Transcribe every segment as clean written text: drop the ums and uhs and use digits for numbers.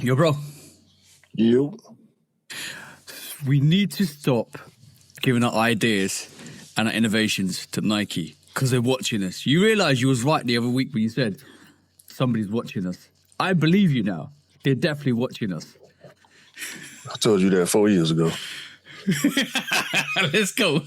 Yo, bro. You. We need to stop giving our ideas and our innovations to Nike because they're watching us. You realize you was right the other week when you said somebody's watching us. I believe you now. They're definitely watching us. I told you that 4 years ago. Let's go.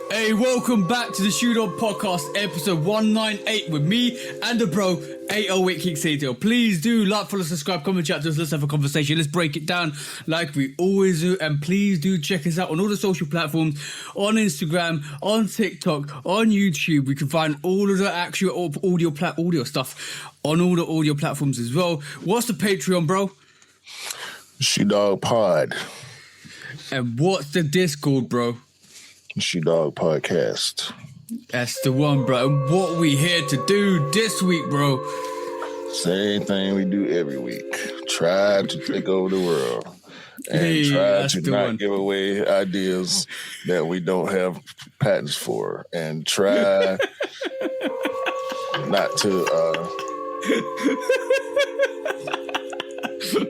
Hey, welcome back to the Shoot On Podcast, episode 198 with me and the bro, 808 Kicks ATL. Please do like, follow, subscribe, comment, chat to us. Let's have a conversation. Let's break it down like we always do. And please do check us out on all the social platforms, on Instagram, on TikTok, on YouTube. We can find all of the actual audio stuff on all the audio platforms as well. What's the Patreon, bro? Shoot Dog Pod. And what's the Discord, bro? Shoot Dog Podcast. That's the one, bro. And what we here to do this week, bro? Same thing we do every week. Try to take over the world. And try to not give away ideas that we don't have patents for. And try not to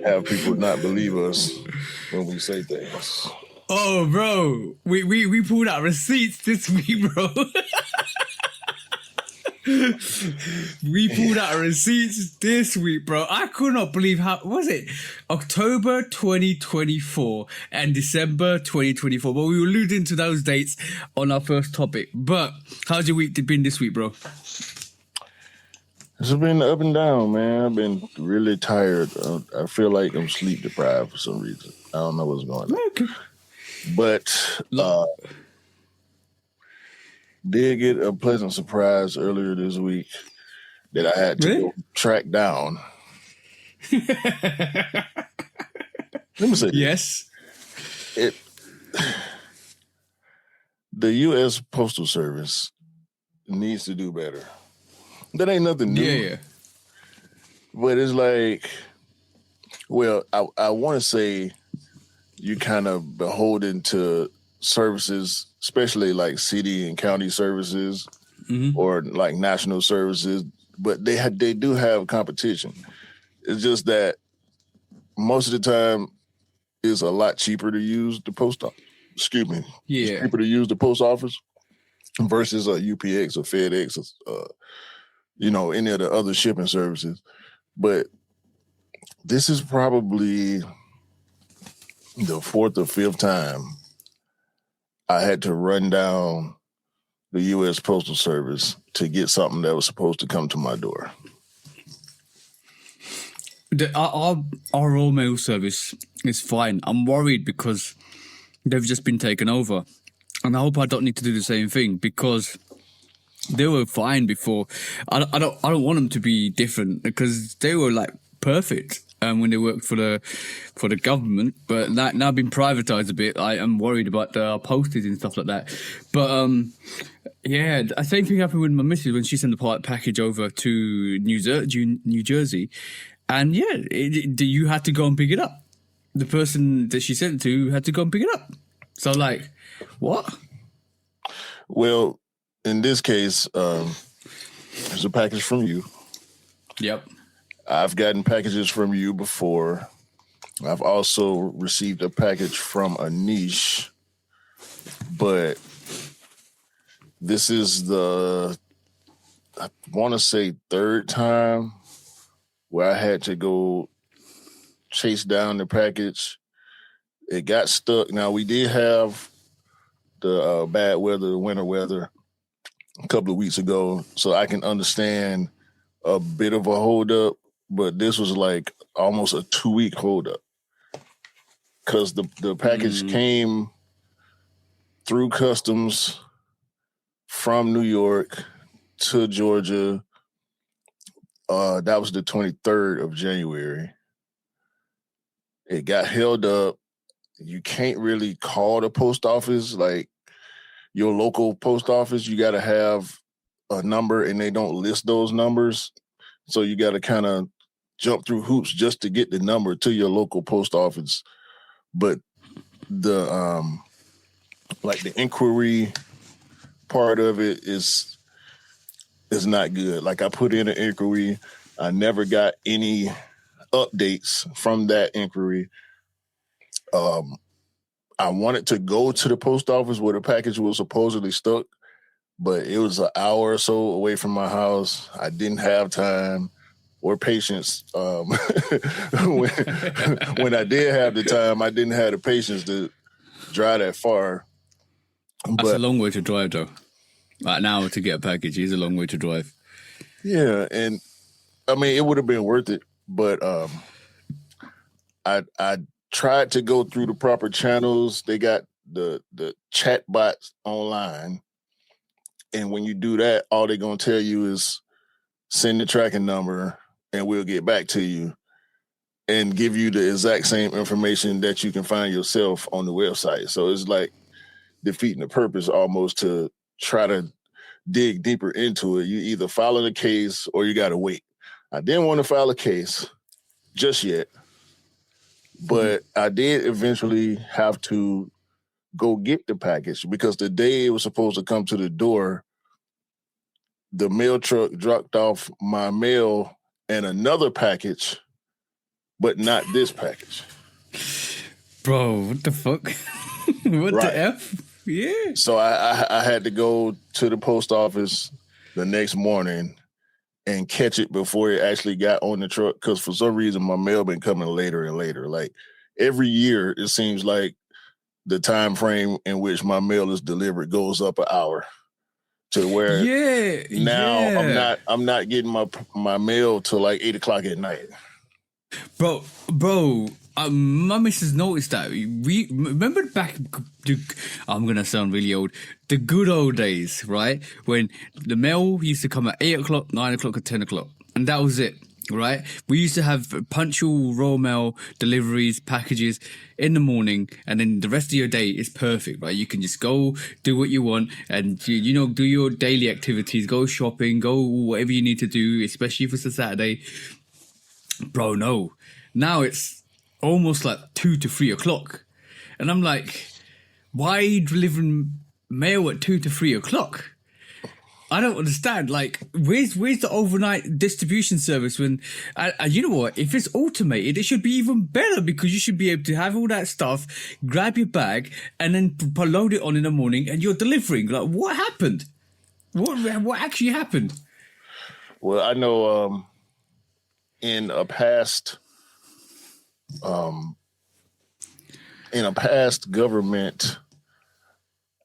have people not believe us when we say things. Oh, bro, we pulled out receipts this week, bro. We pulled out receipts this week, bro. I could not believe how, was it October 2024 and December 2024? But we were alluding to those dates on our first topic. But how's your week been this week, bro? It's been up and down, man. I've been really tired. I feel like I'm sleep deprived for some reason. I don't know what's going on. Okay. But did get a pleasant surprise earlier this week that I had to go track down. Let me say yes. The U.S. Postal Service needs to do better. That ain't nothing new. Yeah. But it's like, well, I want to say you kind of beholden to services, especially like city and county services or like national services, but they do have competition. It's just that most of the time it's a lot cheaper to use the post office. Excuse me. Yeah. It's cheaper to use the post office versus a UPX or FedEx or, any of the other shipping services. But this is probably the fourth or fifth time I had to run down the U.S. Postal Service to get something that was supposed to come to my door. Our Royal Mail service is fine. I'm worried because they've just been taken over. And I hope I don't need to do the same thing because they were fine before. I don't want them to be different because they were like perfect. When they worked for the government, but now being privatized a bit, I am worried about the postage and stuff like that. But yeah, the same thing happened with my missus when she sent the package over to New Jersey, and yeah, you had to go and pick it up. The person that she sent it to had to go and pick it up. So like, what? Well, in this case, there's a package from you. Yep. I've gotten packages from you before. I've also received a package from a niche, but this is I want to say third time where I had to go chase down the package. It got stuck. Now, we did have the bad weather, the winter weather a couple of weeks ago, so I can understand a bit of a holdup. But this was like almost a 2-week holdup because the package came through customs from New York to Georgia. That was the 23rd of January. It got held up. You can't really call the post office, like your local post office. You got to have a number and they don't list those numbers. So you got to kind of jump through hoops just to get the number to your local post office. But the like the inquiry part of it is not good. Like I put in an inquiry, I never got any updates from that inquiry. I wanted to go to the post office where the package was supposedly stuck, but it was an hour or so away from my house. I didn't have time or patience. When I did have the time, I didn't have the patience to drive that far. That's a long way to drive, though. Like an hour to get a package is a long way to drive. Yeah, and I mean, it would have been worth it, but I tried to go through the proper channels. They got the chat bots online, and when you do that, all they're gonna tell you is send the tracking number, and we'll get back to you, and give you the exact same information that you can find yourself on the website. So it's like defeating the purpose almost to try to dig deeper into it. You either file a case or you got to wait. I didn't want to file a case just yet, but I did eventually have to go get the package because the day it was supposed to come to the door, the mail truck dropped off my mail and another package, but not this package. Bro, what the fuck? What Right. the F? Yeah. So I had to go to the post office the next morning and catch it before it actually got on the truck, because for some reason my mail been coming later and later. Like every year, it seems like the time frame in which my mail is delivered goes up an hour to where now I'm not getting my mail till like 8 o'clock at night. Bro, my missus noticed that. We remember back. I'm gonna sound really old. The good old days, right? When the mail used to come at 8 o'clock, 9 o'clock, or 10 o'clock, and that was it, right? We used to have punctual raw mail deliveries, packages in the morning, and then the rest of your day is perfect, right? You can just go do what you want, and you know, do your daily activities, go shopping, go whatever you need to do, especially if it's a Saturday. Bro, no. Now it's almost like 2 to 3 o'clock. And I'm like, why are you delivering mail at 2 to 3 o'clock? I don't understand. Like, where's the overnight distribution service when, you know what, if it's automated, it should be even better, because you should be able to have all that stuff, grab your bag, and then load it on in the morning, and you're delivering. Like, what happened? What actually happened? Well, I know in a past government,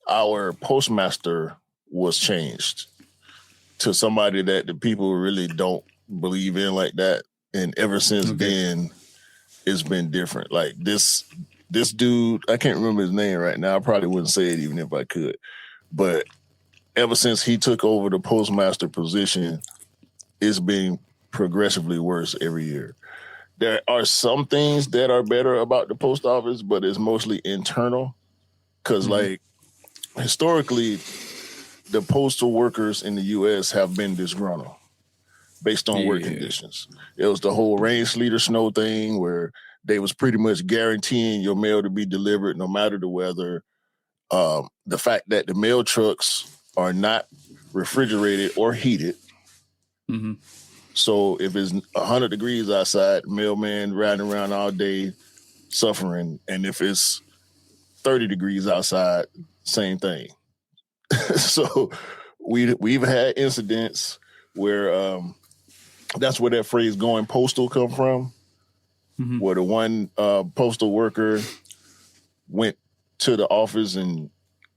our postmaster was changed to somebody that the people really don't believe in like that, and ever since then it's been different. Like this dude, I can't remember his name right now, I probably wouldn't say it even if I could, but ever since he took over the postmaster position, it's been progressively worse every year. There are some things that are better about the post office, but it's mostly internal. Because, like, historically, the postal workers in the U.S. have been disgruntled based on work conditions. It was the whole rain, sleet, or snow thing where they was pretty much guaranteeing your mail to be delivered no matter the weather. The fact that the mail trucks are not refrigerated or heated. Mm-hmm. So if it's 100 degrees outside, mailman riding around all day suffering. And if it's 30 degrees outside, same thing. So we've had incidents where that's where that phrase "going postal" come from, where the one postal worker went to the office and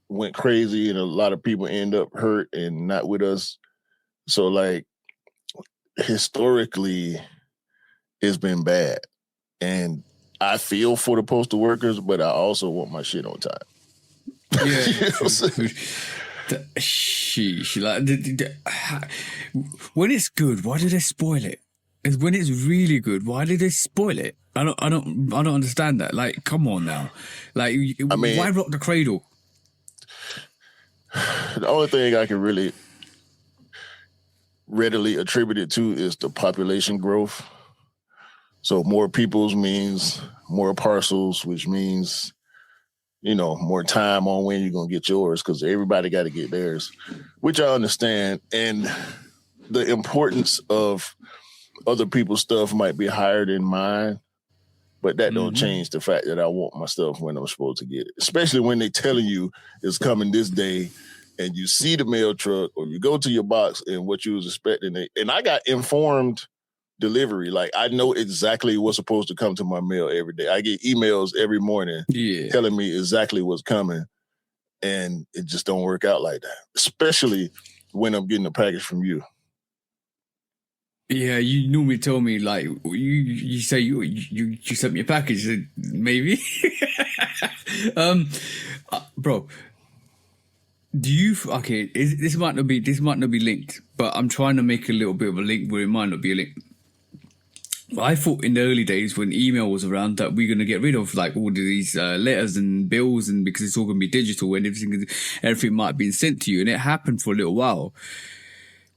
went crazy, and a lot of people end up hurt and not with us. So, like, historically, it's been bad. And I feel for the postal workers, but I also want my shit on time. Yeah. You know what I'm saying? Sheesh. When it's good, why do they spoil it? And when it's really good, why do they spoil it? I don't understand that. Like, come on now. Like, I mean, why rock the cradle? The only thing I can really, readily attributed to is the population growth. So more peoples means more parcels, which means, more time on when you're going to get yours, because everybody got to get theirs, which I understand. And the importance of other people's stuff might be higher than mine, but that don't change the fact that I want my stuff when I'm supposed to get it, especially when they telling you it's coming this day and you see the mail truck or you go to your box and what you was expecting. And I got informed delivery. Like, I know exactly what's supposed to come to my mail every day. I get emails every morning telling me exactly what's coming, and it just don't work out like that, especially when I'm getting a package from you. Yeah, you normally tell me, like, you say you sent me a package, maybe. Bro, this might not be linked, but I'm trying to make a little bit of a link where it might not be a link. I thought in the early days when email was around that we're going to get rid of like all of these letters and bills, and because it's all going to be digital and everything might have been sent to you, and it happened for a little while.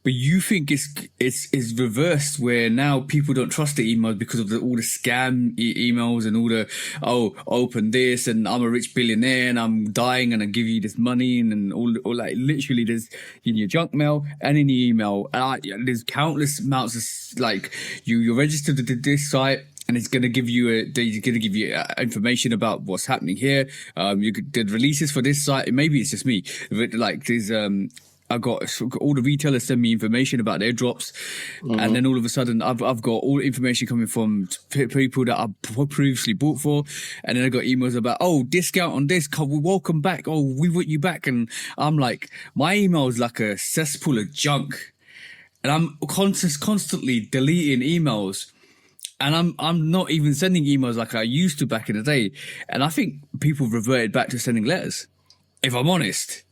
But you think it's reversed, where now people don't trust the emails because of all the scam emails and all the, open this and I'm a rich billionaire and I'm dying and I give you this money, and all like literally there's in your junk mail and in your email. There's countless amounts of like you're registered to this site, and it's going to give you information about what's happening here. The releases for this site. Maybe it's just me, but like there's I got all the retailers send me information about their drops, and then all of a sudden I've got all the information coming from people that I previously bought for, and then I got emails about discount on this, welcome back, we want you back, and I'm like, my email is like a cesspool of junk, and I'm constantly deleting emails. And I'm not even sending emails like I used to back in the day, and I think people reverted back to sending letters, if I'm honest.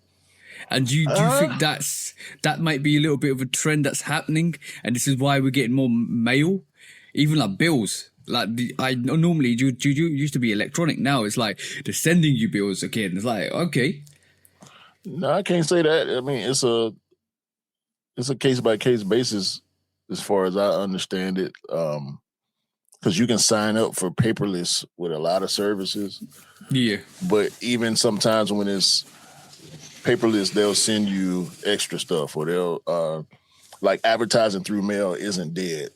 And do you think that might be a little bit of a trend that's happening, and this is why we're getting more mail, even like bills? Like normally you used to be electronic. Now it's like they're sending you bills again. It's like, okay. No, I can't say that. I mean, it's a case by case basis as far as I understand it. Because you can sign up for paperless with a lot of services. Yeah. But even sometimes when it's paperless, they'll send you extra stuff, or they'll like advertising through mail isn't dead.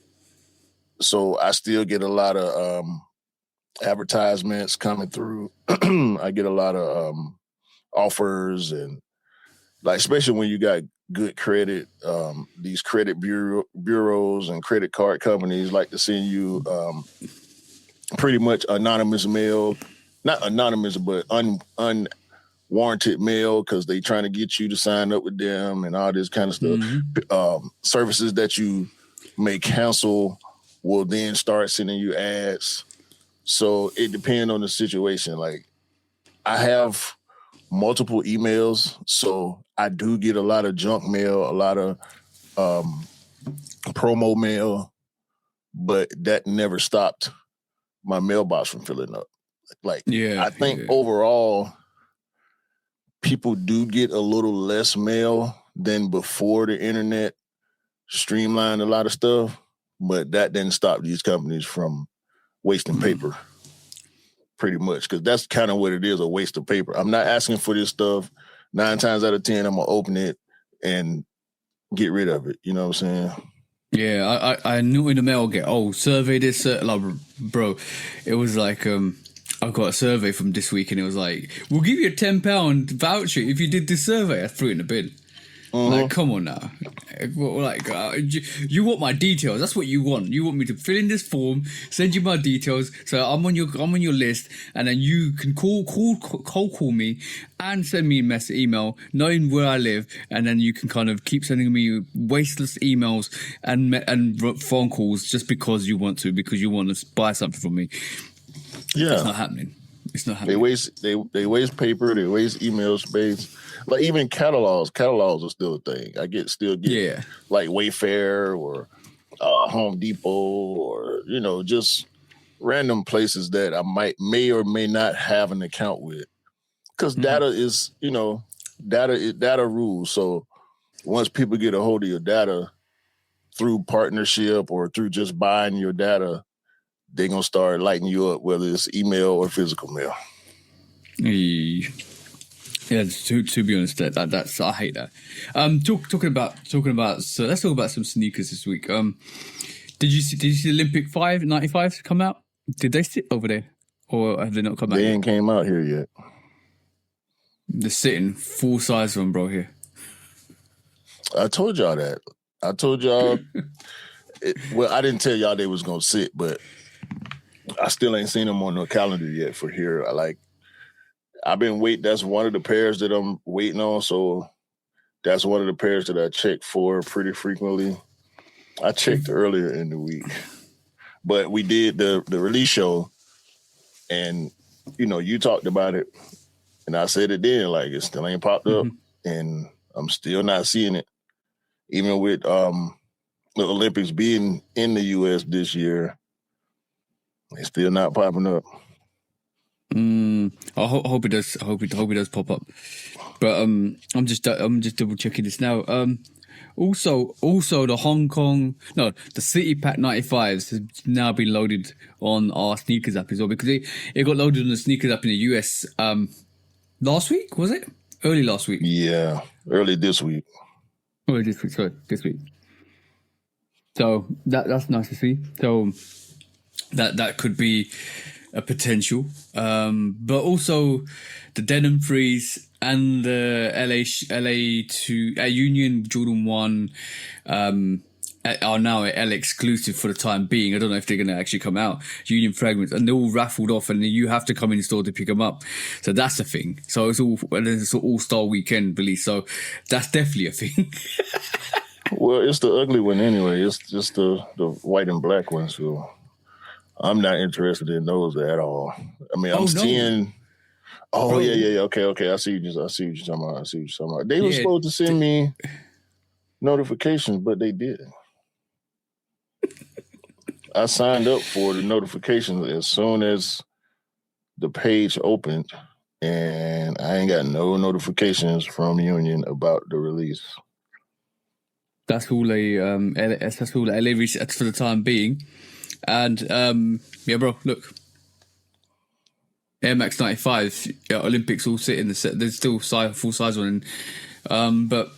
So I still get a lot of advertisements coming through. I get a lot of offers, and like especially when you got good credit, these credit bureaus and credit card companies like to send you pretty much anonymous mail, not anonymous, but unwarranted mail, because they trying to get you to sign up with them and all this kind of stuff. Services that you may cancel will then start sending you ads. So it depends on the situation. Like, I have multiple emails, so I do get a lot of junk mail, a lot of promo mail, but that never stopped my mailbox from filling up. Like, I think overall, people do get a little less mail than before the internet streamlined a lot of stuff, but that didn't stop these companies from wasting paper, pretty much, because that's kind of what it is, a waste of paper. I'm not asking for this stuff. 9 times out of 10, I'm going to open it and get rid of it. You know what I'm saying? Yeah, I knew in the mail, survey this, like, bro, it was like, I got a survey from this week, and it was like, we'll give you a £10 voucher if you did this survey. I threw it in the bin. Like, come on now. Like, you want my details. That's what you want. You want me to fill in this form, send you my details, so I'm on your list, and then you can call me and send me a email knowing where I live, and then you can kind of keep sending me wasteless emails and phone calls just because you want to buy something from me. Yeah. It's not happening. They waste paper, they waste email space. Like, even catalogs are still a thing. I still get like Wayfair or Home Depot, or just random places that I may or may not have an account with, because data is data rules. So once people get a hold of your data, through partnership or through just buying your data, they're gonna start lighting you up, whether it's email or physical mail. Yeah, to be honest, that's I hate that. Talking about. So let's talk about some sneakers this week. Did you see the Olympic 95s come out? Did they sit over there, or have they not come out? They yet? ain't came out here yet. They're sitting full size one, bro. Here. I told y'all that. I told y'all. Well, I didn't tell y'all they was gonna sit, but I still ain't seen them on the calendar yet for here. I've been waiting. That's one of the pairs that I'm waiting on. So that's one of the pairs that I check for pretty frequently. I checked earlier in the week, but we did the release show, and you talked about it, and I said it then. Like, it still ain't popped up, and I'm still not seeing it, even with the Olympics being in the U.S. this year. It's still not popping up. I hope it does. I hope it does pop up. But I'm just double checking this now. Also the City Pack 95s has now been loaded on our sneakers app as well, because it got loaded on the sneakers app in the US last week, was it? Early last week. Yeah, early this week. Oh, this week. Sorry, this week. So that's nice to see. So that could be a potential. But also the Denim Freeze and the LA2 Union Jordan 1 are now a L exclusive for the time being. I don't know if they're going to actually come out. Union Fragments, and they're all raffled off, and you have to come in the store to pick them up. So that's a thing. So it's an all-star weekend release. So that's definitely a thing. Well, it's the ugly one anyway. It's just the white and black one. So I'm not interested in those at all. I mean, I'm seeing. Oh, bro. Yeah. Okay. I see what you're talking about. They were supposed to send me notifications, but they didn't. I signed up for the notifications as soon as the page opened, and I ain't got no notifications from Union about the release. That's all LA resets for the time being. And yeah, bro, look. Air Max 95, Olympics all sit in the set. There's still full size one, but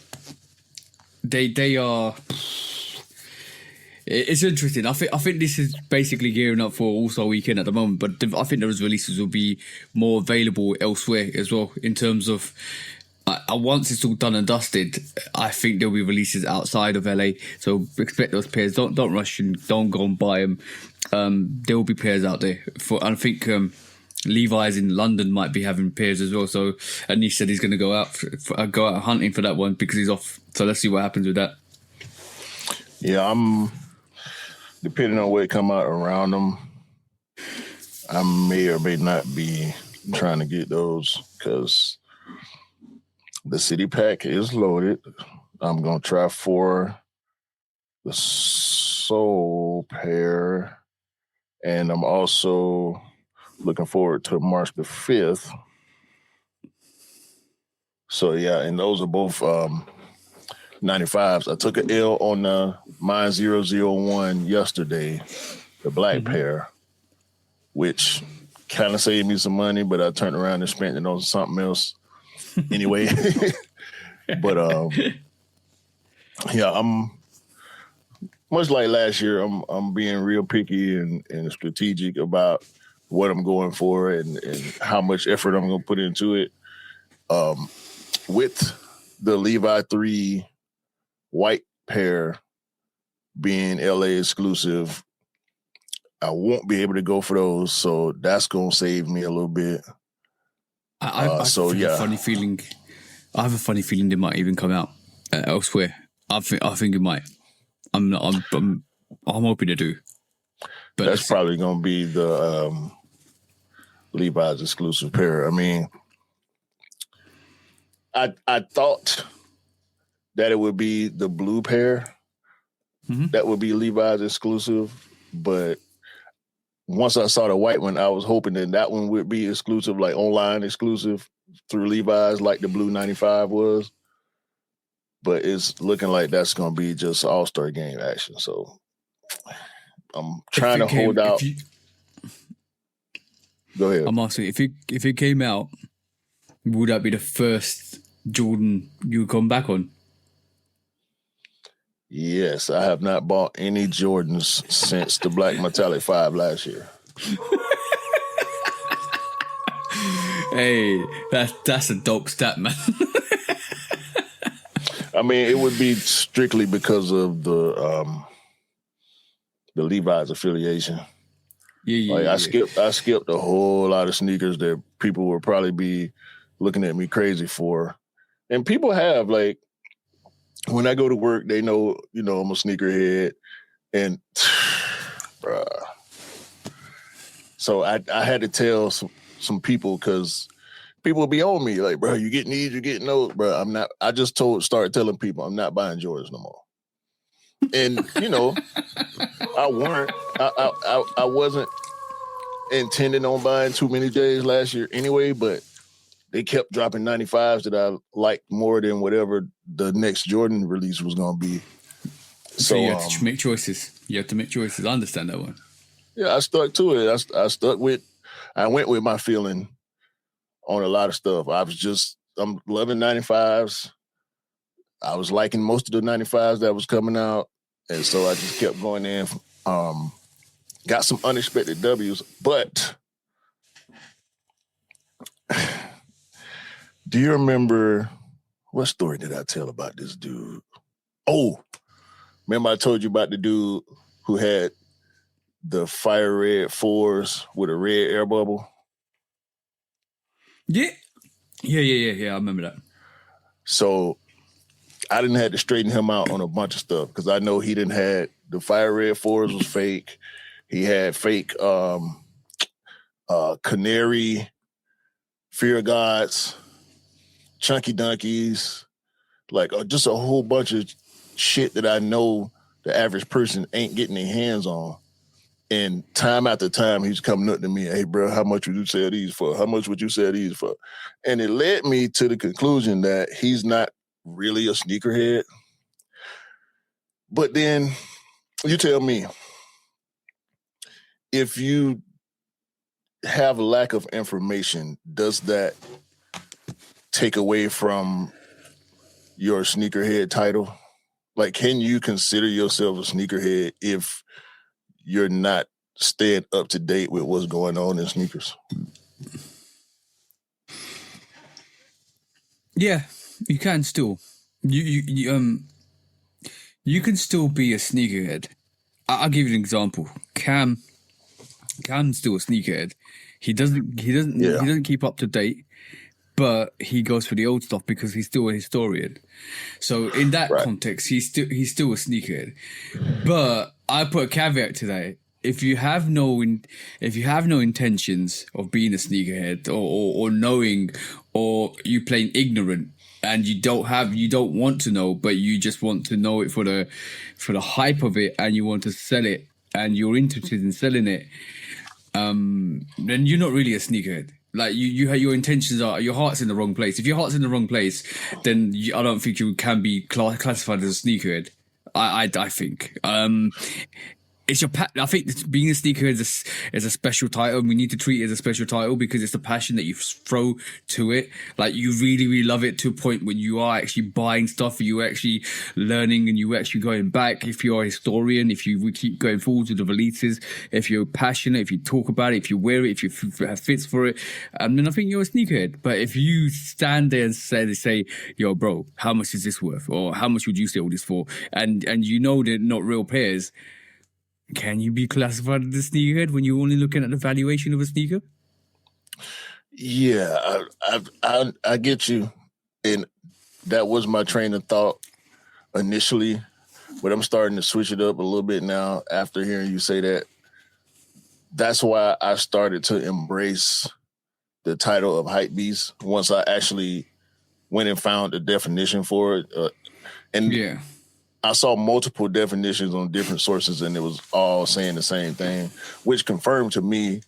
they are. It's interesting. I think this is basically gearing up for All-Star Weekend at the moment, but I think those releases will be more available elsewhere as well. In terms of once it's all done and dusted, I think there'll be releases outside of LA. So expect those pairs. Don't rush and don't go and buy them. There will be pairs out there. I think. Levi's in London might be having pairs as well. So Anish said he's going to go out hunting for that one because he's off. So let's see what happens with that. Yeah, I'm depending on where it come out around them. I may or may not be trying to get those because the City Pack is loaded. I'm going to try for the Soul pair, and I'm also looking forward to March the 5th. So, yeah, and those are both 95s. I took an L on the Mine 001 yesterday, the black pair, which kind of saved me some money, but I turned around and spent it on something else anyway. But, yeah, I'm much like last year, I'm being real picky and strategic about what I'm going for and how much effort I'm going to put into it. With the Levi 3 white pair being LA exclusive, I won't be able to go for those, so that's going to save me a little bit. I have a funny feeling. I have a funny feeling they might even come out elsewhere. I think it might. I'm hoping to do. But that's probably going to be the Levi's exclusive pair. I mean, I thought that it would be the blue pair that would be Levi's exclusive, but once I saw the white one, I was hoping that one would be exclusive, like online exclusive through Levi's, like the blue 95 was. but it's looking like that's going to be just All-Star game action. So I'm trying to hold out. Go ahead. I'm asking if it came out, would that be the first Jordan you would come back on? Yes, I have not bought any Jordans since the Black Metallic 5 last year. Hey, that's a dope stat, man. I mean, it would be strictly because of the Levi's affiliation. I skipped a whole lot of sneakers that people would probably be looking at me crazy for. And people have, like, when I go to work, they know, I'm a sneakerhead. And, bruh. So I had to tell some people, because people will be on me, like, bro, you getting these, you're getting those. Bro, I'm not. I just started telling people I'm not buying Jordans no more. And, I wasn't intending on buying too many J's last year anyway, but they kept dropping 95s that I liked more than whatever the next Jordan release was going to be. So you have to make choices. You have to make choices. I understand that one. Yeah, I stuck to it. I went with my feeling on a lot of stuff. I'm loving 95s. I was liking most of the 95s that was coming out. And so I just kept going in. Got some unexpected W's, but do you remember, what story did I tell about this dude? Oh, remember I told you about the dude who had the fire red 4s with a red air bubble? Yeah. I remember that. So I didn't have to straighten him out on a bunch of stuff, because I know he didn't had the fire red 4s was fake. He had fake Canary, Fear Gods, Chunky Dunkies, like just a whole bunch of shit that I know the average person ain't getting their hands on. And time after time, he's coming up to me, hey, bro, how much would you sell these for? How much would you sell these for? And it led me to the conclusion that he's not really a sneakerhead. But then you tell me, if you have a lack of information, does that take away from your sneakerhead title? Like, can you consider yourself a sneakerhead if you're not staying up to date with what's going on in sneakers? Yeah, you can still. You can still be a sneakerhead. I'll give you an example. Cam's still a sneakerhead. He doesn't keep up to date, but he goes for the old stuff because he's still a historian. So in that context, he's still a sneakerhead. But I put a caveat to that. If you have no intentions of being a sneakerhead or knowing, or you playing ignorant, and you don't want to know, but you just want to know it for the hype of it, and you want to sell it, and you're interested in selling it, then you're not really a sneakerhead. Like your intentions are, your heart's in the wrong place. If your heart's in the wrong place, then I don't think you can be classified as a sneakerhead. I think. It's your I think being a sneakerhead is a special title, and we need to treat it as a special title because it's the passion that you throw to it. Like, you really, really love it to a point when you are actually buying stuff, you're actually learning, and you're actually going back. If you're a historian, if you keep going forward to the releases, if you're passionate, if you talk about it, if you wear it, if you have fits for it, then I think you're a sneakerhead. But if you stand there and say, yo, bro, how much is this worth? Or how much would you sell this for? And you know they're not real pairs. Can you be classified as a sneakerhead when you're only looking at the valuation of a sneaker? Yeah, I get you. And that was my train of thought initially, but I'm starting to switch it up a little bit now after hearing you say that. That's why I started to embrace the title of hype beast once I actually went and found a definition for it. Yeah. I saw multiple definitions on different sources, and it was all saying the same thing, which confirmed to me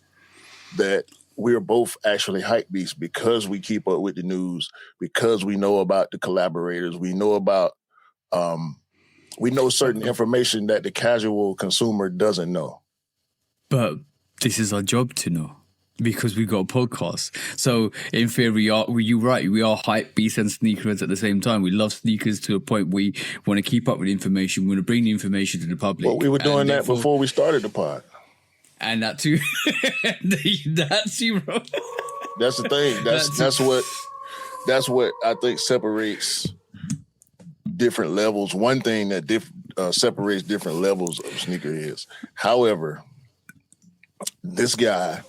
that we're both actually hype beasts because we keep up with the news, because we know about the collaborators, we know about We know certain information that the casual consumer doesn't know. But this is our job to know because we got a podcast. So in theory, you're right. We are hype beasts and sneakerheads at the same time. We love sneakers to a point we want to keep up with information. We want to bring the information to the public. Well, we were doing that before we started the pod. And that too. That's you, bro. That's the thing. That's what I think separates different levels. One thing that separates different levels of sneakerheads. However, this guy,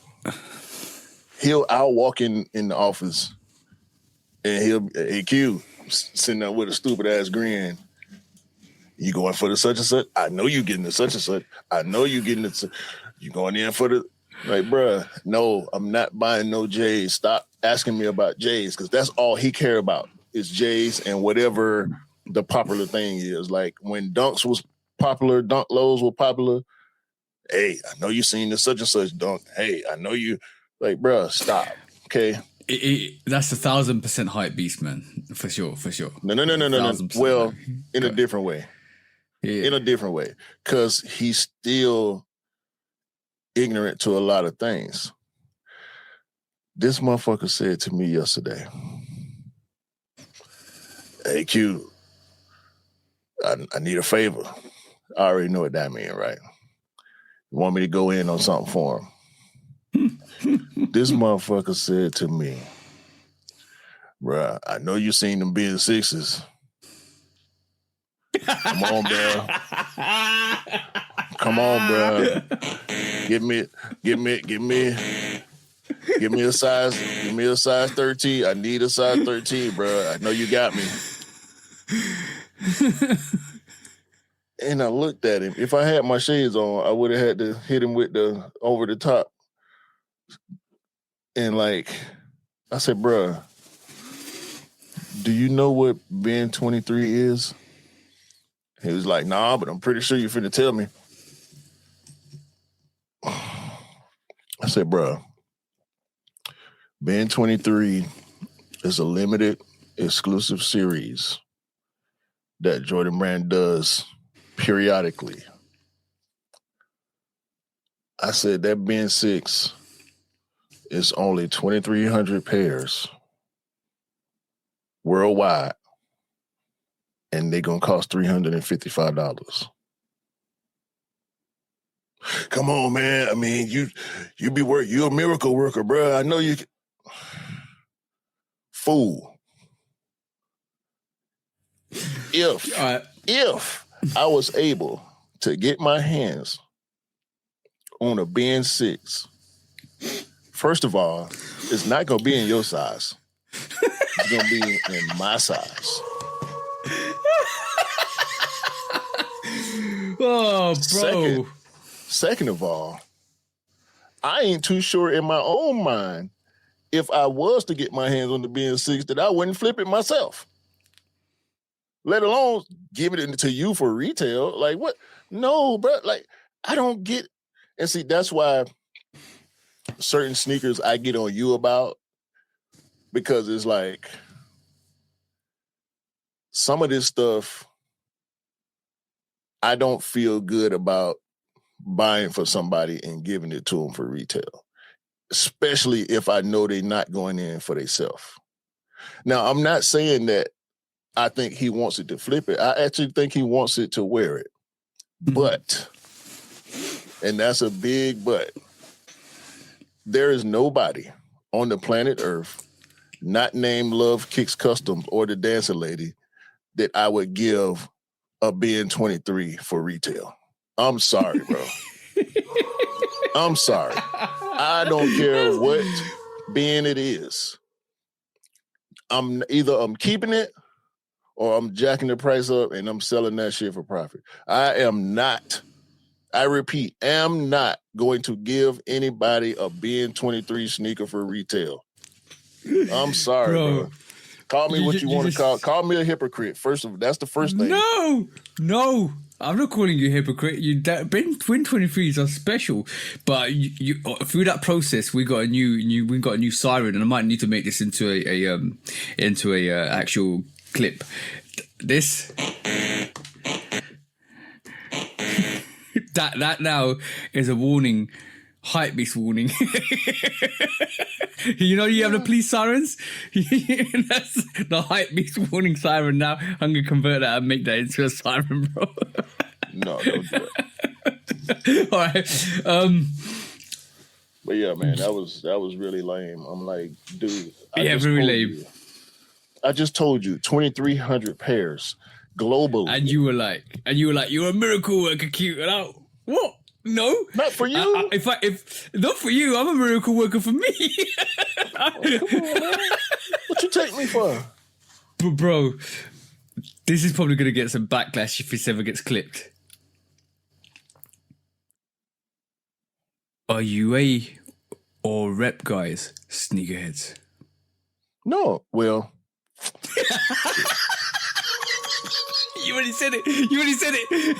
I'll walk in the office and hey Q, sitting there with a stupid ass grin. You going for the such and such? I know you getting the such and such. I know you getting it. You going in for the, like, bruh, no, I'm not buying no J's. Stop asking me about J's, because that's all he care about is J's and whatever the popular thing is. Like when Dunks was popular, Dunk Lows were popular. Hey, I know you seen the such and such dunk. Hey, I know you, like, bruh, stop. Okay. That's 1,000% hype beast, man. For sure. No. Well, in a different way. Yeah. In a different way. Because he's still ignorant to a lot of things. This motherfucker said to me yesterday, hey, Q, I need a favor. I already know what that means, right? You want me to go in on something for him? This motherfucker said to me, bruh, I know you seen them being sixes. Come on, bro. Come on, bro. Give me a size 13. I need a size 13, bro. I know you got me. And I looked at him. If I had my shades on, I would have had to hit him with the over the top. And like, I said, bro, do you know what being 23 is? He was like, nah, but I'm pretty sure you're finna tell me. I said, bro, being 23 is a limited exclusive series that Jordan Brand does periodically. I said that Ben 6 is only 2,300 pairs worldwide, and they're gonna cost $355. Come on, man. I mean, you you're a miracle worker, bro. I know you. Fool. If I was able to get my hands on a Ben 6, first of all, it's not going to be in your size. It's going to be in my size. Oh, bro. Second of all, I ain't too sure in my own mind, if I was to get my hands on the Ben 6, that I wouldn't flip it myself. Let alone give it to you for retail. Like, what? No, bro. Like, I don't get. And see, that's why certain sneakers I get on you about, because it's like some of this stuff I don't feel good about buying for somebody and giving it to them for retail, especially if I know they're not going in for themselves. Now, I'm not saying that I think he wants it to flip it. I actually think he wants it to wear it. But, and that's a big but, there is nobody on the planet Earth not named Lovekickscustom or the Dancer Lady that I would give a Ben 23 for retail. I'm sorry, bro. I'm sorry. I don't care what Ben it is. I'm keeping it or I'm jacking the price up and I'm selling that shit for profit. I repeat, am not going to give anybody a Ben 23 sneaker for retail. I'm sorry, bro. Call me what you want to call. Call me a hypocrite. That's the first thing. No. I'm not calling you a hypocrite. Ben 23s are special, but you through that process we got a new siren, and I might need to make this into a actual clip. This That now is a warning, hype beast warning. You know, you have the police sirens. That's the hype beast warning siren. Now I'm gonna convert that and make that into a siren, bro. No, don't do it. All right. But yeah, man, that was really lame. I'm like, dude. Very lame. I just told you, 2,300 pairs globally. And you were like, you're a miracle worker, cute. And I, what? No, not for you. If not for you, I'm a miracle worker for me. Oh, come on, man. What you take me for? But bro, this is probably gonna get some backlash if this ever gets clipped. Are you a or rep guys, sneakerheads? No, well. You already said it.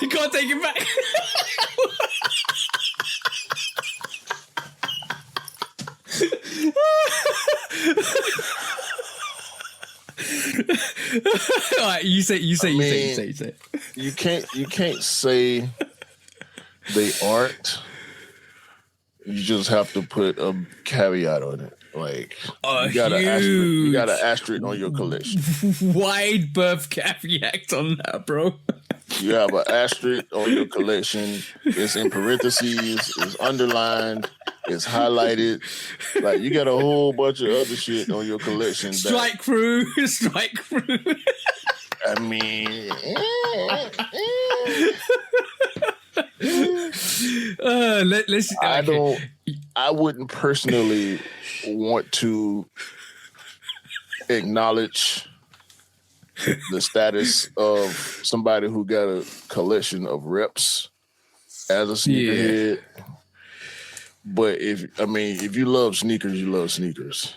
You can't take it back. All right, you say. You can't say they aren't. You just have to put a caveat on it. Like you got an asterisk on your collection. Wide berth caveat on that, bro. You have an asterisk on your collection. It's in parentheses. It's underlined. It's highlighted. Like you got a whole bunch of other shit on your collection. Strike through. I mean, let's. Okay. I wouldn't personally want to acknowledge the status of somebody who got a collection of reps as a sneakerhead. Yeah. But if you love sneakers, you love sneakers.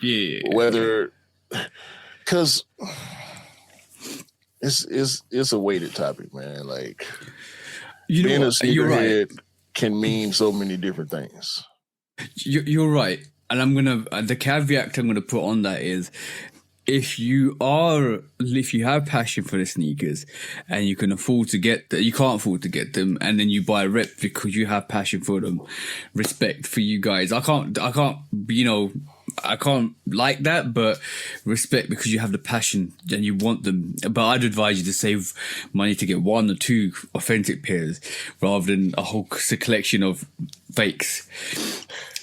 Yeah. Whether, because it's a weighted topic, man. Like being a sneakerhead can mean so many different things. You're right. And the caveat I'm gonna put on that is if you have passion for the sneakers and you can afford to get you can't afford to get them, and then you buy a rep because you have passion for them, respect for you guys. I can't like that, but respect because you have the passion and you want them. But I'd advise you to save money to get 1 or 2 authentic pairs rather than a whole collection of fakes.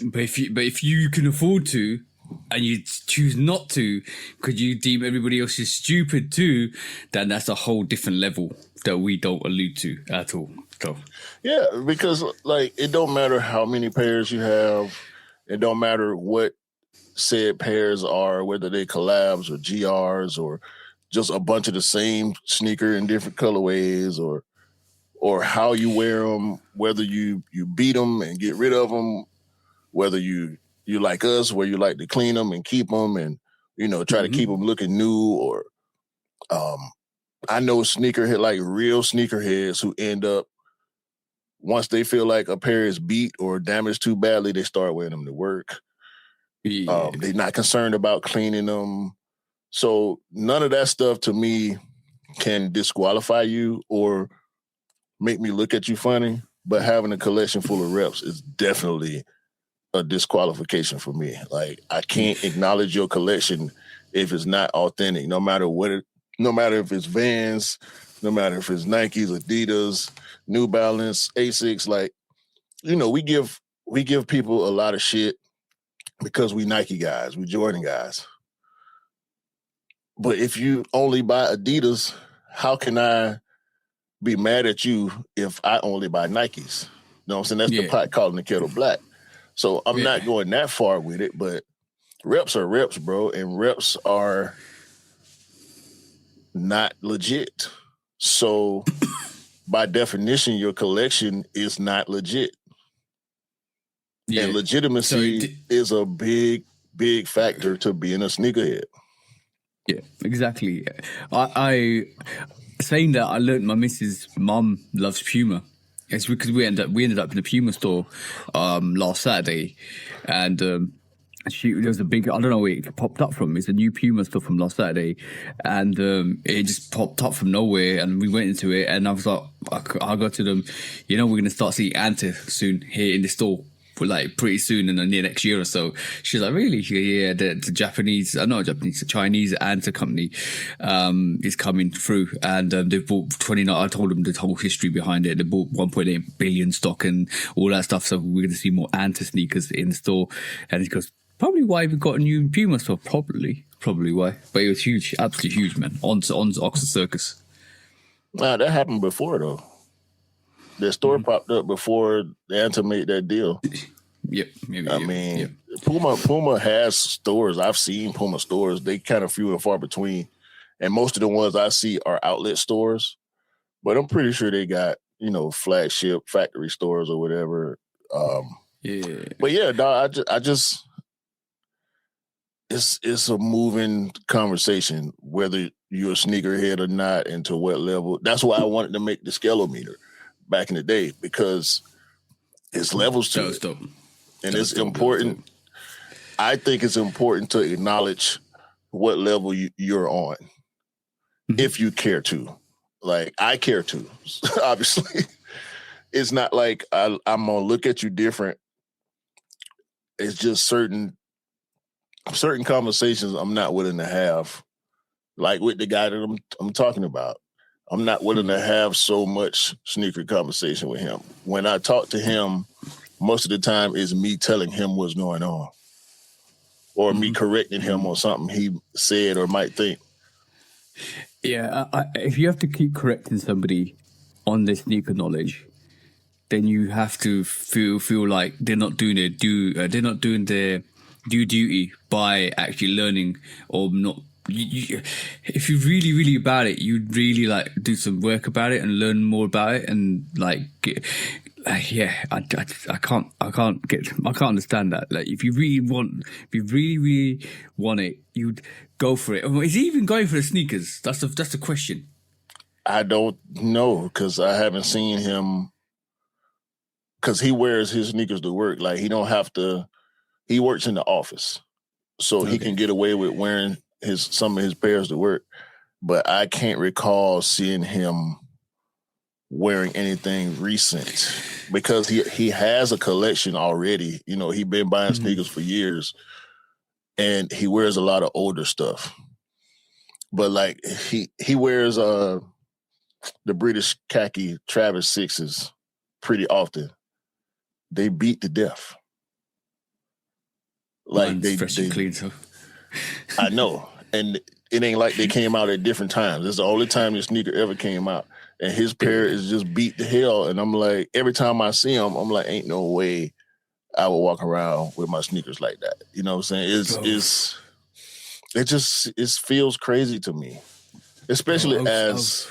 But if you can afford to, and you choose not to because you deem everybody else is stupid too, then that's a whole different level that we don't allude to at all. So yeah, because like it don't matter how many pairs you have, it don't matter what said pairs are, whether they collabs or GRs or just a bunch of the same sneaker in different colorways, or how you wear them, whether you beat them and get rid of them, whether you like us, where you like to clean them and keep them and, try to keep them looking new. Or I know real sneakerheads who end up, once they feel like a pair is beat or damaged too badly, they start wearing them to work. Yeah. They're not concerned about cleaning them. So none of that stuff to me can disqualify you or make me look at you funny. But having a collection full of reps is definitely a disqualification for me. Like I can't acknowledge your collection if it's not authentic, no matter if it's Vans, no matter if it's Nikes, Adidas, New Balance, Asics. Like, we give people a lot of shit because we Nike guys, we Jordan guys. But if you only buy Adidas, how can I be mad at you if I only buy Nikes? You know what I'm saying? That's the pot calling the kettle black. So I'm not going that far with it, but reps are reps, bro. And reps are not legit. So by definition, your collection is not legit. Yeah. And legitimacy is a big, big factor to being a sneakerhead. Yeah, exactly. I saying that, I learned my missus' mum loves Puma. It's because we ended up in the Puma store last Saturday, and there was a big, I don't know where it popped up from. It's a new Puma stuff from last Saturday, and it just popped up from nowhere, and we went into it, and I was like, I got to them, we're going to start seeing Anta soon here in the store, like pretty soon in the next year or so. She's like, really? Yeah, the Japanese, not Japanese, the Chinese Anta company is coming through, and they've bought 29. I told them the whole history behind it. They bought 1.8 billion stock and all that stuff, so we're going to see more Anta sneakers in the store. And he goes, probably why we got a new Puma store. Probably why. But it was huge, absolutely huge, man. On Oxford Circus. Nah, that happened before though. The store popped up before the Anta made that deal. Yep. Puma has stores. I've seen Puma stores. They kind of few and far between, and most of the ones I see are outlet stores. But I'm pretty sure they got flagship factory stores or whatever. But yeah, dog, I just. It's a moving conversation, whether you're a sneakerhead or not, and to what level. That's why I wanted to make the scalometer back in the day, because it's levels to it. Dope. And it's important. I think it's important to acknowledge what level you're on, if you care to. Like, I care to, obviously. It's not like I'm going to look at you different. It's just certain conversations I'm not willing to have, like with the guy that I'm talking about. I'm not willing to have so much sneaker conversation with him. When I talk to him, most of the time is me telling him what's going on, or me correcting him on something he said or might think. Yeah, if you have to keep correcting somebody on their sneaker knowledge, then you have to feel like they're not doing their due duty by actually learning, or not. If you're really, really about it, you'd really like do some work about it and learn more about it, and like, I can't understand that. Like, if you really, really want it, you'd go for it. Is he even going for the sneakers? That's the question. I don't know, because I haven't seen him. Because he wears his sneakers to work. Like, he don't have to. He works in the office, so he can get away with wearing some of his pairs to work. But I can't recall seeing him wearing anything recent, because he has a collection already. He's been buying sneakers for years, and he wears a lot of older stuff. But like, he wears the British khaki Travis 6s pretty often. They beat to death. Like, they fresh and clean, so I know, and it ain't like they came out at different times. It's the only time this sneaker ever came out, and his pair is just beat to hell. And I'm like, every time I see him, I'm like, ain't no way I would walk around with my sneakers like that. You know what I'm saying? It feels crazy to me, especially as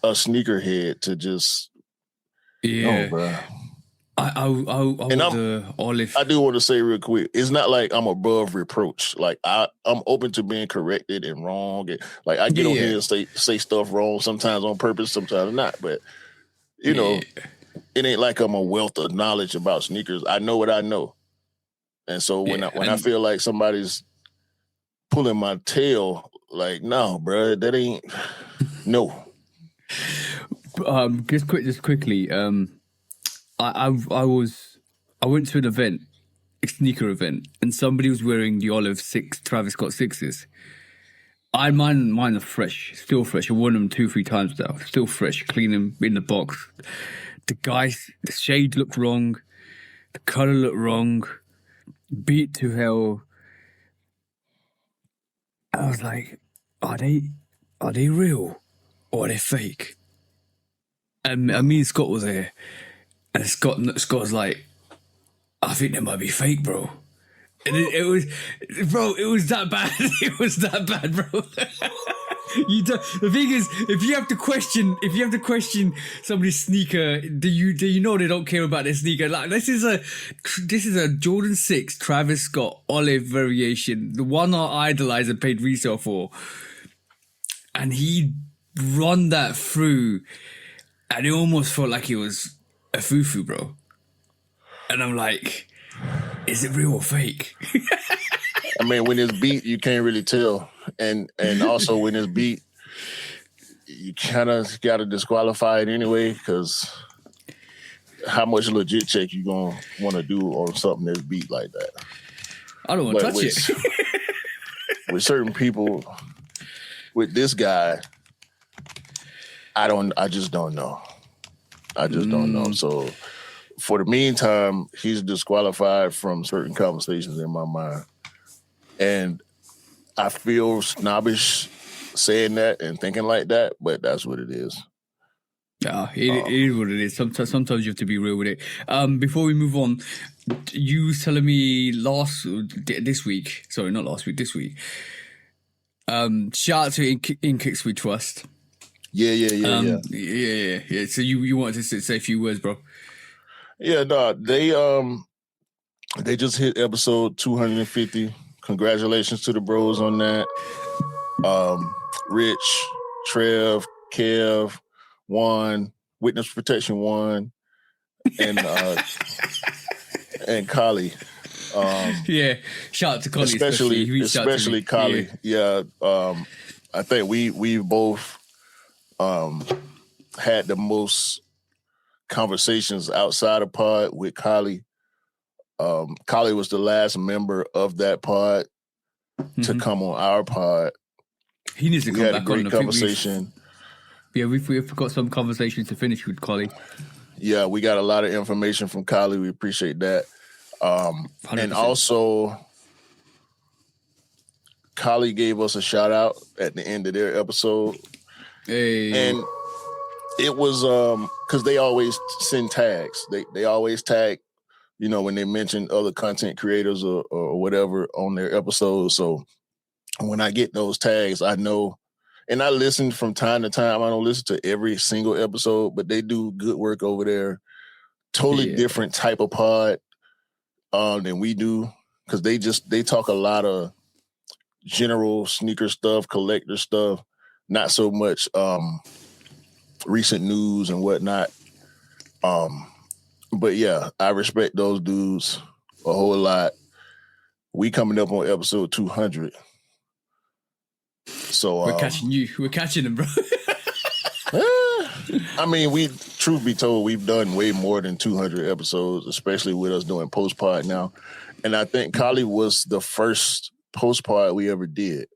a sneakerhead, to just bro. I do want to say real quick, it's not like I'm above reproach. Like, I'm open to being corrected and wrong. And, like, I get on here and say stuff wrong, sometimes on purpose, sometimes not. But it ain't like I'm a wealth of knowledge about sneakers. I know what I know, and so when I feel like somebody's pulling my tail, like, no, bro, that ain't no. Just quickly. I went to an event, a sneaker event, and somebody was wearing the olive Travis Scott 6s. Mine are fresh, still fresh. I worn them 2-3 times now, still fresh, clean them in the box. The shade looked wrong, the color looked wrong, beat to hell. I was like, are they real or are they fake? And me and Scott was there. And Scott was like, I think they might be fake, bro. And it was that bad. It was that bad, bro. The thing is, if you have to question somebody's sneaker, do you know they don't care about their sneaker? Like, this is a Jordan 6 Travis Scott olive variation, the one I idolized and paid resale for, and he run that through, and it almost felt like it was a fufu, bro. And I'm like, Is it real or fake? I mean, when it's beat, you can't really tell, and also when it's beat, you kind of got to disqualify it anyway, because how much legit check you gonna want to do on something that's beat like that? I don't want to touch it. With certain people, with this guy, I just don't know. I just don't know. So for the meantime, he's disqualified from certain conversations in my mind. And I feel snobbish saying that and thinking like that, but that's what it is. Yeah, it is what it is. Sometimes you have to be real with it. Before we move on, you was telling me this week. Sorry, not last week. This week. Shout out to In Kicks We Trust. Yeah. So you wanted to say a few words, bro? Yeah, no, they just hit episode 250. Congratulations to the bros on that. Rich, Trev, Kev, Juan, Witness Protection Juan, and Khaby. Yeah, shout out to Khaby especially Khaby. Yeah, I think we've both had the most conversations outside of pod with Khaby. Khaby was the last member of that pod to come on our pod. He needs to come back on. We had a great conversation. We've got some conversations to finish with Khaby. Yeah, we got a lot of information from Khaby. We appreciate that. And also, Khaby gave us a shout out at the end of their episode. Hey. And it was because they always send tags. They always tag, when they mention other content creators or whatever on their episodes. So when I get those tags, I know, and I listen from time to time. I don't listen to every single episode, but they do good work over there. Totally different type of pod than we do, because they talk a lot of general sneaker stuff, collector stuff, not so much recent news and whatnot. But yeah, I respect those dudes a whole lot. We coming up on episode 200. So we're catching you. We're catching them, bro. I mean, truth be told, we've done way more than 200 episodes, especially with us doing post-pod now. And I think Khaby was the first post-pod we ever did.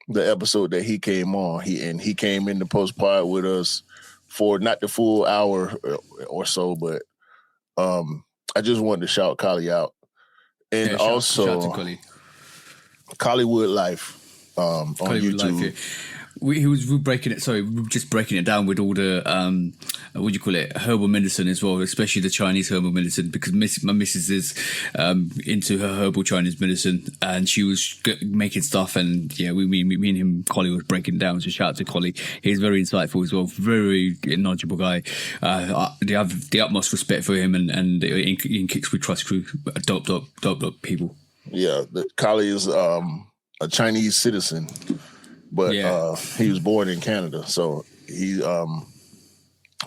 The episode that he came on, he came in the post-pod with us for not the full hour or so, but I just wanted to shout Khaby out. And also, shout to Hollywood Life on YouTube. Life, yeah. We're breaking it. Sorry, we're just breaking it down with all the what do you call it, herbal medicine as well, especially the Chinese herbal medicine, because my missus is into her herbal Chinese medicine, and she was making stuff, and yeah, me and him, Collie, was breaking it down. So shout out to Collie. He's very insightful as well, very knowledgeable guy. They have the utmost respect for him, and in Kicks We Trust crew, dope people. Yeah, Collie is a Chinese citizen. But he was born in Canada, so he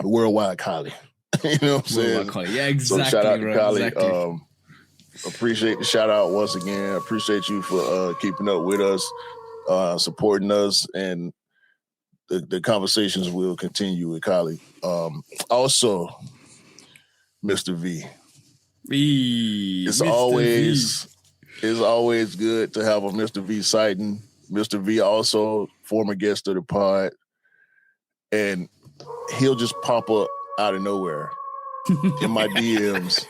worldwide Khaby. You know what I'm saying? Khaby. Yeah, exactly. So shout out to Khaby. Exactly. Appreciate the shout out once again. Appreciate you for keeping up with us, supporting us, and the conversations will continue with Khaby. Also, Mr. V. It's always good to have a Mr. V sighting. Mr. V also former guest of the pod, and he'll just pop up out of nowhere in my DMs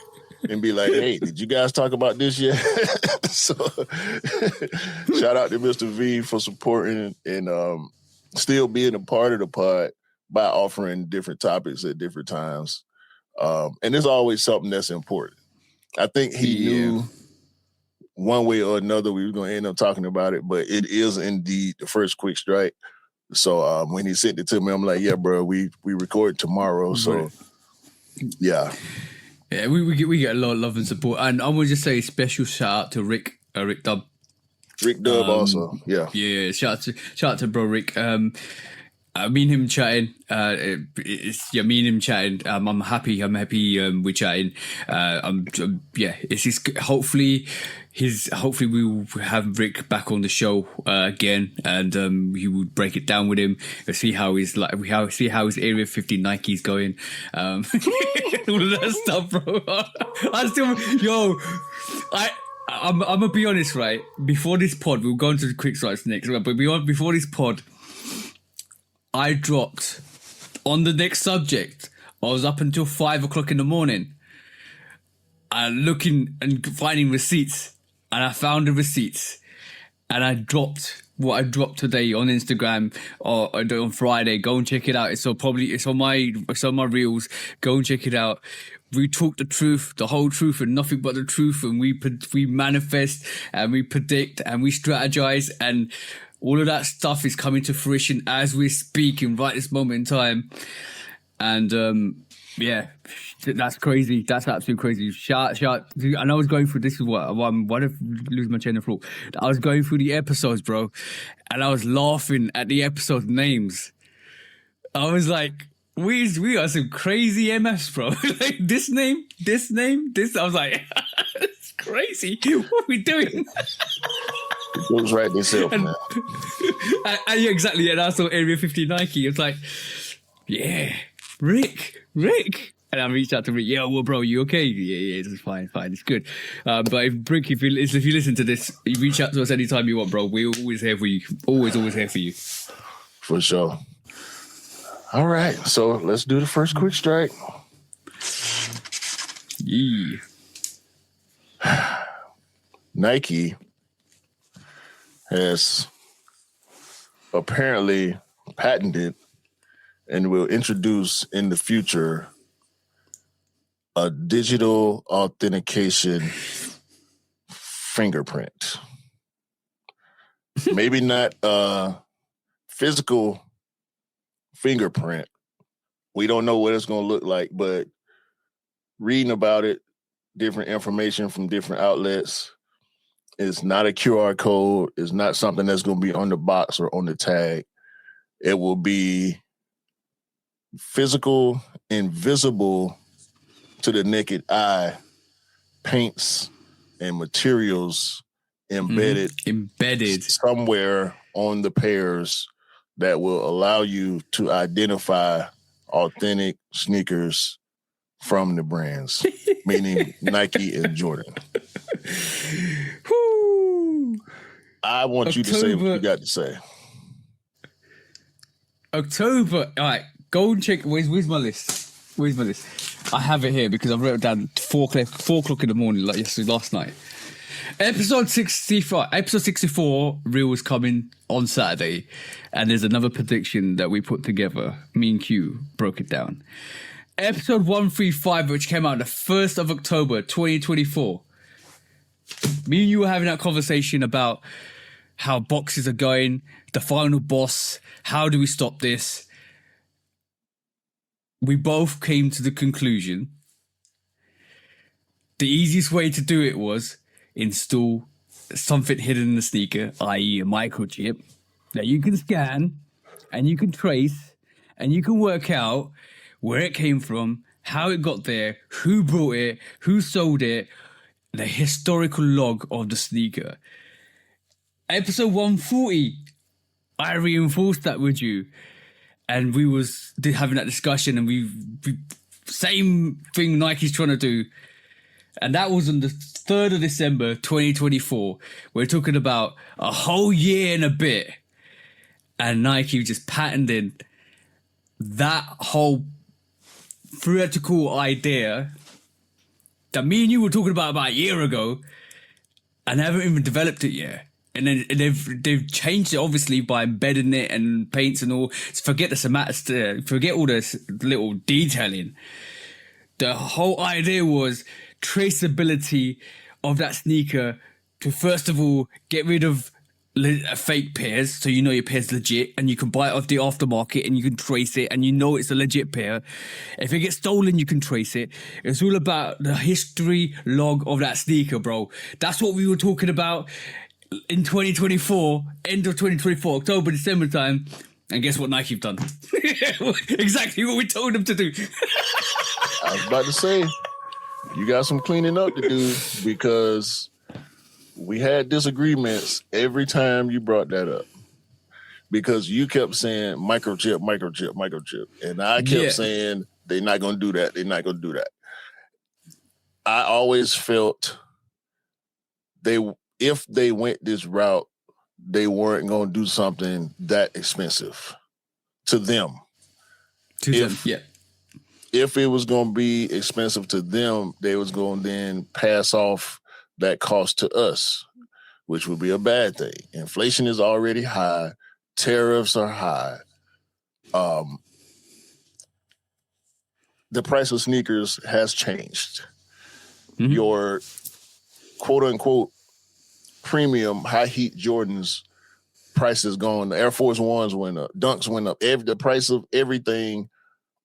and be like, "Hey, did you guys talk about this yet?" So shout out to Mr. V for supporting and still being a part of the pod by offering different topics at different times. And it's always something that's important. I think he knew one way or another we were going to end up talking about it, but it is indeed the first quick strike. So when he sent it to me, I'm like, yeah, bro, we record tomorrow. So yeah. Yeah, we get a lot of love and support. And I want to just say a special shout out to Rick Dub. Rick Dub also. Yeah. Yeah, shout out to bro Rick. Me and him chatting. Me and him chatting. I'm happy. We're chatting. It's just hopefully we will have Rick back on the show again, and he will break it down with him. See how his Area 50 Nike's going. All of that stuff, bro. I'm gonna be honest, right? Before this pod, we'll go into the quick strikes next, but before this pod, I dropped on the next subject. I was up until 5 o'clock in the morning, looking and finding receipts, and I found the receipts, and I dropped what I dropped today on Instagram or on Friday. Go and check it out. It's on my reels. Go and check it out. We talk the truth, the whole truth, and nothing but the truth, and we manifest and we predict and we strategize, and all of that stuff is coming to fruition as we're speaking right this moment in time. And that's crazy. That's absolutely crazy. Shout. And I was going through, this is what if I lose my chain of thought. I was going through the episodes, bro, and I was laughing at the episode names. I was like, we are some crazy MFs, bro. Like this name. I was like, it's crazy. What are we doing? It goes right itself, man. Yeah, exactly. And I saw Area 50 Nike. It's like, yeah, Rick. And I reached out to Rick. Yeah, well, bro, you okay? Yeah, it's fine. It's good. But Rick, if you listen to this, you reach out to us anytime you want, bro. We're always here for you. Always here for you. For sure. All right, so let's do the first quick strike. Yeah. Nike has apparently patented and will introduce in the future a digital authentication fingerprint. Maybe not a physical fingerprint. We don't know what it's going to look like, but reading about it, different information from different outlets, it's not a QR code. It's not something that's going to be on the box or on the tag. It will be physical, invisible to the naked eye, paints and materials embedded somewhere on the pairs that will allow you to identify authentic sneakers from the brands, meaning Nike and Jordan. I want you to say what you got to say. October. All right, go and check. Where's my list? I have it here because I wrote it down 4 o'clock in the morning, like yesterday, last night. Episode 64 reel is coming on Saturday, and there's another prediction that we put together. Me and Q broke it down. Episode 135, which came out the 1st of October 2024. Me and you were having that conversation about how boxes are going, the final boss, how do we stop this? We both came to the conclusion the easiest way to do it was install something hidden in the sneaker, i.e. a microchip, that you can scan and you can trace and you can work out where it came from, how it got there, who brought it, who sold it, the historical log of the sneaker. Episode 140, I reinforced that with you, and we was having that discussion, and we same thing Nike's trying to do, and that was on the 3rd of December 2024. We're talking about a whole year and a bit, and Nike just patented that whole theoretical idea that me and you were talking about a year ago, and haven't even developed it yet. And then they've changed it obviously by embedding it and paints and all. Forget the semantics, forget all this little detailing. The whole idea was traceability of that sneaker to first of all get rid of fake pairs, so you know your pair's legit, and you can buy it off the aftermarket and you can trace it and you know it's a legit pair. If it gets stolen, you can trace it. It's all about the history log of that sneaker, bro. That's what we were talking about in 2024, end of 2024, October, December time. And guess what Nike've done? Exactly what we told them to do. I was about to say, you got some cleaning up to do because we had disagreements every time you brought that up. Because you kept saying microchip. And I kept saying they're not going to do that. I always felt if they went this route, they weren't going to do something that expensive to them. If it was going to be expensive to them, they was going to then pass off that cost to us, which would be a bad thing. Inflation is already high. Tariffs are high. The price of sneakers has changed. Mm-hmm. Your quote-unquote premium high heat Jordans price has gone. The Air Force Ones went up. Dunks went up. The price of everything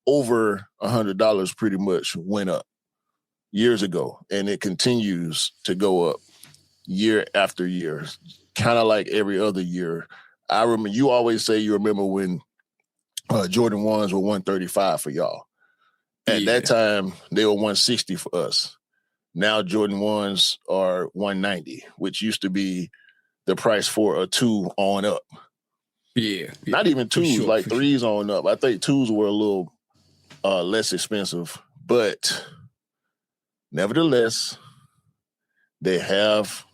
over $100 pretty much went up years ago. And it continues to go up year after year, kind of like every other year. I remember you always say you remember when Jordan 1s were $135 for y'all. At that time, they were $160 for us. Now Jordan 1s are $190, which used to be the price for a 2 on up. Yeah. Not even 2s, like 3s on up. I think 2s were a little less expensive. But nevertheless, they have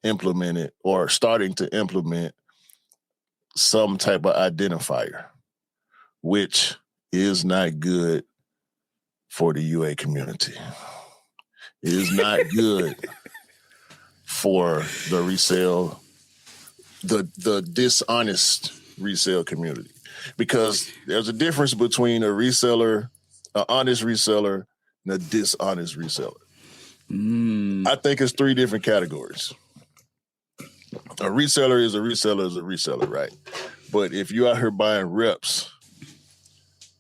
implemented or starting to implement some type of identifier, which is not good for the UA community. It is not good for the resale, the dishonest resale community, because there's a difference between a reseller, an honest reseller, and a dishonest reseller. I think it's 3 different categories. A reseller is a reseller, right? But if you out here buying reps,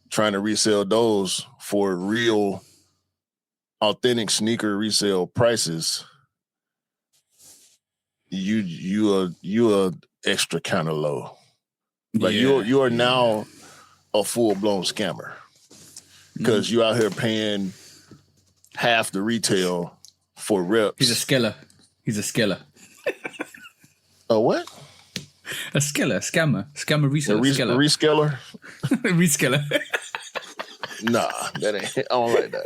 trying to resell those for real authentic sneaker resale prices, you are extra kind of low. Like you are now a full-blown scammer because you out here paying half the retail for reps. He's a skeller. A what? A scammer reseller. Rescaler? Rescaler. Nah, that ain't. I don't like that.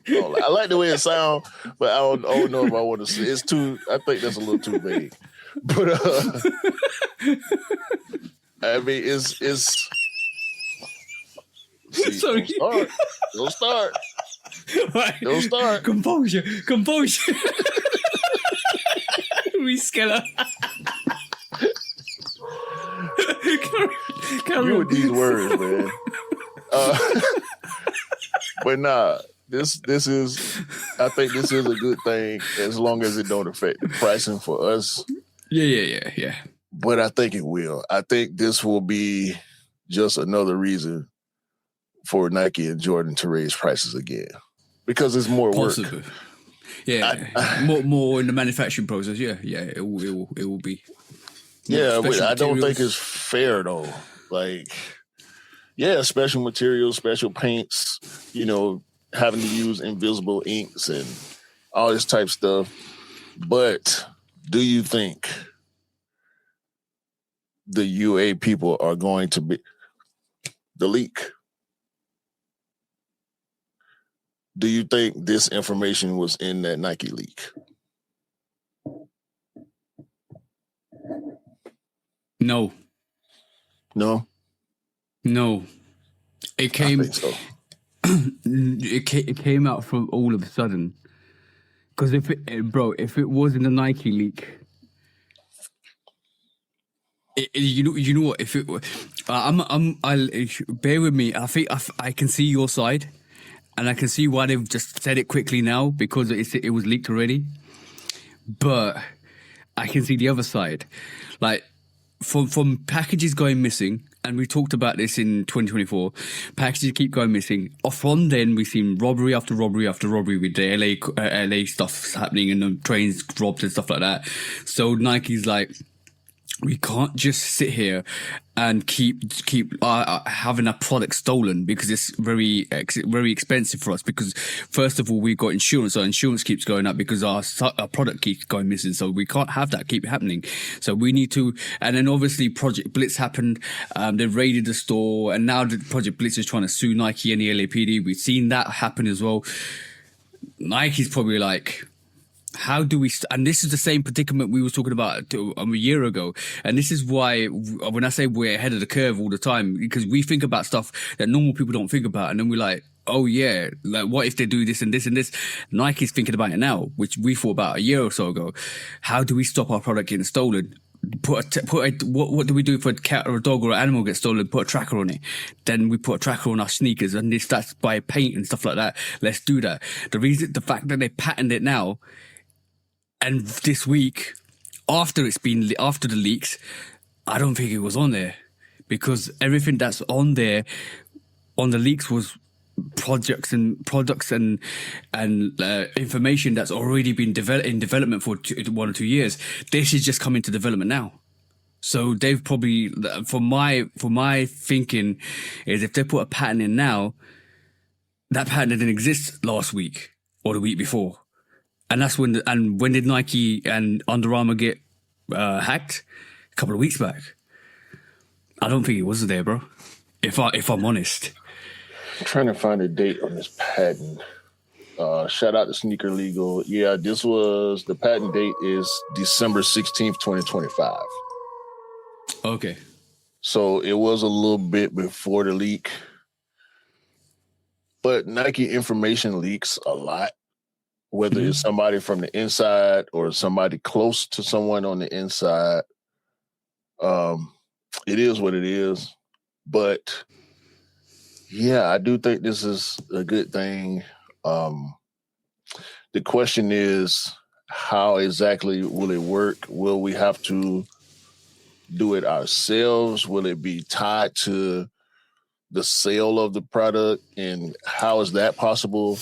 I like the way it sounds, but I don't know if I want to say it's too. I think that's a little too vague. But I mean, it's. See, sorry. Don't start. Right. Don't start. Composure. Rescaler. You with these words, man. But nah, this is. I think this is a good thing as long as it don't affect the pricing for us. Yeah. But I think it will. I think this will be just another reason for Nike and Jordan to raise prices again because it's more work. Yeah, more in the manufacturing process. Yeah, it will be. Yeah, but I don't think it's fair though. Like, yeah, special materials, special paints, having to use invisible inks and all this type of stuff. But do you think the UA people are going to be the leak? Do you think this information was in that Nike leak? No. It came. I think so. It came out from all of a sudden. Because if it was in the Nike leak, you know what? If it, I'll bear with me. I think I can see your side. And I can see why they've just said it quickly now because it was leaked already. But I can see the other side. Like, from packages going missing, and we talked about this in 2024, packages keep going missing. From then, we've seen robbery after robbery after robbery with the LA stuff happening and the trains robbed and stuff like that. So Nike's like, we can't just sit here and keep having our product stolen because it's very expensive for us. Because first of all, we've got insurance. Our insurance keeps going up because our product keeps going missing. So we can't have that keep happening. So we need to. And then obviously Project Blitz happened. They raided the store, and now the Project Blitz is trying to sue Nike and the LAPD. We've seen that happen as well. Nike's probably like, how do we and this is the same predicament we were talking about a year ago, and this is why when I say we're ahead of the curve all the time, because we think about stuff that normal people don't think about, and then we're like, oh yeah, like what if they do this and this and this? Nike's thinking about it now, which we thought about a year or so ago. How do we stop our product getting stolen? What do we do if a cat or a dog or an animal gets stolen? Put a tracker on it. Then we put a tracker on our sneakers, and that's by paint and stuff like that. Let's do that. The fact that they patented it now. And this week, after the leaks, I don't think it was on there, because everything that's on there, on the leaks, was products and information that's already been in development for 1 or 2 years. This is just coming to development now. So they've probably, for my thinking, is if they put a patent in now, that patent didn't exist last week or the week before. And that's when did Nike and Under Armour get hacked? A couple of weeks back. I don't think it was there, bro. If I'm honest. I'm trying to find a date on this patent. Shout out to Sneaker Legal. Yeah, the patent date is December 16th, 2025. Okay. So it was a little bit before the leak. But Nike information leaks a lot. Whether it's somebody from the inside or somebody close to someone on the inside, it is what it is. But yeah, I do think this is a good thing. The question is, how exactly will it work? Will we have to do it ourselves? Will it be tied to the sale of the product? And how is that possible?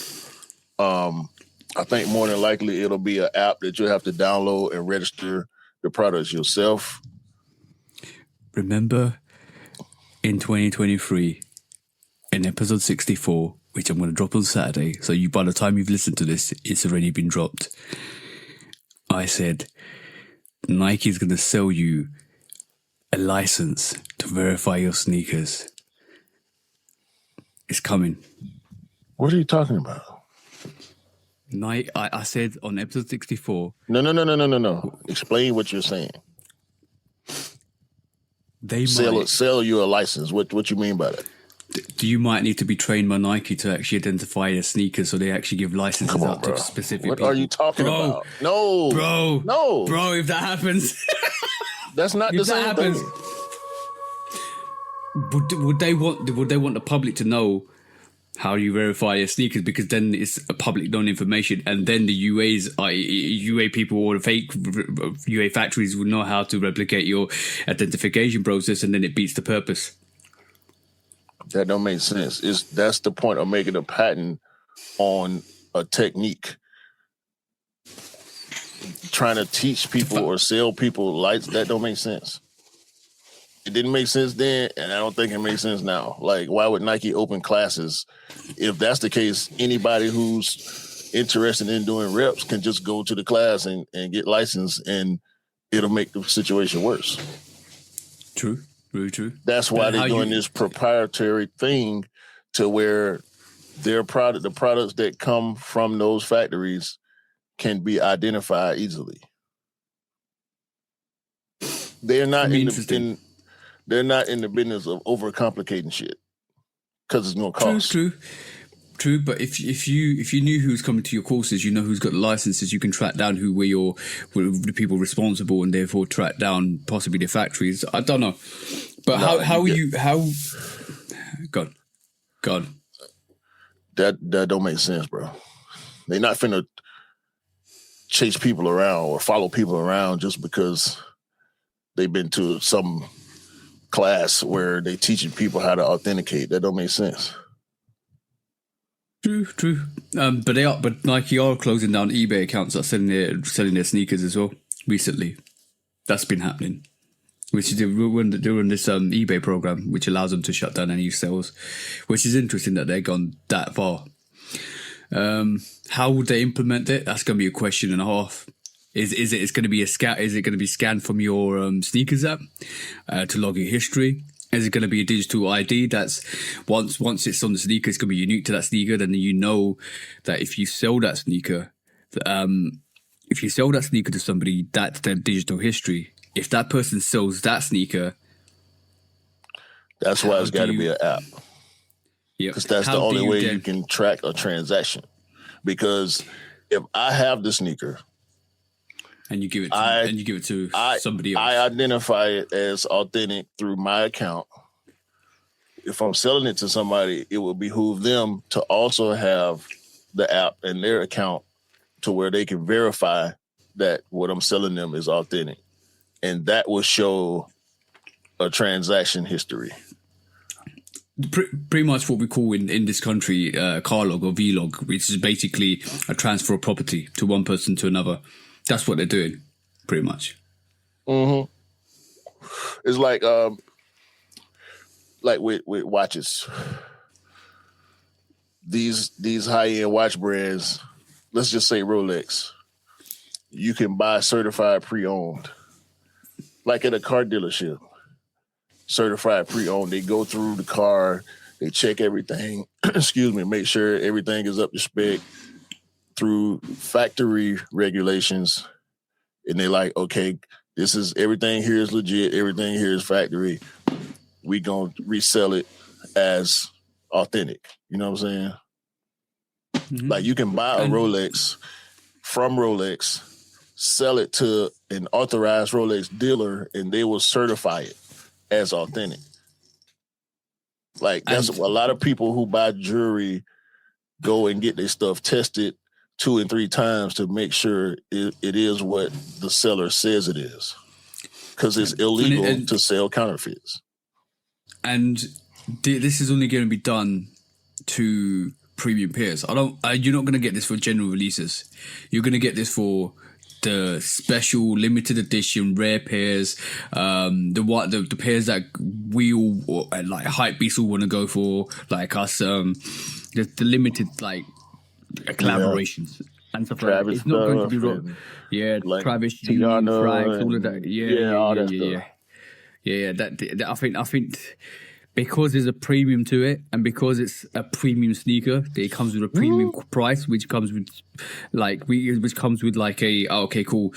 I think more than likely it'll be an app that you'll have to download and register the products yourself. Remember in 2023, in episode 64, which I'm going to drop on Saturday, so by the time you've listened to this, it's already been dropped. I said, Nike's going to sell you a license to verify your sneakers. It's coming. What are you talking about? I said on episode 64. No. Explain what you're saying. They sell you a license. What you mean by that? Do you might need to be trained by Nike to actually identify their sneakers, so they actually give licenses out to specific people? What are you talking about? No, bro. If that happens, that's not the same thing. Would they want the public to know how you verify your sneakers, because then it's a public known information, and then the UA people or the fake UA factories will know how to replicate your identification process, and then it beats the purpose. That don't make sense. That's the point of making a patent on a technique. Trying to teach people or sell people lights, that don't make sense. It didn't make sense then, and I don't think it makes sense now. Like, why would Nike open classes? If that's the case, anybody who's interested in doing reps can just go to the class and get licensed, and it'll make the situation worse. True. Very true. That's why they're doing this proprietary thing, to where the products that come from those factories can be identified easily. They're not they're not in the business of overcomplicating shit, because it's gonna cost. True. But if you knew who's coming to your courses, you know who's got the licenses, you can track down who were the people responsible, and therefore track down possibly the factories. I don't know, but God, that don't make sense, bro. They're not finna chase people around or follow people around just because they've been to some class where they teaching people how to authenticate. That don't make sense. True. But Nike are closing down eBay accounts that are selling their sneakers as well recently. That's been happening. which is they're on this eBay program, which allows them to shut down any sales, which is interesting that they've gone that far. How would they implement it? That's going to be a question and a half. Is it going to be a scan? Is it going to be scanned from your sneakers app to log your history? Is it going to be a digital ID that's once it's on the sneaker, it's going to be unique to that sneaker? Then you know that if you sell that sneaker, to somebody, that's their digital history. If that person sells that sneaker, that's why it's got to be an app. Yeah, because that's the only way you can track a transaction. Because if I have the sneaker and you give it to somebody else, I identify it as authentic through my account. If I'm selling it to somebody, it would behoove them to also have the app in their account to where they can verify that what I'm selling them is authentic. And that will show a transaction history. Pretty much what we call in this country car log or vlog, which is basically a transfer of property to one person to another. That's what they're doing, pretty much. Mm-hmm. It's like with watches. These high-end watch brands, let's just say Rolex, you can buy certified pre-owned. Like at a car dealership, certified pre-owned. They go through the car, they check everything, make sure everything is up to spec through factory regulations. And they like, okay, this is everything here is legit, everything here is factory. We gonna resell it as authentic. You know what I'm saying? Mm-hmm. Like you can buy a Rolex from Rolex, sell it to an authorized Rolex dealer, and they will certify it as authentic. Like that's a lot of people who buy jewelry go and get their stuff tested 2 and 3 times to make sure it is what the seller says it is, because it's illegal to sell counterfeits. And this is only going to be done to premium pairs. You're not going to get this for general releases. You're going to get this for the special limited edition rare pairs, the pairs that we all like hype beasts all want to go for, like us, the limited like collaborations and stuff like that. It's not going to be wrong. Yeah, like Travis, Tiana, Frags, all of that. Yeah. That I think because there's a premium to it, and because it's a premium sneaker, it comes with a premium price, which comes with like okay, cool.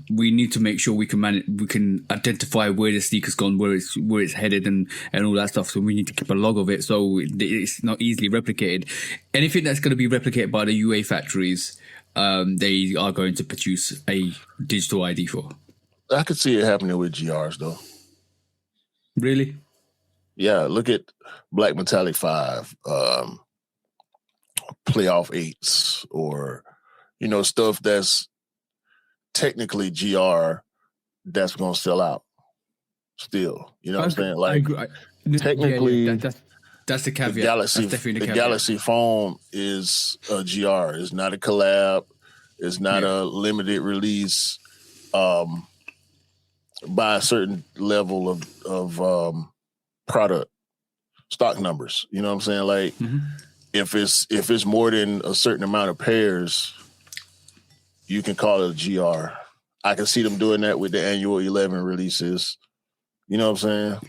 We need to make sure we can identify where the sneaker's gone, where it's headed, and all that stuff. So we need to keep a log of it, so it's not easily replicated. Anything that's going to be replicated by the UA factories, they are going to produce a digital ID for. I could see it happening with GRs though. Really? Yeah, look at Black Metallic 5, Playoff 8s, or, stuff that's technically GR that's going to sell out still. You know what I'm saying? Like, technically, that's the caveat. The Galaxy Foam is a GR. It's not a collab. It's not a limited release by a certain level of product stock numbers. You know what I'm saying? Like if it's more than a certain amount of pairs, you can call it a GR. I can see them doing that with the annual 11 releases. You know what I'm saying?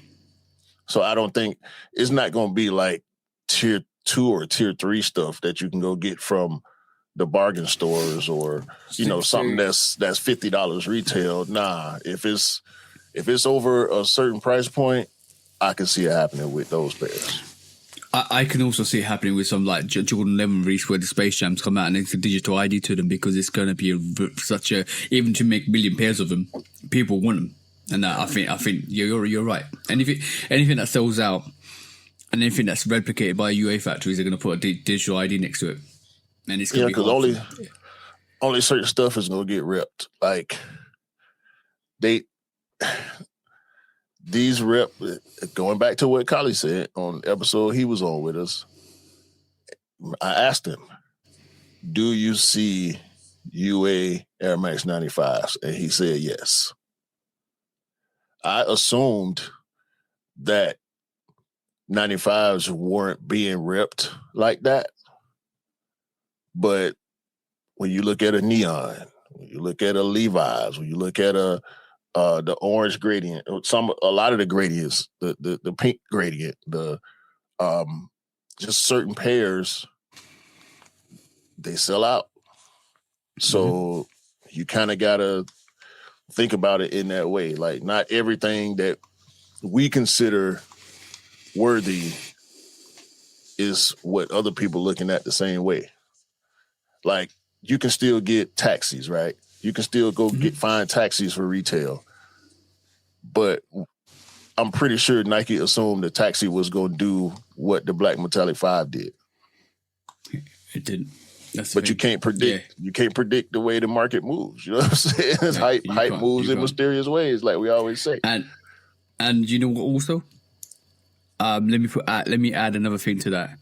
So I don't think it's not going to be like tier 2 or tier 3 stuff that you can go get from the bargain stores or something that's $50 retail. Nah, if it's over a certain price point, I can see it happening with those pairs. I can also see it happening with some like Jordan 11 release where the Space Jams come out and it's a digital ID to them, because it's going to be even to make 1 million pairs of them, people want them. And I think you're right. And if anything that sells out and anything that's replicated by UA factories, they're going to put a digital ID next to it. And it's going to be because only certain stuff is going to get ripped. Like these rep, going back to what Khaby said on the episode he was on with us, I asked him, do you see UA Air Max 95s? And he said yes. I assumed that 95s weren't being ripped like that. But when you look at a Neon, when you look at a Levi's, when you look at the orange gradient, a lot of the gradients, the pink gradient, the just certain pairs, they sell out. So you kind of gotta think about it in that way. Like, not everything that we consider worthy is what other people looking at the same way. Like, you can still get taxis, right? You can still go find taxis for retail. But I'm pretty sure Nike assumed the taxi was going to do what the Black Metallic 5 did. It didn't. But you can't predict. Yeah. You can't predict the way the market moves. You know what I'm saying? Hype moves in mysterious ways, like we always say. And you know what? Also, let me add another thing to that.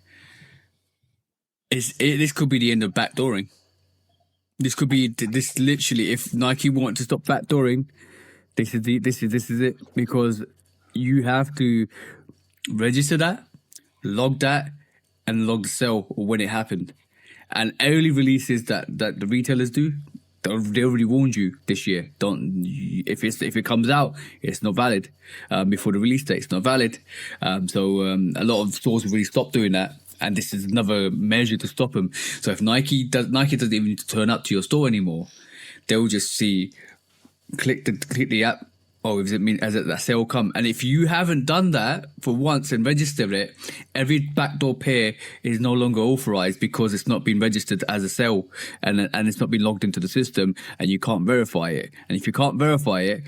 This could be the end of backdooring. This could be this literally. If Nike want to stop backdooring, this is it, because you have to register that, log that, and log the sale when it happened. And early releases that the retailers do, they already warned you this year. If it comes out, it's not valid. Before the release date, it's not valid. So a lot of stores have really stopped doing that, and this is another measure to stop them. So if Nike doesn't even need to turn up to your store anymore, they'll just see, click the app. Oh, does it mean as that sale come? And if you haven't done that for once and registered it, every backdoor pair is no longer authorized because it's not been registered as a sale, and it's not been logged into the system, and you can't verify it. And if you can't verify it,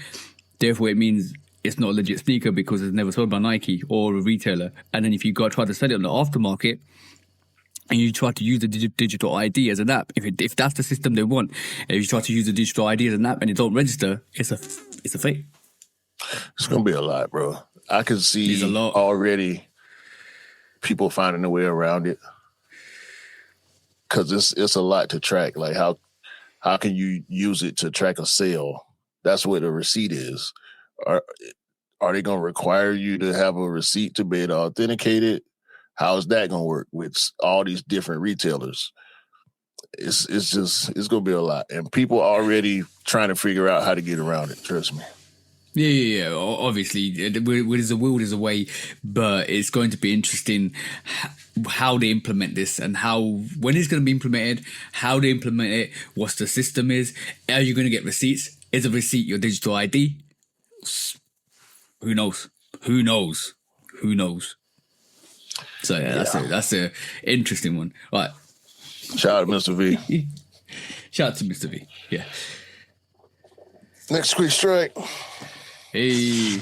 therefore it means it's not a legit sneaker because it's never sold by Nike or a retailer. And then if you try to sell it on the aftermarket, and you try to use the digital ID as an app, if that's the system they want, if you try to use the digital ID as an app and you don't register, it's a fake. It's gonna be a lot, bro. I can see already people finding a way around it, because it's a lot to track. Like, how can you use it to track a sale? That's what a receipt is. Are they gonna require you to have a receipt to be able to authenticate it? How is that gonna work with all these different retailers? It's gonna be a lot, and people already trying to figure out how to get around it. Trust me. Yeah. Obviously, there's a will, there's a way, but it's going to be interesting how they implement this and when it's going to be implemented, how they implement it, what the system is. Are you going to get receipts? Is a receipt your digital ID? Who knows? So yeah. That's a interesting one. Right. Shout out to Mr. V. Shout out to Mr. V. Yeah. Next quick strike. Hey,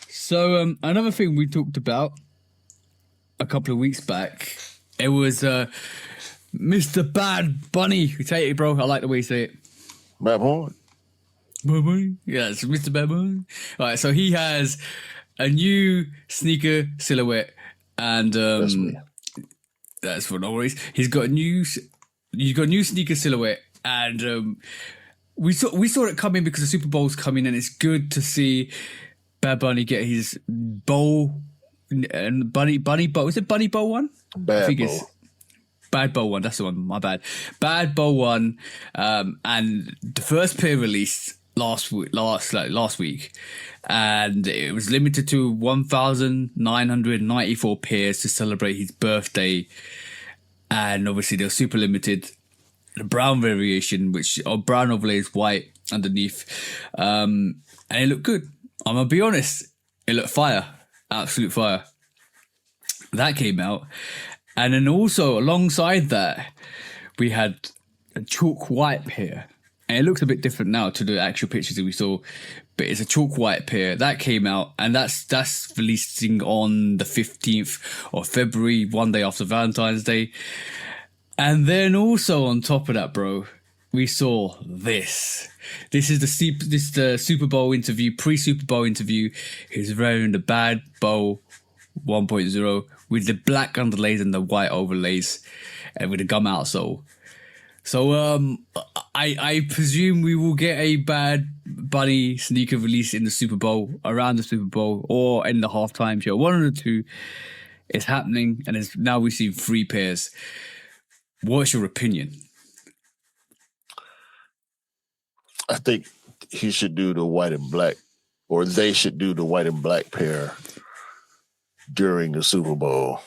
so another thing we talked about a couple of weeks back, it was Mr. Bad Bunny. Say it, bro. I like the way you say it. Bad Bunny. Bad Bunny. Yeah, it's Mr. Bad Bunny. All right, so he has a new sneaker silhouette, and that's for no worries. He's got a new sneaker silhouette, and We saw it coming because the Super Bowl's coming, and it's good to see Bad Bunny get his bowl and Bunny Bow. Is it Bunny Bow one? BadBo. BadBo one. That's the one. My bad. BadBo one. And the first pair released last week, and it was limited to 1,994 pairs to celebrate his birthday, and obviously they're super limited. The brown variation, brown overlays white underneath, and it looked good. I'm gonna be honest, it looked fire, absolute fire. That came out, and then also alongside that, we had a chalk white pair, and it looks a bit different now to the actual pictures that we saw, but it's a chalk white pair that came out, and that's releasing on the 15th of February, one day after Valentine's Day. And then also on top of that, bro, we saw this. This is the Super Bowl interview, pre-Super Bowl interview. He's wearing the BadBo 1.0 with the black underlays and the white overlays, and with the gum outsole. So I presume we will get a Bad Bunny sneaker release in the Super Bowl, around the Super Bowl, or in the halftime show. One of the two is happening, and now we see 3 pairs. What's your opinion? I think he should do the white and black, or they should do the white and black pair during the Super Bowl,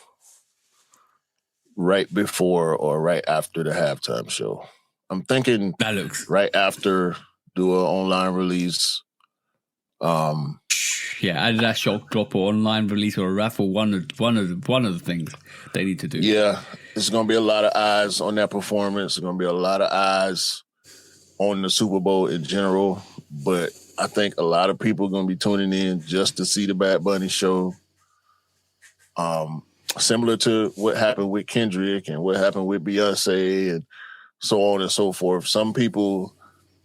right before or right after the halftime show. I'm thinking That looks right after, do an online release. either that shop drop or online release or a raffle. One of the things they need to do. Yeah, there's going to be a lot of eyes on that performance. There's going to be a lot of eyes on the Super Bowl in general, but I think a lot of people are going to be tuning in just to see the Bad Bunny show. Similar to what happened with Kendrick and what happened with Beyonce and so on and so forth. Some people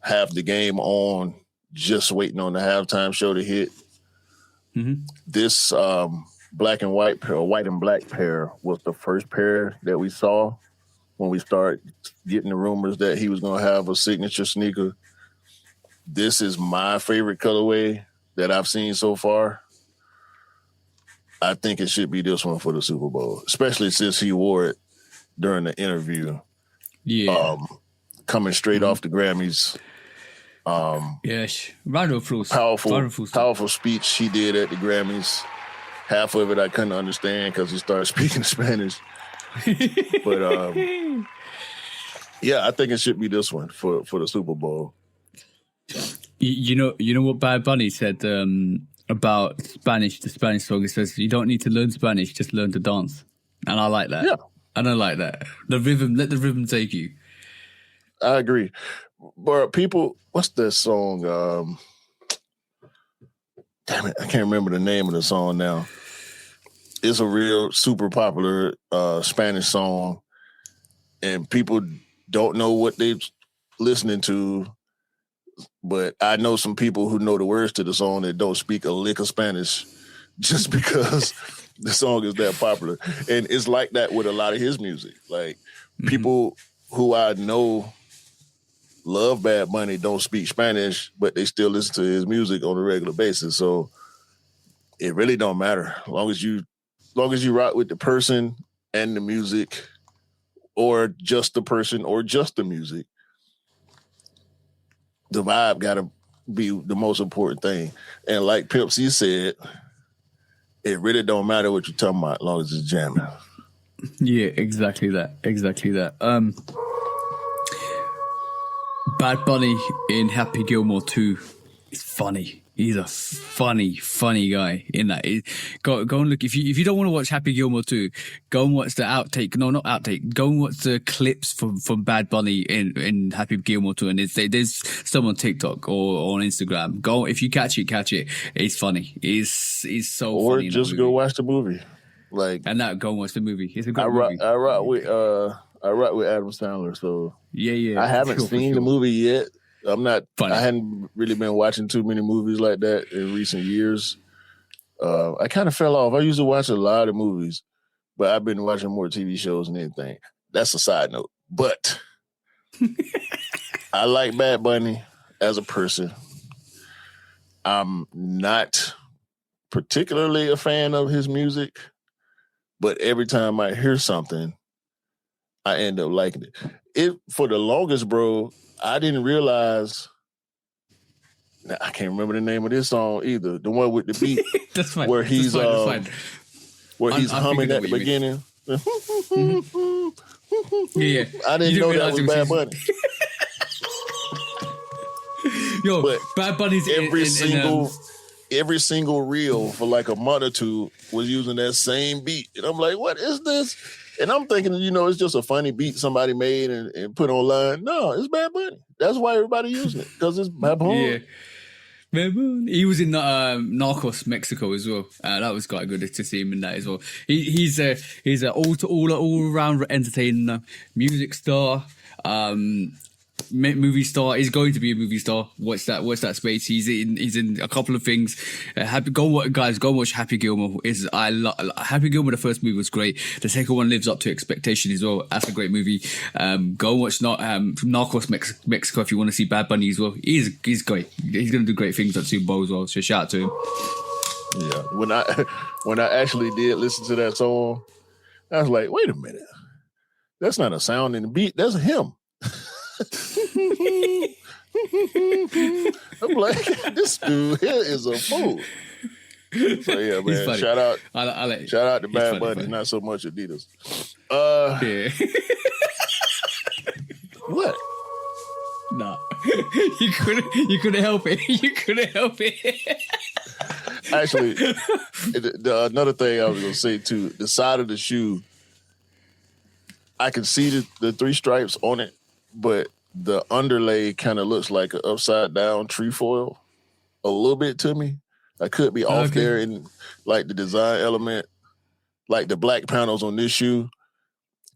have the game on just waiting on the halftime show to hit. Mm-hmm. This black and white pair, or white and black pair, was the first pair that we saw when we started getting the rumors that he was going to have a signature sneaker. This is my favorite colorway that I've seen so far. I think it should be this one for the Super Bowl, especially since he wore it during the interview. Yeah. Coming straight off the Grammys. Yes. Round of applause. Powerful speech he did at the Grammys. Half of it I couldn't understand because he started speaking Spanish. But yeah, I think it should be this one for the Super Bowl. You know what Bad Bunny said about Spanish, the Spanish song? It says, you don't need to learn Spanish, just learn to dance. And I like that. Yeah. And I like that. The rhythm, let the rhythm take you. I agree. But people, what's that song? Damn it, I can't remember the name of the song now. It's a real super popular Spanish song, and people don't know what they're listening to. But I know some people who know the words to the song that don't speak a lick of Spanish just because the song is that popular. And it's like that with a lot of his music. Like, people who I know love Bad Bunny don't speak Spanish, but they still listen to his music on a regular basis. So it really don't matter. As long as you rock with the person and the music, or just the person or just the music, the vibe got to be the most important thing. And like Pimp C said, it really don't matter what you're talking about as long as it's jamming. Yeah, exactly that. Bad Bunny in Happy Gilmore 2 is funny. He's a funny guy in that. Go and look. If you don't want to watch Happy Gilmore 2, go and watch the outtake. No, not outtake. Go and watch the clips from Bad Bunny in Happy Gilmore 2. And there's some on TikTok or on Instagram. Go, if you catch it. It's funny. It's so funny. Or just go watch the movie. Like, and now go and watch the movie. It's a good movie. I rock with Adam Sandler. So yeah. I haven't seen the movie yet. Funny. I hadn't really been watching too many movies like that in recent years. I kind of fell off. I used to watch a lot of movies, but I've been watching more TV shows than anything. That's a side note. But I like Bad Bunny as a person. I'm not particularly a fan of his music, but every time I hear something, I end up liking it. For the longest, bro, I didn't realize. I can't remember the name of this song either. The one with the beat. That's fine. Where he's fine. Where he's humming at the beginning. Yeah. I didn't know that was Bad Bunny. Yo, but Bad Bunny's every single reel for like a month or two was using that same beat, and I'm like, what is this? And I'm thinking, it's just a funny beat somebody made and put online. No, it's Bad Bunny. That's why everybody using it, because it's Bad Bunny. Yeah. He was in Narcos Mexico as well. That was quite good to see him in that as well. He's a all around entertainer, music star. movie star. He's going to be a movie star. Watch that space. He's in a couple of things. Guys, go watch Happy Gilmore. Happy Gilmore. The first movie was great. The second one lives up to expectation as well. That's a great movie. Go watch Narcos Mexico if you want to see Bad Bunny as well. He's great. He's going to do great things at Super Bowl as well. So shout out to him. Yeah, when I actually did listen to that song, I was like, wait a minute, that's not a sound in the beat. That's him. I'm like, this dude here is a fool. So yeah, man. Shout out to Bad Bunny, not so much Adidas. Yeah. What? Nah, you couldn't help it. You couldn't help it. Actually, another thing I was gonna say too, the side of the shoe, I can see the three stripes on it, but the underlay kind of looks like an upside down trefoil a little bit to me. I could be off there in like the design element, like the black panels on this shoe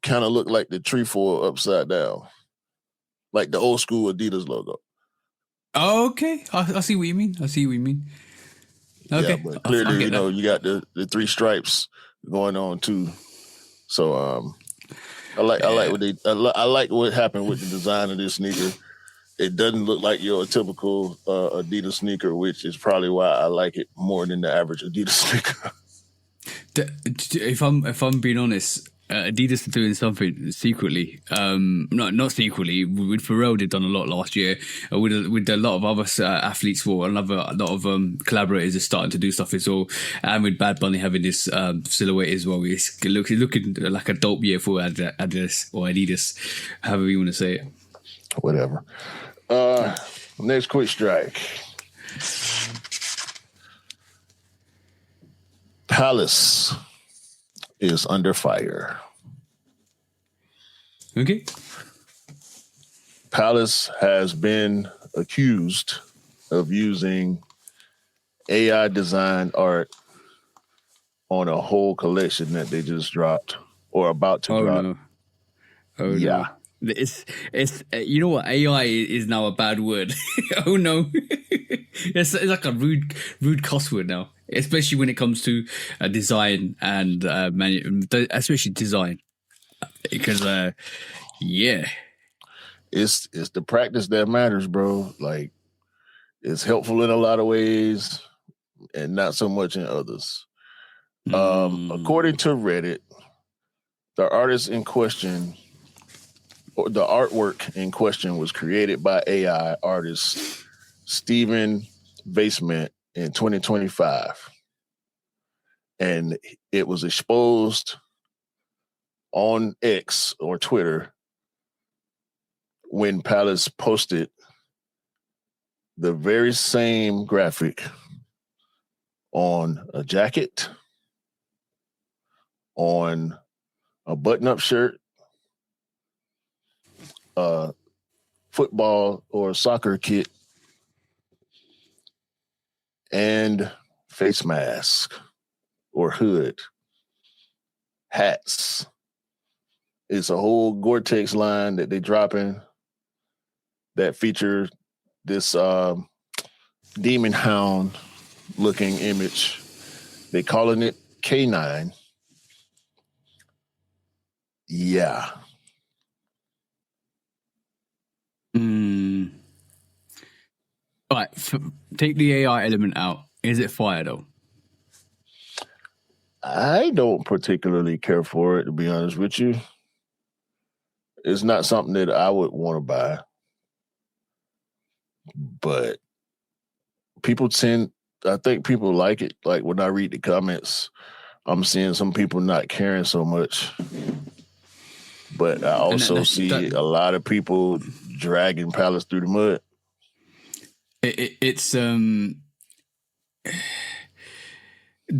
kind of look like the trefoil upside down, like the old school Adidas logo. Oh, okay, I see what you mean. Okay. Yeah, but clearly, you got the three stripes going on too. So I like what happened with the design of this sneaker. It doesn't look like your typical Adidas sneaker, which is probably why I like it more than the average Adidas sneaker. If I'm being honest, Adidas are doing something secretly. Not secretly. With Pharrell, they've done a lot last year. With a lot of other athletes, a lot of collaborators are starting to do stuff as well. And with Bad Bunny having this silhouette as well, it's looking like a dope year for Adidas, however you want to say it. Whatever. Next quick strike. Palace is under fire. Okay. Palace has been accused of using AI designed art on a whole collection that they just dropped or about to drop. No. Oh yeah. No. It's you know what, AI is now a bad word. Oh no. It's like a rude cuss word now, especially when it comes to design and especially design, because it's the practice that matters, bro. Like, it's helpful in a lot of ways and not so much in others. According to Reddit, the artist in question, or the artwork in question, was created by AI artist Steven Basement in 2025. And it was exposed on X or Twitter when Palace posted the very same graphic on a jacket, on a button-up shirt, a football or soccer kit, and face mask or hood, hats. It's a whole Gore-Tex line that they dropping that feature this demon hound looking image. They calling it K9. Yeah. All right, take the AI element out. Is it fire though? I don't particularly care for it, to be honest with you. It's not something that I would want to buy. But I think people like it. Like, when I read the comments, I'm seeing some people not caring so much. But I also see a lot of people dragging Palace through the mud. It's do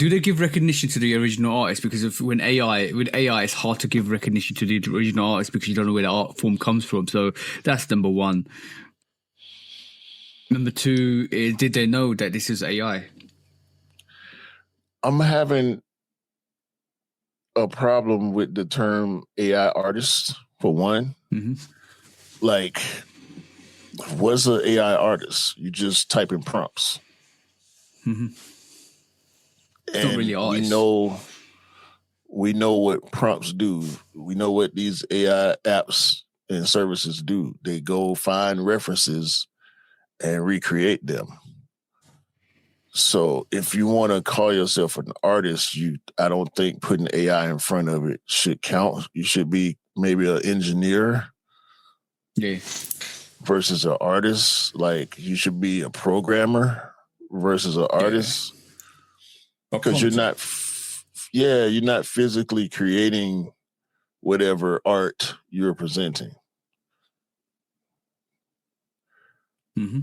they give recognition to the original artist? Because with AI, it's hard to give recognition to the original artist because you don't know where the art form comes from. So that's number one. Number two is, did they know that this is AI? I'm having a problem with the term AI artist, for one. Mm-hmm. Like, What's an AI artist? You just type in prompts. Mm-hmm. It's not really we artists. know what prompts do. We know what these AI apps and services do. They go find references and recreate them. So if you want to call yourself an artist, I don't think putting AI in front of it should count. You should be maybe an engineer. Yeah. Versus an artist. Like you should be a programmer versus an artist. Because you're not physically creating whatever art you're presenting. Mm-hmm.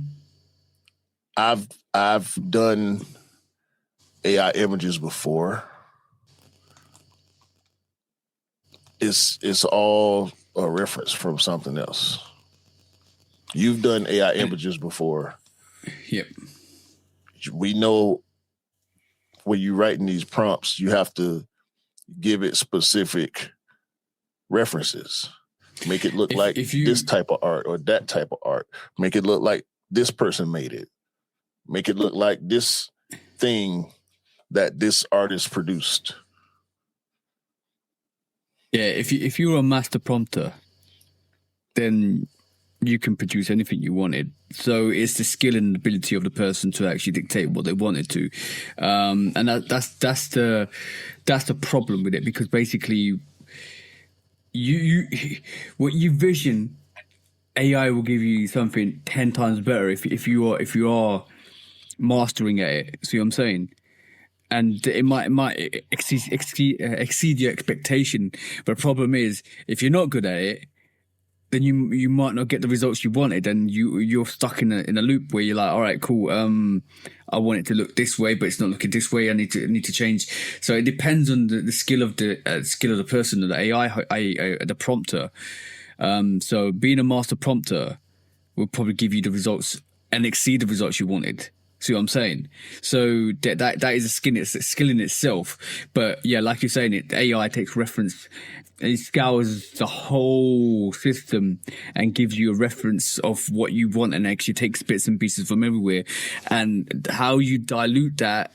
I've done AI images before. It's all a reference from something else. You've done AI images before. Yep. We know when you're writing these prompts, you have to give it specific references. Make it look like this type of art or that type of art. Make it look like this person made it. Make it look like this thing that this artist produced. Yeah, if you're a master prompter, then you can produce anything you wanted. So it's the skill and ability of the person to actually dictate what they wanted to, and that's the problem with it, because basically what you vision, AI will give you something 10 times better if you are mastering at it. See what I'm saying? And it might exceed your expectation. But the problem is, if you're not good at it, then you might not get the results you wanted, and you're stuck in a loop where you're like, all right, cool. I want it to look this way, but it's not looking this way. I need to change. So it depends on the skill of the person, the AI, the prompter. So being a master prompter will probably give you the results and exceed the results you wanted. See what I'm saying? So that is a skill in itself. But yeah, like you're saying, AI takes reference. It scours the whole system and gives you a reference of what you want, and actually takes bits and pieces from everywhere. And how you dilute that,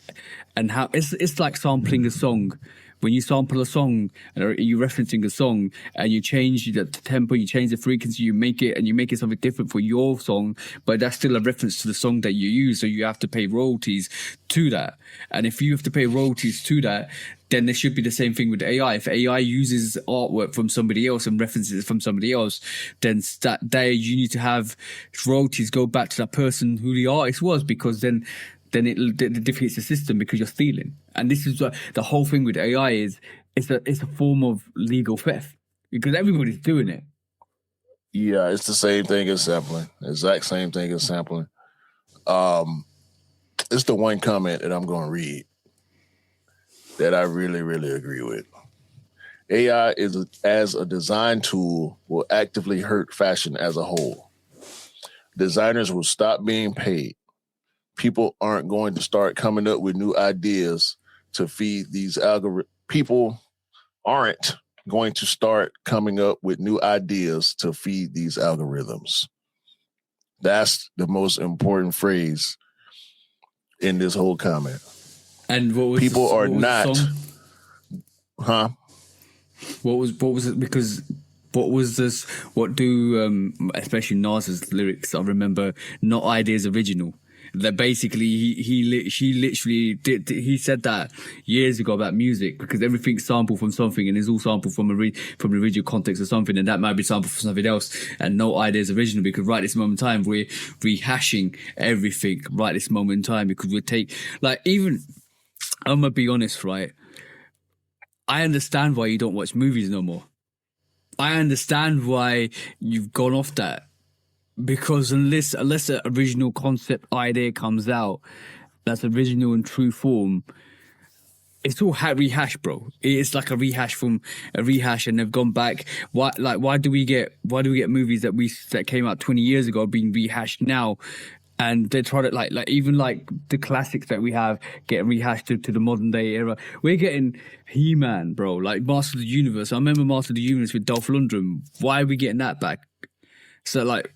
and how it's like sampling a song. When you sample a song, and you're referencing a song, and you change the tempo, you change the frequency, you make it something different for your song, but that's still a reference to the song that you use. So you have to pay royalties to that. And if you have to pay royalties to that, then there should be the same thing with AI. If AI uses artwork from somebody else and references it from somebody else, then you need to have royalties go back to that person who the artist was, because then it defeats the system, because you're stealing. And this is the whole thing with AI is it's a form of legal theft, because everybody's doing it. Yeah, it's the same thing as sampling. Exact same thing as sampling. It's the one comment that I'm going to read that I really, really agree with. AI as a design tool will actively hurt fashion as a whole. Designers will stop being paid. People aren't going to start coming up with new ideas to feed these algorithms. People aren't going to start coming up with new ideas to feed these algorithms. That's the most important phrase in this whole comment. And what was people the, are what was not, the song? huh? What was it? Because what was this? What do especially Nas's lyrics? I remember, not ideas original. That basically he said that years ago about music, because everything's sampled from something, and is all sampled from the original context of something, and that might be sampled from something else, and no idea is original, because right this moment in time we're rehashing everything right this moment in time, because even I'm gonna be honest, right? I understand why you don't watch movies no more. I understand why you've gone off that. Because unless an original concept idea comes out that's original and true form, it's all rehash, bro. It's like a rehash from a rehash, and they've gone back. Why do we get movies that came out 20 years ago being rehashed now? And they try to even the classics that we have getting rehashed to the modern day era. We're getting He-Man, bro, like Master of the Universe. I remember Master of the Universe with Dolph Lundgren. Why are we getting that back? So like,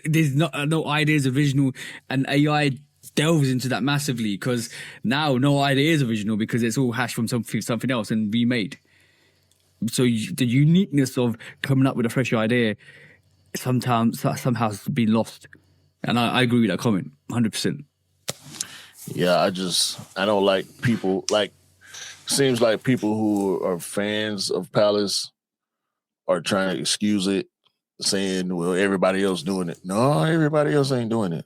there's not no ideas original, and AI delves into that massively because now no idea is original because it's all hashed from something else and remade. So the uniqueness of coming up with a fresh idea sometimes somehow has been lost, and I agree with that comment 100%. Yeah, I don't like people like. Seems like people who are fans of Palace are trying to excuse it, saying, "Well, everybody else doing it." No, everybody else ain't doing it.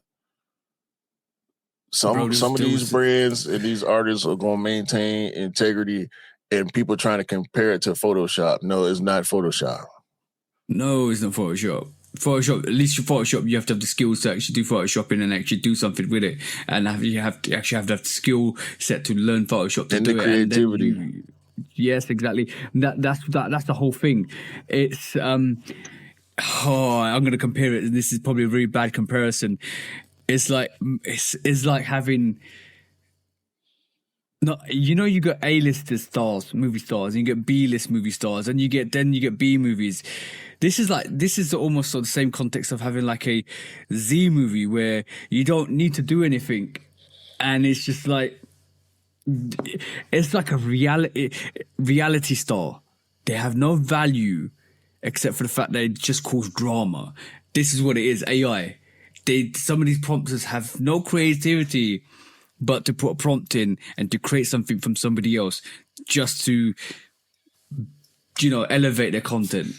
Some Bro, of these brands and these artists are going to maintain integrity, and people trying to compare it to Photoshop. No, it's not Photoshop. No, it's not Photoshop. Photoshop, at least your Photoshop, you have to have the skills to actually do Photoshopping and actually do something with it, and you have to have the skill set to learn Photoshop to and do the it. creativity. And then yes, exactly. That's the whole thing. It's I'm going to compare it. This is probably a really bad comparison. It's like having. No, you got A-list stars, movie stars, and you get B-list movie stars, and you get B movies. This is almost sort of the same context of having like a Z movie where you don't need to do anything, and it's just like it's like a reality star. They have no value except for the fact they just cause drama. This is what it is. AI. Some of these prompters have no creativity but to put a prompt in and to create something from somebody else just to, elevate their content.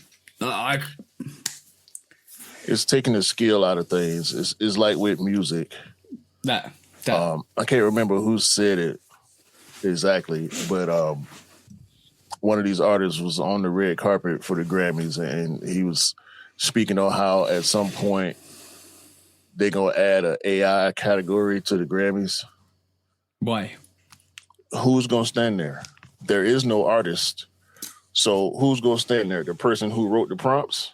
It's taking the skill out of things. It's like with music. That. I can't remember who said it exactly, but one of these artists was on the red carpet for the Grammys, and he was speaking on how at some point they're going to add an AI category to the Grammys. Why? Who's going to stand there? There is no artist. So who's going to stand there? The person who wrote the prompts?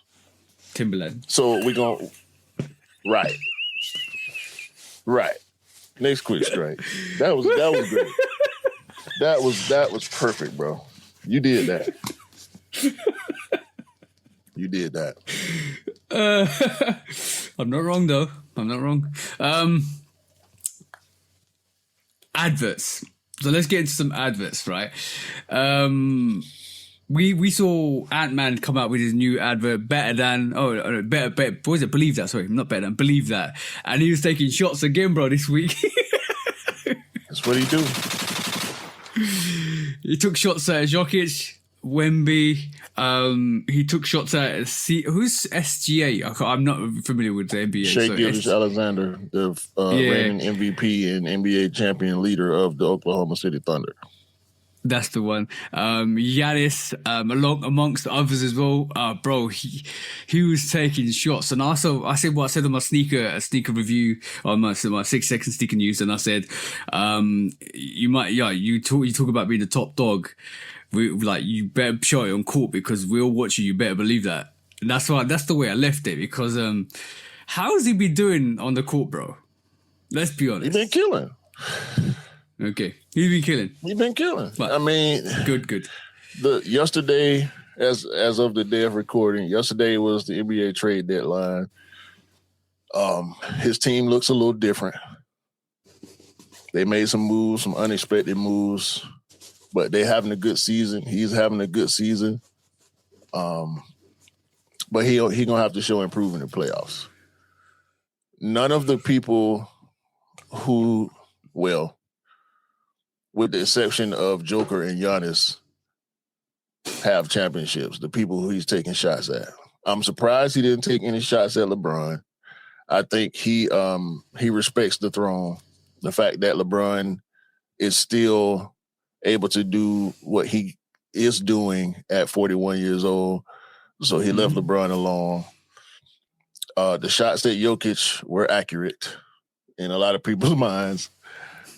Timbaland. So we're going to... Right. Next quiz, strike. That was great. That was perfect, bro. You did that. You did that. I'm not wrong, though. I'm not wrong. Adverts. So let's get into some adverts, right? We saw Ant-Man come out with his new advert, better. What was it? Believe That. Sorry, not better than. Believe That. And he was taking shots again, bro, this week. That's what he do. He took shots at Jokic, Wemby. He took shots at who's SGA? I'm not familiar with the NBA. Shea Gilgeous-Alexander, the reigning MVP and NBA champion leader of the Oklahoma City Thunder. That's the one. Giannis, amongst others as well. Bro, he was taking shots, and also I said on my sneaker review on my 6-second sneaker news, and I said, you talk about being the top dog. You better show it on court because we're all watching. You better believe that. And that's the way I left it because how has he been doing on the court, bro? Let's be honest. He's been killing. Okay, he's been killing. But, I mean, good. Yesterday, as of the day of recording, yesterday was the NBA trade deadline. His team looks a little different. They made some moves, some unexpected moves. But they're having a good season. He's having a good season. But he gonna have to show improvement in the playoffs. None of the people who, well, with the exception of Joker and Giannis, have championships. The people who he's taking shots at. I'm surprised he didn't take any shots at LeBron. I think he respects the throne. The fact that LeBron is still able to do what he is doing at 41 years old. So he left LeBron alone. The shots at Jokic were accurate in a lot of people's minds.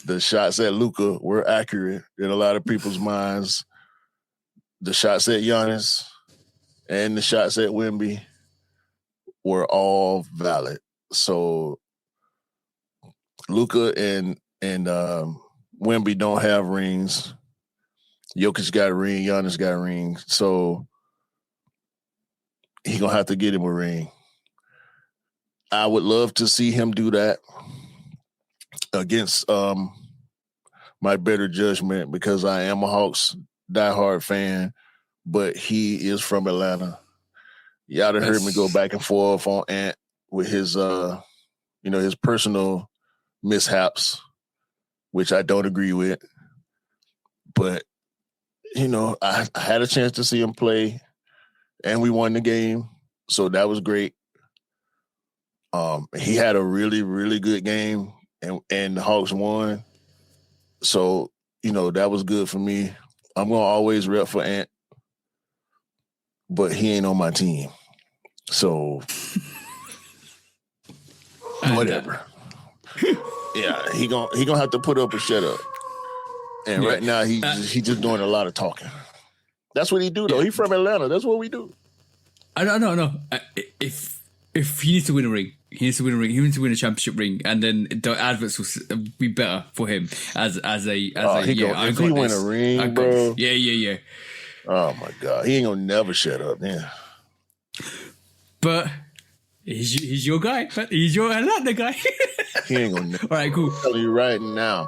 The shots at Luka were accurate in a lot of people's minds. The shots at Giannis and the shots at Wemby were all valid. So Luka and Wemby don't have rings. Jokic got a ring. Giannis got a ring. So he gonna have to get him a ring. I would love to see him do that against my better judgment, because I am a Hawks diehard fan, but he is from Atlanta. Y'all done heard me go back and forth on Ant with his his personal mishaps, which I don't agree with. But, I had a chance to see him play, and we won the game, so that was great. He had a really, really good game, and the Hawks won. So, that was good for me. I'm going to always rep for Ant, but he ain't on my team. So, whatever. Yeah, he gonna have to put up or shut up. And right now, he's just doing a lot of talking. That's what he do, though. He from Atlanta. That's what we do. I don't know. If he needs to win a ring, he needs to win a championship ring, and then the adverts will be better for him if he win a ring, bro. Yeah. Oh my God, he ain't gonna never shut up, man. But he's your guy. He's your Atlanta guy. He ain't gonna. All right, cool. I'm telling you right now,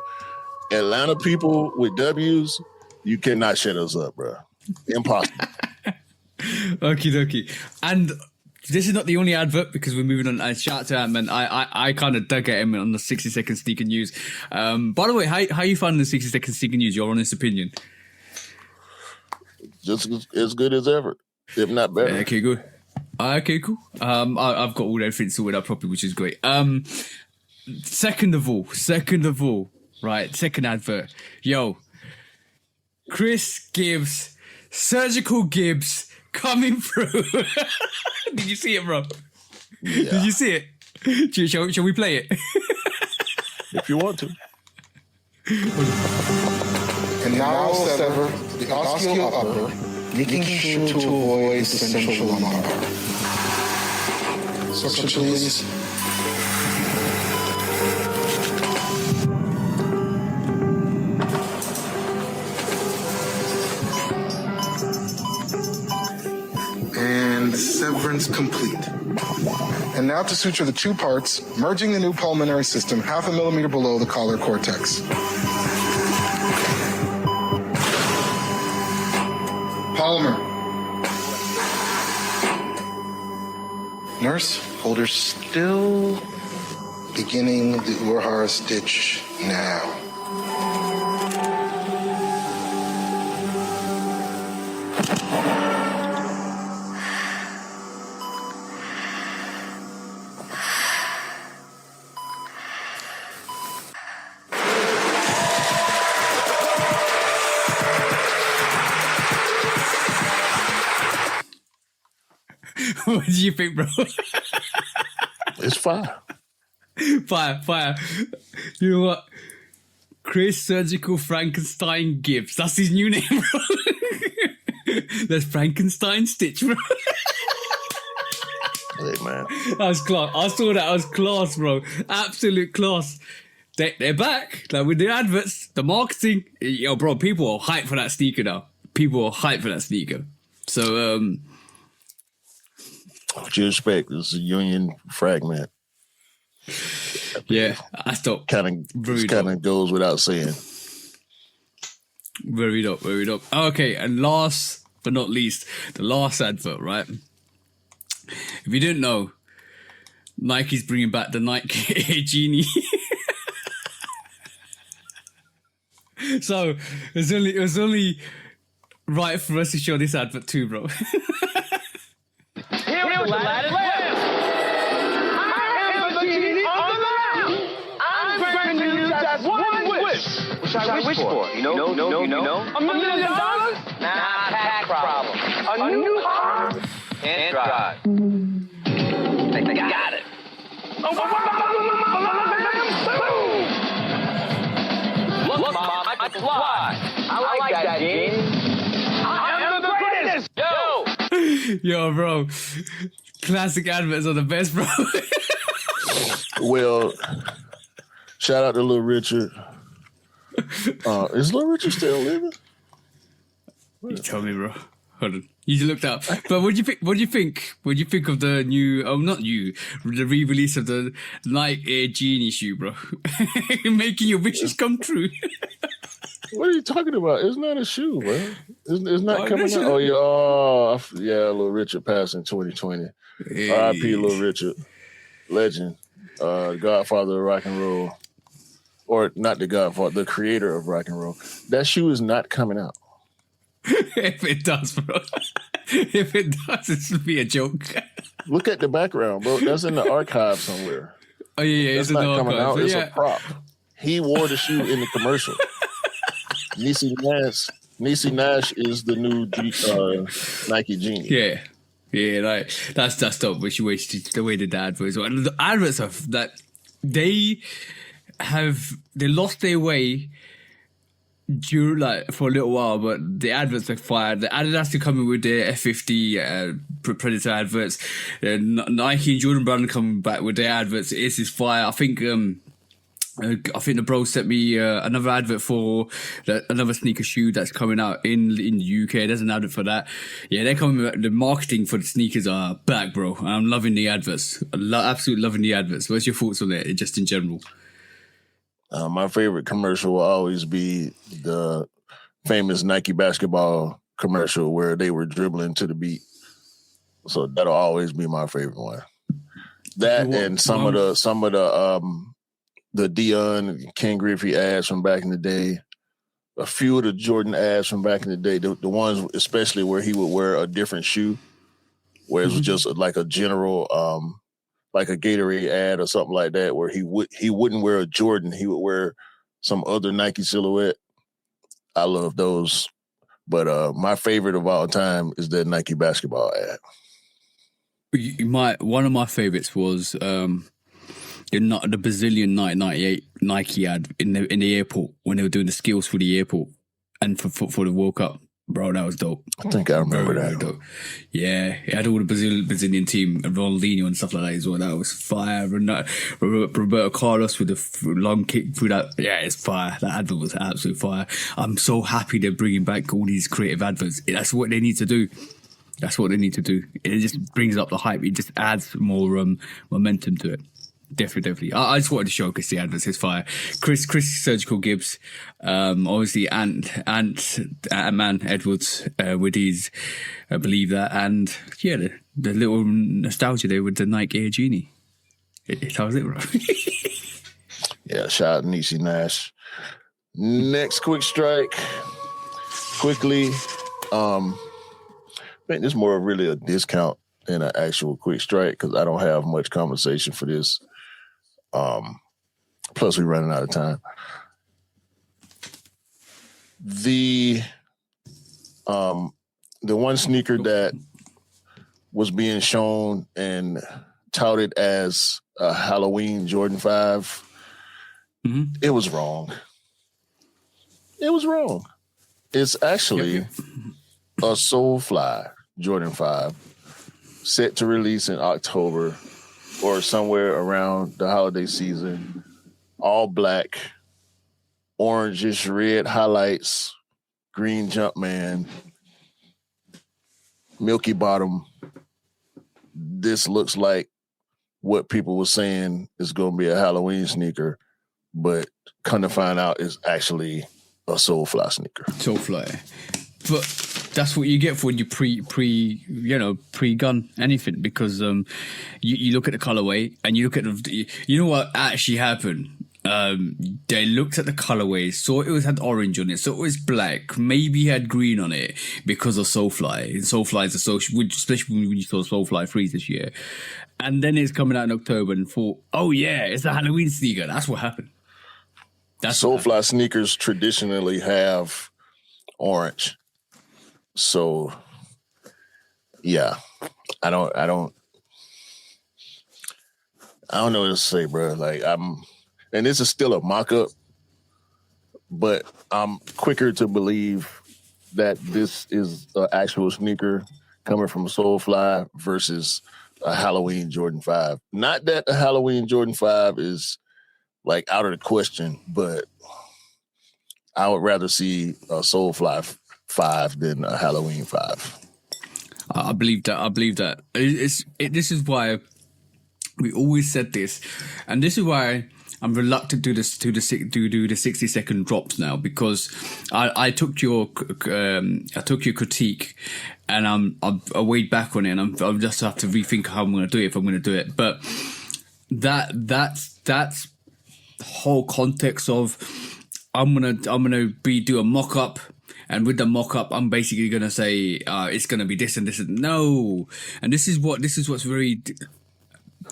Atlanta people with W's, you cannot shut us up, bro. Impossible. Okie dokie. And this is not the only advert, because we're moving on. Shout out to Ant-Man. I kind of dug at him on the 60-second sneaker news. By the way, how you finding the 60-second sneaker news? Your honest opinion? Just as good as ever, if not better. Okay, good. Okay, cool. I've got all everything sorted out properly, which is great. Second of all, right? Second advert. Yo, Chris Gibbs, Surgical Gibbs coming through. Did you see it, bro? Yeah. Did you see it? Shall we play it? If you want to. And now sever the osteo upper, making sure to avoid the central lumbar. Suction, please. And severance complete. And now to suture the two parts, merging the new pulmonary system 0.5 millimeter below the collar cortex. Palmer. Nurse, hold her still. Beginning the Urahara stitch now. What do you think, bro? It's fire. Fire. You know what? Chris Surgical Frankenstein Gibbs. That's his new name, bro. That's Frankenstein Stitch, bro. Hey, man. That was class. I saw that. I was class, bro. Absolute class. They're back. Like, with the adverts, the marketing. Yo, bro, people are hyped for that sneaker now. So, what you expect? This is a union fragment. Yeah, I stopped. Kind of goes without saying. Very dope. Okay, and last but not least, the last advert, right? If you didn't know, Nike's bringing back the Nike Air Genie. So it was only right for us to show this advert too, bro. Here was the lattice left. I am the genie on the lamp. I'm granting you just one wish. Which I wish for. You know? $1 million? Nah, tax problem. A new arm? Can't drive. They got it. Look, Mom, I can fly. I like that, Gene. I am the greatest. Yo! Yo, bro. Classic adverts are the best, bro. Well, shout out to Little Richard. Is Little Richard still living? You tell me, bro. Hold on. You just looked up. But what do you think? What do you think? What do you think of the new? Oh, not new. The re-release of the Nike Air Genie shoe, bro. Making your wishes come true. What are you talking about? It's not a shoe, bro. It's not coming out. Yeah, Little Richard passed in 2020. Hey. R.I.P. Little Richard, legend, Godfather of rock and roll, or not the Godfather, the creator of rock and roll. That shoe is not coming out. If it does, bro. If it does, it's gonna be a joke. Look at the background, bro. That's in the archive somewhere. Oh yeah, That's it's not not coming out. It's yeah. a prop. He wore the shoe in the commercial. Niecy Nash is the new Nike Genie. Yeah, like that's dope. Which the way the adverts, and the adverts are that they lost their way during for a little while, but the adverts are fired. The Adidas are coming with their F50 Predator adverts. Nike and Jordan Brand are coming back with their adverts. It's is fire. I think the bro sent me another advert for another sneaker shoe that's coming out in the UK. There's an advert for that. Yeah, they're coming. The marketing for the sneakers are back, bro. I'm loving the adverts. Absolutely loving the adverts. What's your thoughts on it, just in general? My favorite commercial will always be the famous Nike basketball commercial where they were dribbling to the beat. So that'll always be my favorite one. That and some of the Dion and Ken Griffey ads from back in the day. A few of the Jordan ads from back in the day. The ones especially where he would wear a different shoe, where it was just like a general. Like a Gatorade ad or something like that, where he wouldn't wear a Jordan, he would wear some other Nike silhouette. I love those, but my favorite of all time is that Nike basketball ad. One of my favorites was the Brazilian 1998 Nike ad in the airport when they were doing the skills for the airport and for the World Cup. Bro, that was dope. I think I remember that. Very dope. Yeah, it had all the Brazilian team, Ronaldinho and stuff like that as well. That was fire. Roberto Carlos with the long kick through that. Yeah, it's fire. That advert was absolute fire. I'm so happy they're bringing back all these creative adverts. That's what they need to do. It just brings up the hype. It just adds more momentum to it. Definitely. I just wanted to showcase the adverts. It's fire. Chris Surgical Gibbs, obviously Ant-Man Edwards with his Believe That, and yeah, the little nostalgia there with the Nike Air Genie. That was it, bro. Yeah, shout out to Niecy Nash. Next quick strike. Quickly, I think this is more really a discount than an actual quick strike because I don't have much conversation for this. Plus, we're running out of time. The one sneaker that was being shown and touted as a Halloween Jordan 5, it was wrong. It's actually a Solefly Jordan 5 set to release in October or somewhere around the holiday season. All black, orangish red highlights, green Jumpman, milky bottom. This looks like what people were saying is going to be a Halloween sneaker, but come to find out it's actually a Solefly sneaker. Solefly. But that's what you get for when you pre-gun anything, because you look at the colorway and you look at you know what actually happened. They looked at the colorway, saw it had orange on it, so it was black, maybe had green on it because of Solefly. And Solefly is especially when you saw Solefly freeze this year. And then it's coming out in October and thought, oh yeah, it's a Halloween sneaker. That's what happened. Solefly sneakers traditionally have orange. So yeah, I don't know what to say, bro. Like and this is still a mock-up, but I'm quicker to believe that this is an actual sneaker coming from Solefly versus a Halloween Jordan 5. Not that a Halloween Jordan 5 is like out of the question, but I would rather see a Solefly 5 than a Halloween 5. I believe that. I believe that. This is why we always said this, and this is why I'm reluctant to do the 60-second drops now, because I took your critique, and I weighed back on it, and I'm just have to rethink how I'm going to do it if I'm going to do it. But that's whole context of I'm gonna do a mock up. And with the mock-up, I'm basically going to say it's going to be this and this. No. And this is what's very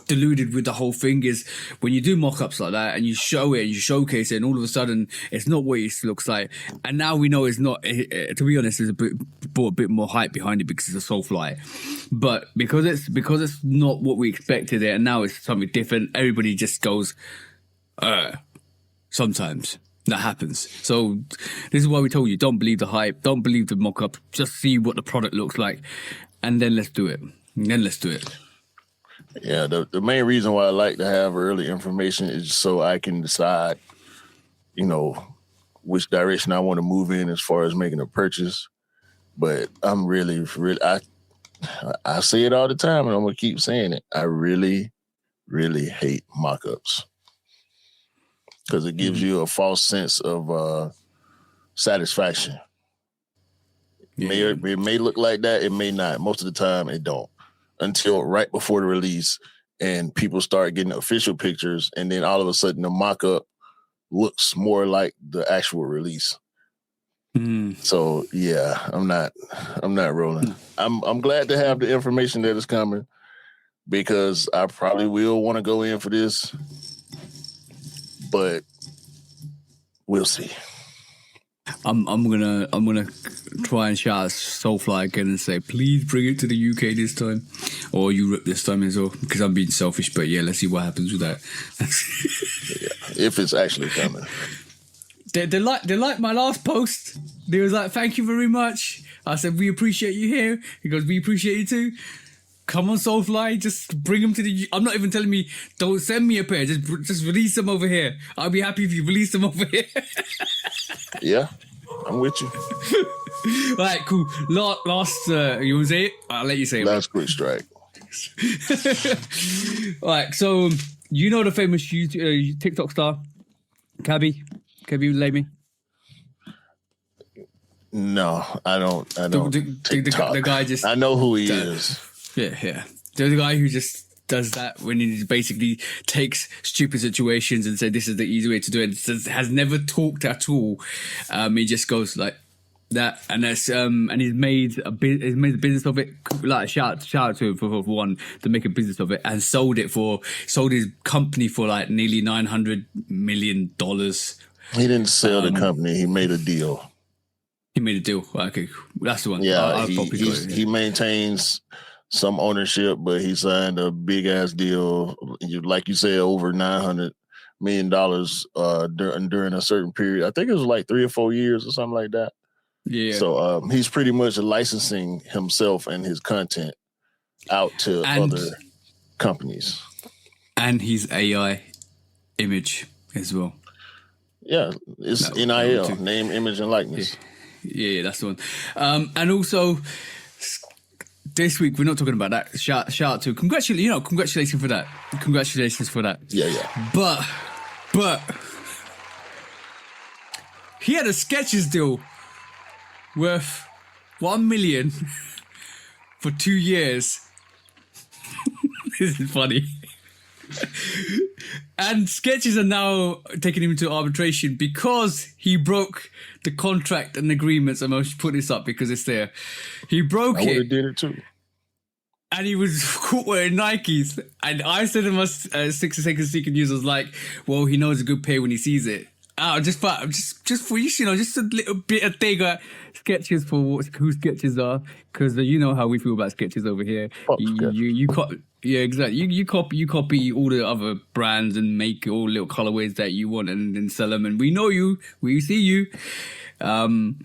deluded with the whole thing is when you do mock-ups like that and you show it and you showcase it and all of a sudden it's not what it looks like. And now we know it's not, to be honest, there's brought a bit more hype behind it because it's a Solefly. But because it's not what we expected it and now it's something different, everybody just goes, sometimes. That happens. So this is why we told you, don't believe the hype, don't believe the mock-up, just see what the product looks like, and then let's do it. Yeah, the main reason why I like to have early information is so I can decide, which direction I want to move in as far as making a purchase. But I'm really, I say it all the time, and I'm going to keep saying it. I really, really hate mock-ups. Because it gives you a false sense of satisfaction. It may look like that, it may not. Most of the time, it don't. Until right before the release, and people start getting official pictures, and then all of a sudden, the mock-up looks more like the actual release. So yeah, I'm not rolling. I'm glad to have the information that is coming, because I probably will want to go in for this. But we'll see. I'm gonna try and shout at Solefly again and say, please bring it to the UK this time, or Europe this time as well, because I'm being selfish. But yeah, let's see what happens with that. Yeah, if it's actually coming. They like my last post. They was like, thank you very much. I said, we appreciate you here. He goes, we appreciate you too. Come on, Solefly, just bring them to the... I'm not even telling me, don't send me a pair. Just release them over here. I'll be happy if you release them over here. Yeah, I'm with you. All right, cool. Last you want to say it? I'll let you say it. Last quick strike. All right, so you know the famous TikTok star, Khaby? Khaby Lamy? No, I don't. The guy just... I know who he is. Yeah. There's a guy who just does that when he basically takes stupid situations and says this is the easy way to do it. Has never talked at all. He just goes like that, and that's and he's made a business of it. Like shout out to him for one to make a business of it, and sold his company for like nearly $900 million. He didn't sell the company. He made a deal. He made a deal. Okay, that's the one. Yeah, he maintains some ownership, but he signed a big ass deal, like you said, over $900 million during a certain period. I think it was like 3 or 4 years or something like that. Yeah. So he's pretty much licensing himself and his content out to other companies. And his AI image as well. Yeah, it's NIL, name, image, and likeness. Yeah, that's the one. And also, this week we're not talking about that. Shout out to congratulations for that. Congratulations for that. Yeah. But he had a Skechers deal worth $1 million for 2 years. This is funny. And Skechers are now taking him to arbitration because he broke the contract and agreements. I'm going to put this up because it's there. He broke it. I would have did it too. And he was caught wearing Nikes. And I said to my 60 seconds he can use, I was like, well, he knows a good pay when he sees it. Just for you, just a little bit of thing at Skechers for who Skechers are, because you know how we feel about Skechers over here. Yeah, exactly. You copy all the other brands and make all little colorways that you want and then sell them. And we know you, we see you, you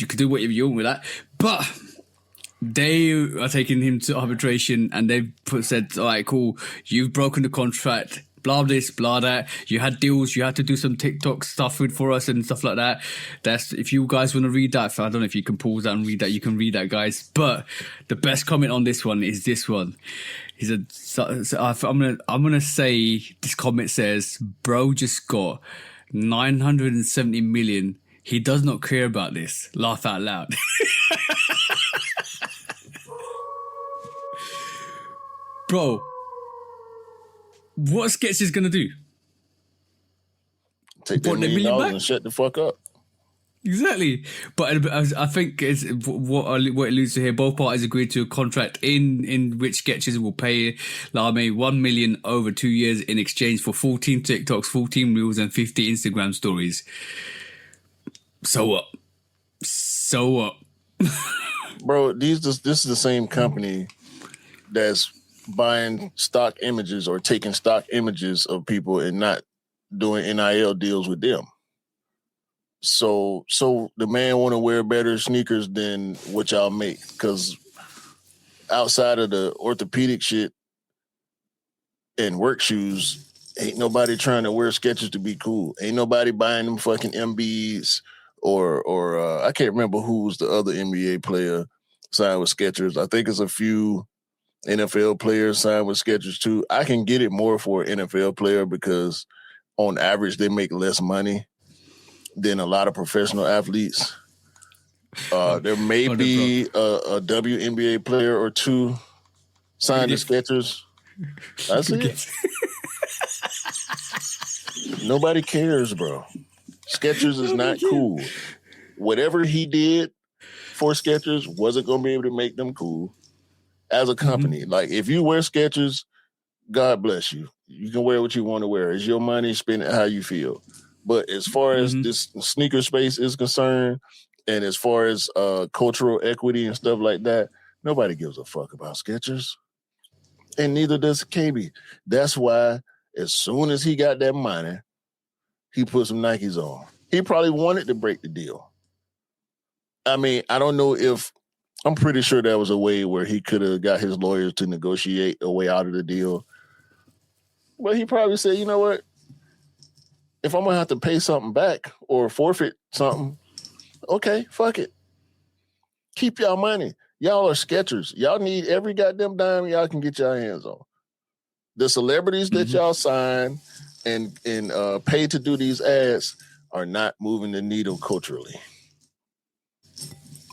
can do whatever you want with that. But they are taking him to arbitration, and they've said, "All right, cool. You've broken the contract. blah this, blah that. You had deals. You had to do some TikTok stuff for us and stuff like that. That's if you guys want to read that. I don't know if you can pause that and read that. You can read that, guys. But the best comment on this one is this one. He said, I'm gonna say this comment says, "Bro just got 970 million. He does not care about this. Laugh out loud." Bro, what Skechers gonna do? Take that What, $1 the million million back? and shut the fuck up. Exactly, but I think it's what it alludes to here. Both parties agreed to a contract in which Skechers will pay Lame 1 million over 2 years in exchange for 14 TikToks, 14 reels, and 50 Instagram stories. So what? So what? Bro, this is the same company that's buying stock images or taking stock images of people and not doing NIL deals with them. So the man want to wear better sneakers than what y'all make, because outside of the orthopedic shit and work shoes, ain't nobody trying to wear Skechers to be cool. Ain't nobody buying them fucking MBs or I can't remember who's the other NBA player signed with Skechers. I think it's a few NFL players signed with Skechers too. I can get it more for an NFL player because on average they make less money than a lot of professional athletes. There may be a WNBA player or two signed to Skechers. That's it. Nobody cares, bro. Skechers is not cool. Whatever he did for Skechers wasn't going to be able to make them cool as a company. Like, if you wear Skechers, God bless you. You can wear what you want to wear. It's your money, spend it how you feel. But as far as this sneaker space is concerned, and as far as cultural equity and stuff like that, nobody gives a fuck about Skechers. And neither does Khaby. That's why as soon as he got that money, he put some Nikes on. He probably wanted to break the deal. I mean, I don't know if, I'm pretty sure there was a way where he could have got his lawyers to negotiate a way out of the deal. But he probably said, you know what? If I'm going to have to pay something back or forfeit something, okay, fuck it. Keep y'all money. Y'all are Skechers. Y'all need every goddamn dime y'all can get your hands on. The celebrities that y'all sign and pay to do these ads are not moving the needle culturally.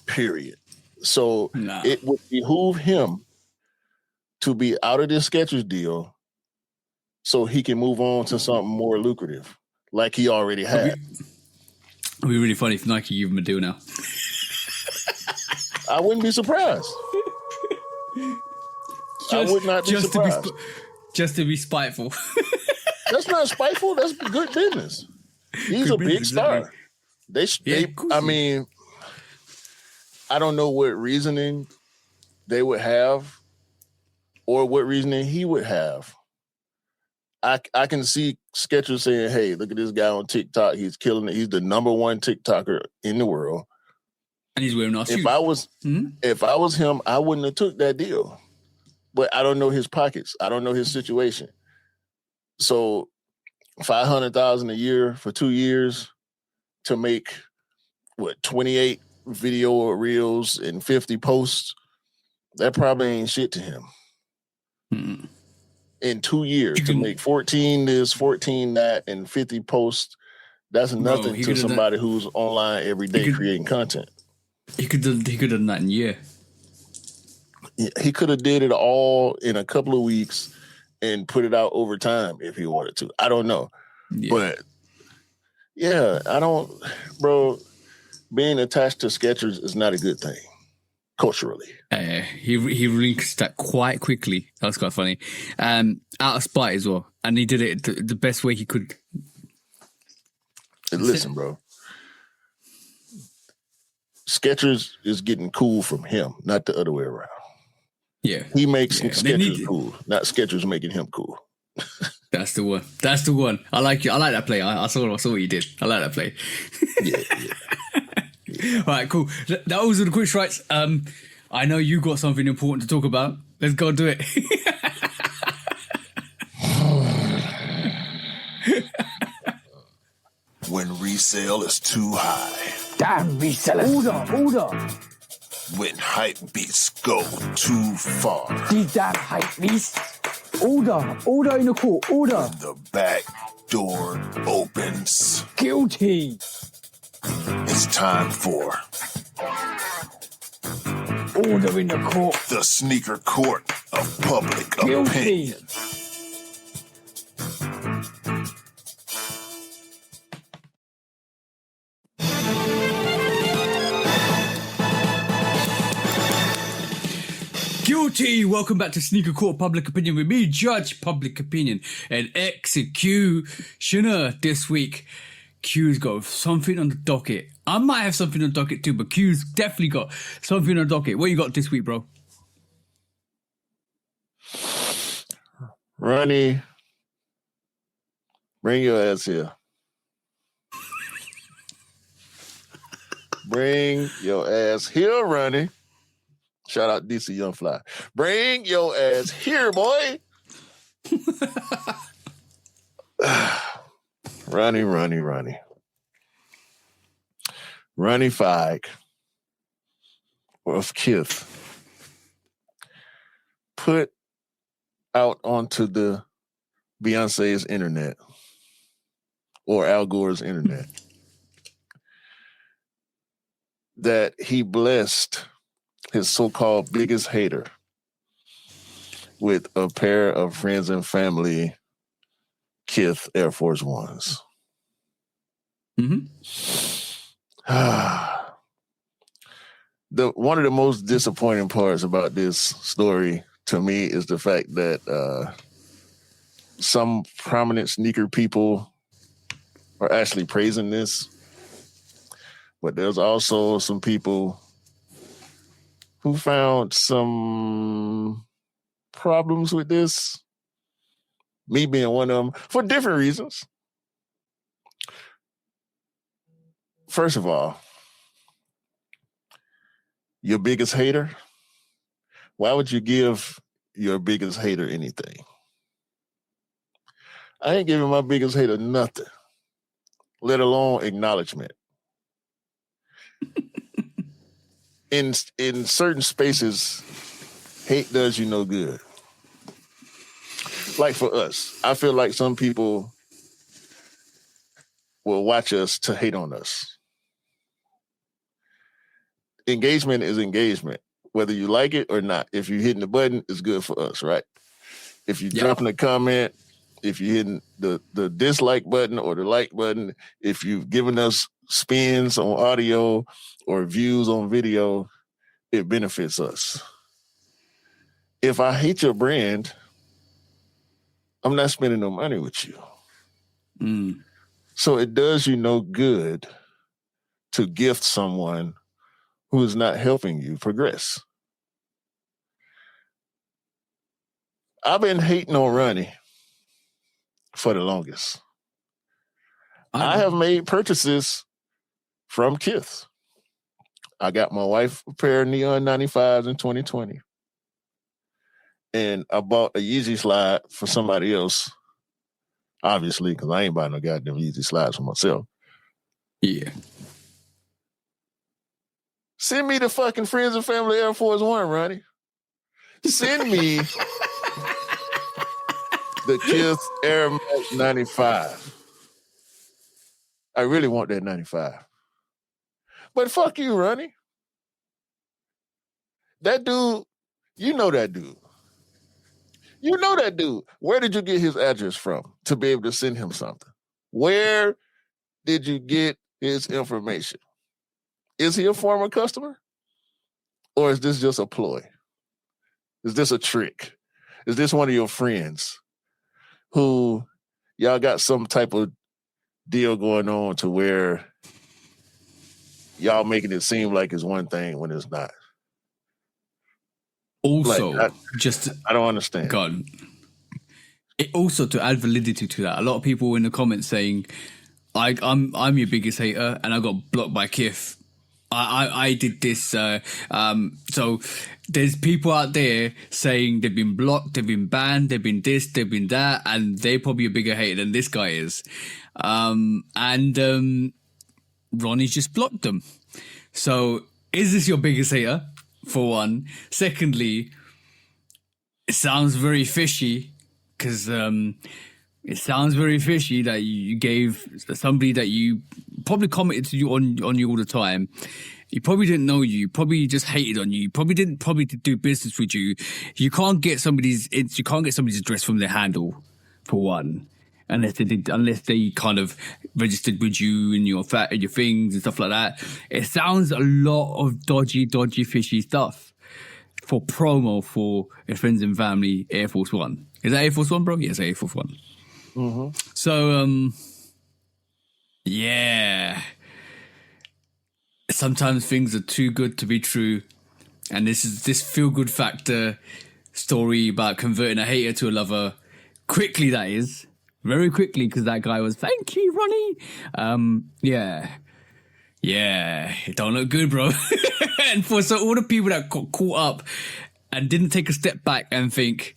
Period. So it would behoove him to be out of this Skechers deal so he can move on to something more lucrative, like he already had. It'd be really funny if Nike give him a deal now. I wouldn't be surprised. I would not be surprised. Just to be spiteful. That's not spiteful. That's good business. He's a big star. I mean, I don't know what reasoning they would have or what reasoning he would have. I can see Skechers saying, hey, look at this guy on TikTok. He's killing it. He's the number one TikToker in the world. And he's wearing our shoes. If I was him, I wouldn't have took that deal. But I don't know his pockets. I don't know his situation. So $500,000 a year for 2 years to make 28 video reels and 50 posts, that probably ain't shit to him. In 2 years to make 14 this, 14 that, and 50 posts, that's nothing to somebody who's online every day creating content. He could have done that in a year. He could have did it all in a couple of weeks and put it out over time if he wanted to. I don't know. Yeah. But yeah, bro, being attached to Skechers is not a good thing culturally. He relinquished that quite quickly. That was quite funny. Out of spite as well. And he did it the best way he could. Listen, bro. Skechers is getting cool from him, not the other way around. Yeah. He makes Skechers cool, not Skechers making him cool. That's the one. That's the one. I like you. I like that play. I saw what you did. I like that play. Yeah. All right, cool. That was the quick strikes. I know you got something important to talk about. Let's go do it. resale is too high. Damn resellers. Order. When hype beats go too far. These damn hype beasts. Order in the court. Order. The back door opens. Guilty. It's time for Order in the court. the sneaker court of public Guilty. opinion. Guilty! Welcome back to Sneaker Court Public Opinion with me, Judge Public Opinion, and executioner this week. Q's got something on the docket. I might have something on the docket too, but Q's definitely got something on the docket. What you got this week, bro? Ronnie, bring your ass here. Bring your ass here, Ronnie. Shout out DC Young Fly. Bring your ass here, boy. Ronnie. Ronnie Feig of Kith put out onto the Beyonce's internet or Al Gore's internet that he blessed his so-called biggest hater with a pair of friends and family Kith Air Force Ones. Mm-hmm. One of the most disappointing parts about this story to me is the fact that some prominent sneaker people are actually praising this, but there's also some people who found some problems with this, me being one of them, for different reasons. First of all, your biggest hater, why would you give your biggest hater anything? I ain't giving my biggest hater nothing, let alone acknowledgement. In certain spaces, hate does you no good. Like for us, I feel like some people will watch us to hate on us. Engagement is engagement, whether you like it or not. If you're hitting the button, it's good for us, right? If you're dropping a comment, if you're hitting the dislike button or the like button, if you've given us spins on audio or views on video, it benefits us. If I hate your brand, I'm not spending no money with you. Mm. So it does you no good to gift someone who is not helping you progress. I've been hating on Ronnie for the longest. I have made purchases from Kith. I got my wife a pair of Neon 95s in 2020. And I bought a Yeezy slide for somebody else, obviously, because I ain't buying no goddamn Yeezy slides for myself. Yeah. Send me the fucking Friends and Family Air Force One, Ronnie. Send me the Kith Air Max 95. I really want that 95. But fuck you, Ronnie. That dude, you know that dude. You know that dude. Where did you get his address from to be able to send him something? Where did you get his information? Is he a former customer? Or is this just a ploy? Is this a trick? Is this one of your friends who y'all got some type of deal going on to where y'all making it seem like it's one thing when it's not? Also, like, I don't understand. God. Also, to add validity to that, a lot of people in the comments saying, I'm your biggest hater and I got blocked by Kith. I did this. So there's people out there saying they've been blocked, they've been banned, they've been this, they've been that, and they're probably a bigger hater than this guy is. Ronnie's just blocked them. So is this your biggest hater? For one. Secondly, it sounds very fishy because it sounds very fishy that you gave somebody that you probably commented to you on you all the time. You probably didn't know you. Probably just hated on you. Probably didn't do business with you. You can't get somebody's address from their handle, for one, unless they kind of registered with you and your things and stuff like that. It sounds a lot of dodgy, fishy stuff for promo for your friends and family Air Force One. Is that Air Force One, bro? Yes, Air Force One. Mm-hmm. So, yeah. Sometimes things are too good to be true. And this feel-good factor story about converting a hater to a lover. Quickly, that is. Very quickly, because that guy was, thank you, Ronnie. Yeah, it don't look good, bro. And for all the people that got caught up and didn't take a step back and think,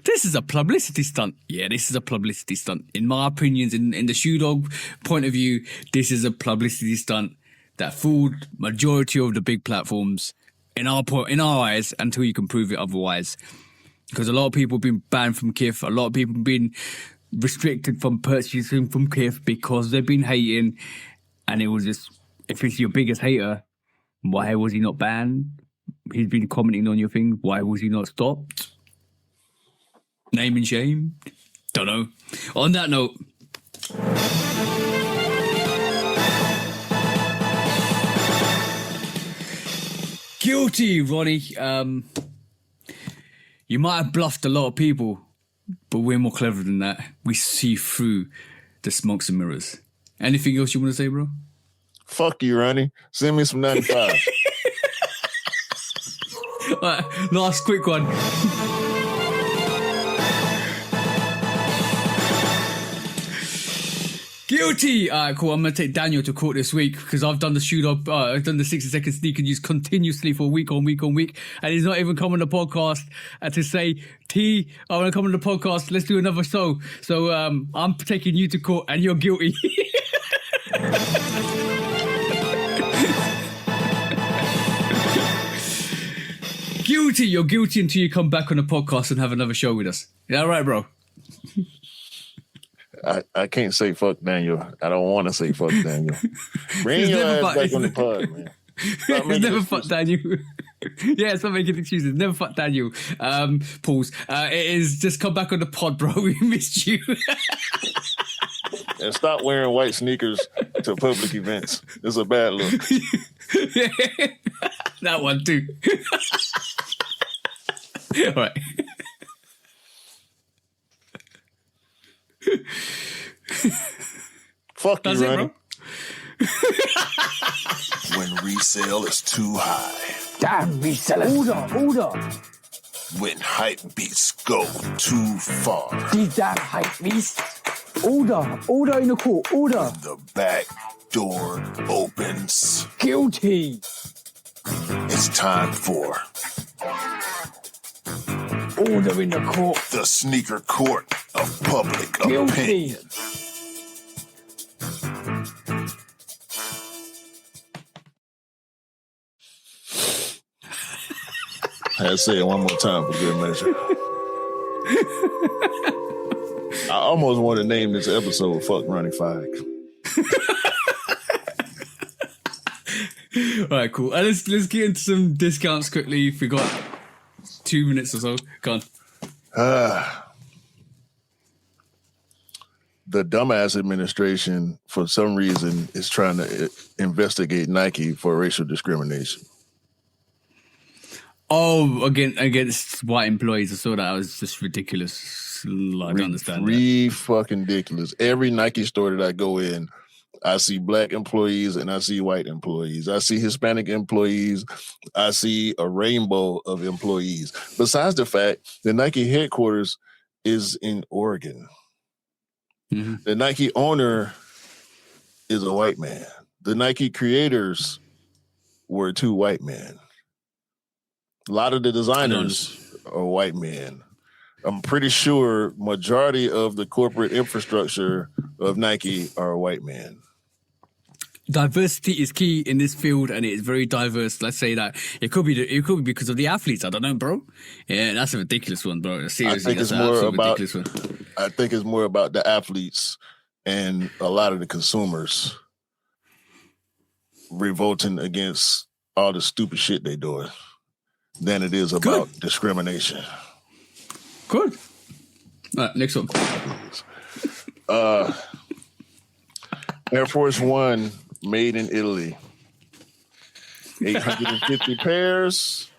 this is a publicity stunt. Yeah, this is a publicity stunt. In my opinions, in the Shoe Dog point of view, this is a publicity stunt that fooled majority of the big platforms in our eyes until you can prove it otherwise. Because a lot of people have been banned from Kith. A lot of people have been restricted from purchasing from Kith because they've been hating. And it was just, if it's your biggest hater, why was he not banned? He's been commenting on your thing. Why was he not stopped? Name and shame? Don't know. On that note, guilty, Ronnie. You might have bluffed a lot of people, but we're more clever than that. We see through the smokes and mirrors. Anything else you want to say, bro? Fuck you, Ronnie. Send me some 95. All right, last quick one. Guilty. All right, cool. I'm gonna take Daniel to court this week because I've done the shoot up. I've done the 60-second sneak and use continuously for week on week, and he's not even come on the podcast to say, "T, I want to come on the podcast. Let's do another show." So I'm taking you to court, and you're guilty. Guilty. You're guilty until you come back on the podcast and have another show with us. Is that right, bro? I can't say fuck Daniel. I don't want to say fuck Daniel. Bring your ass back on the pod, man. It's never fuck Daniel. Yeah, stop making excuses. Never fuck Daniel. Pause. It is just come back on the pod, bro. We missed you. And stop wearing white sneakers to public events. It's a bad look. That one too. All right. Fuck you, Ronnie. When resale is too high. Damn resellers. Order. When hype beats go too far. These damn hype beasts. Order in the court. Order. The back door opens. Guilty. It's time for Order in the court. the sneaker court of public Guilty. opinion. I had to say it one more time for good measure. I almost want to name this episode Fuck Ronnie Fike. All right, cool. Let's get into some discounts quickly. If we got 2 minutes or so, go on. The dumbass administration, for some reason, is trying to investigate Nike for racial discrimination. Oh, against white employees. I saw that. It was just ridiculous. I don't understand that. Fucking ridiculous. Every Nike store that I go in, I see black employees and I see white employees. I see Hispanic employees. I see a rainbow of employees. Besides the fact the Nike headquarters is in Oregon. Mm-hmm. The Nike owner is a white man. The Nike creators were 2 white men. A lot of the designers are white men. I'm pretty sure majority of the corporate infrastructure of Nike are white men. diversity is key in this field, and it's very diverse. Let's say that it could be because of the athletes. I don't know, bro. Yeah, that's a ridiculous one, bro. Seriously, that's an absolute ridiculous one. I think it's more about the athletes and a lot of the consumers revolting against all the stupid shit they doing than it is about discrimination. Good. All right, next one. Air Force One, made in Italy. 850 pairs.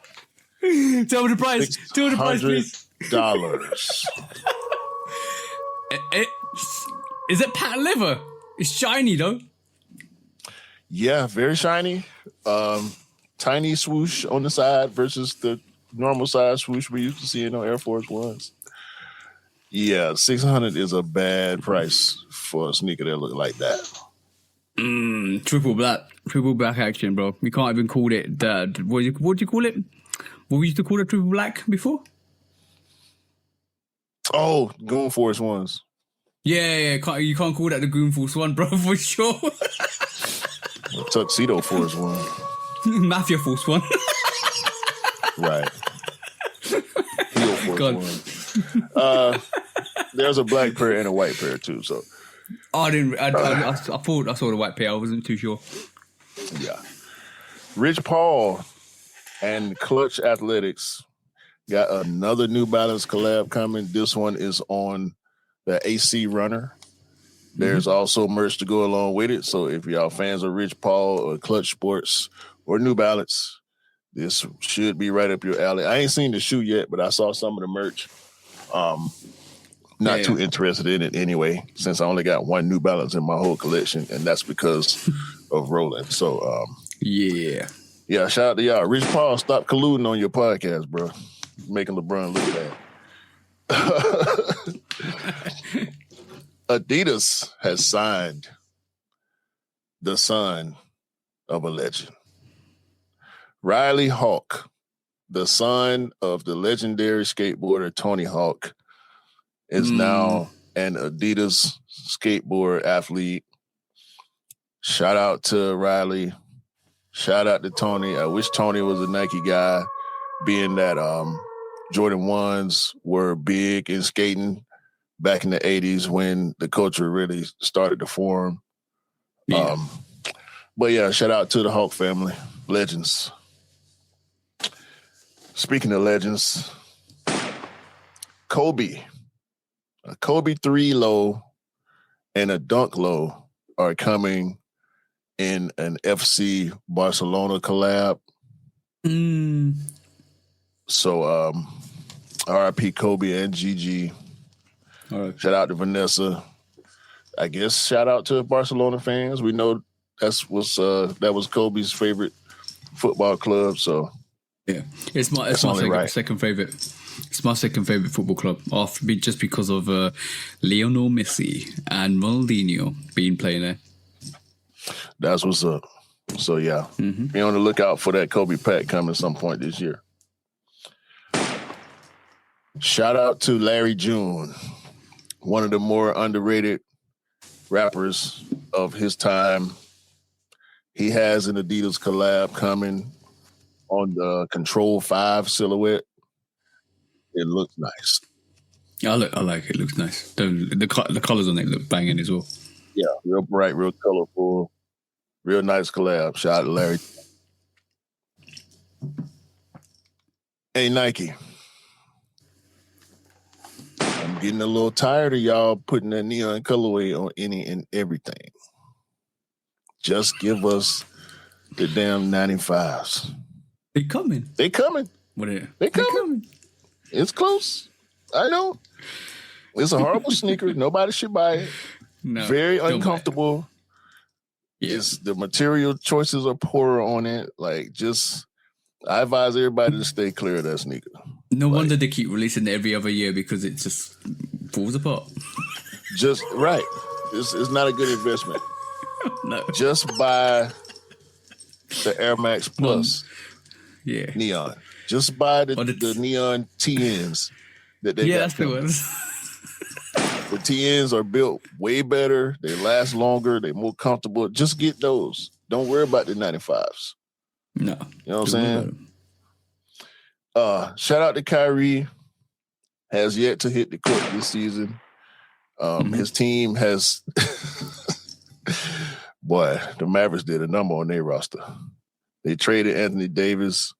Tell me the price. Tell me the price, please. $600. Is it patent leather? It's shiny though. Yeah, very shiny. Tiny swoosh on the side versus the normal size swoosh we used to see in on Air Force Ones. Yeah, $600 is a bad price for a sneaker that look like that. Triple black action, bro. You can't even call it that. What do you call it? What we used to call it, triple black before? Oh, Goon Force Ones. Yeah. You can't call that the Goon Force One, bro, for sure. Tuxedo Force One. Mafia Force One. Right. Heel Force One. There's a black pair and a white pair too. So I thought I saw the white pair. I wasn't too sure. Yeah. Rich Paul and Clutch Athletics got another New Balance collab coming. This one is on the AC Runner. There's also merch to go along with it. So if y'all fans of Rich Paul or Clutch Sports or New Balance, this should be right up your alley. I ain't seen the shoe yet, but I saw some of the merch. Not too interested in it anyway, since I only got one New Balance in my whole collection, and that's because of Roland. So yeah, shout out to y'all. Rich Paul, stop colluding on your podcast, bro. Making LeBron look bad. Adidas has signed the son of a legend. Riley Hawk, the son of the legendary skateboarder Tony Hawk, is now an Adidas skateboard athlete. Shout out to Riley. Shout out to Tony. I wish Tony was a Nike guy, being that Jordan 1s were big in skating back in the 80s when the culture really started to form. Yeah. But yeah, shout out to the Hawk family. Legends. Speaking of legends, Khaby. A Khaby 3 low and a Dunk low are coming in an FC Barcelona collab. So RIP Khaby and Gigi. All right. Shout out to Vanessa. I guess shout out to Barcelona fans. We know that was Khaby's favorite football club. So yeah, it's my second favorite. It's my second favorite football club, just because of Lionel Messi and Ronaldinho playing there. That's what's up. So yeah, be on the lookout for that Khaby pack coming some point this year. Shout out to Larry June, one of the more underrated rappers of his time. He has an Adidas collab coming on the Control 5 silhouette. It looks nice. I like it. It looks nice. The colors on it look banging as well. Yeah, real bright, real colorful, real nice collab. Shout out to Larry. Hey, Nike. I'm getting a little tired of y'all putting that neon colorway on any and everything. Just give us the damn 95s. They coming. What are they coming. It's close. I know. It's a horrible sneaker. Nobody should buy it. No, very uncomfortable. Yes, the material choices are poorer on it. I advise everybody to stay clear of that sneaker. No wonder they keep releasing it every other year, because it just falls apart. Just right. It's not a good investment. No. Just buy the Air Max Plus neon. Just buy the neon TNs that they got. That's the ones. The TNs are built way better. They last longer. They're more comfortable. Just get those. Don't worry about the 95s. No. You know what I'm saying? Shout out to Kyrie. Has yet to hit the court this season. His team has... Boy, the Mavericks did a number on their roster. They traded Anthony Davis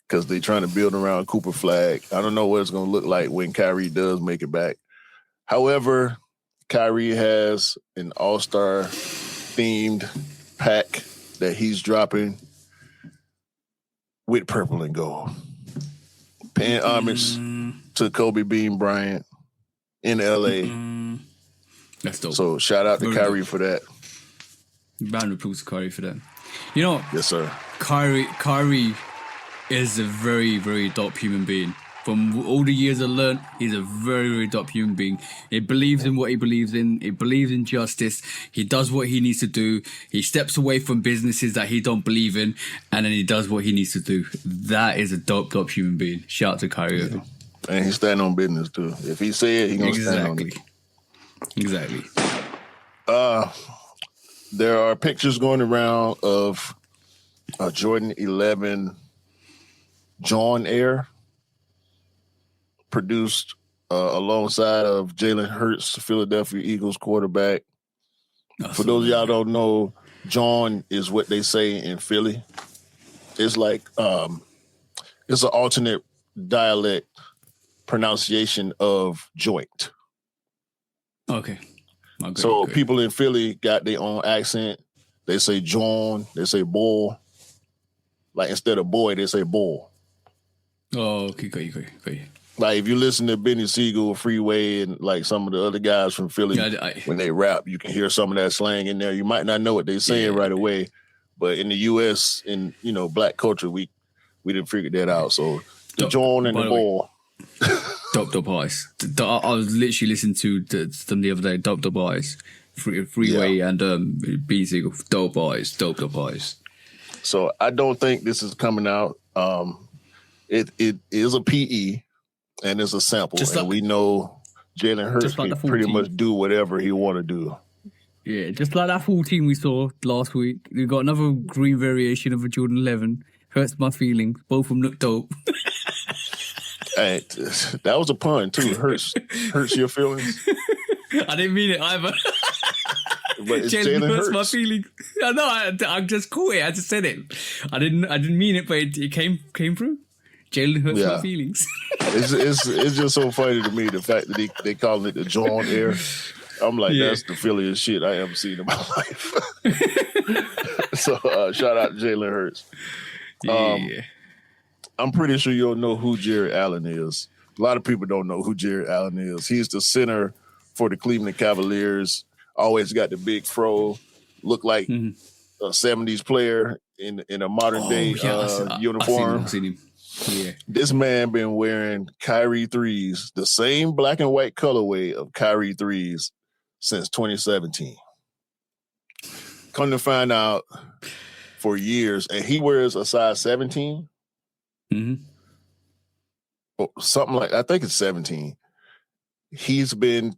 because they're trying to build around Cooper Flag. I don't know what it's going to look like when Kyrie does make it back. However, Kyrie has an all-star themed pack that he's dropping with purple and gold. Paying homage to Kobe Bean Bryant in LA. That's dope. So shout out to Kyrie for that. Round of applause to Kyrie for that. You know, Yes, sir. Kyrie is a very, very dope human being. From all the years I learned, he's a very, very dope human being. He believes in what he believes in. He believes in justice. He does what he needs to do. He steps away from businesses that he don't believe in, and then he does what he needs to do. That is a dope human being. Shout out to Kyrie Irving. And he's standing on business, too. If he say it, he's going to stand on it. Exactly. There are pictures going around of Jordan 11 John Air produced alongside of Jalen Hurts, Philadelphia Eagles quarterback. For those of y'all who don't know, John is what they say in Philly. It's like it's an alternate dialect pronunciation of joint. Okay. So people in Philly got their own accent. They say John, they say bull. Like instead of boy, they say bull. Oh, okay, got you. Like if you listen to Benny Siegel, Freeway, and like some of the other guys from Philly, when they rap, you can hear some of that slang in there. You might not know what they're saying right away, but in the U.S., in black culture, we didn't figure that out. So the John and the bull. Dope Eyes. I was literally listening to them the other day. Dope Eyes, Freeway, and B Siegel. Dope Eyes. So I don't think this is coming out. It is a PE and it's a sample, and we know Jalen Hurts can pretty much do whatever he want to do. Yeah, just like that 14 we saw last week. We got another green variation of a Jordan 11. Hurts my feelings. Both of them look dope. Hey, that was a pun too. Hurts your feelings. I didn't mean it either. But it's Jalen hurts Hurts. my feelings. No, I just caught it. I just said it. I didn't mean it, but it came through. Jalen hurts my feelings. It's just so funny to me the fact that they call it the John Air. I'm like, that's the Philliest shit I ever seen in my life. So shout out to Jalen Hurts. Yeah. I'm pretty sure you don't know who Jared Allen is. A lot of people don't know who Jared Allen is. He's the center for the Cleveland Cavaliers. Always got the big fro. Look like a 70s player in a modern day uniform. I've seen him. Yeah. This man been wearing Kyrie threes, the same black and white colorway of Kyrie threes since 2017. Come to find out, for years, and he wears a size 17. Or something like, I think it's 17. He's been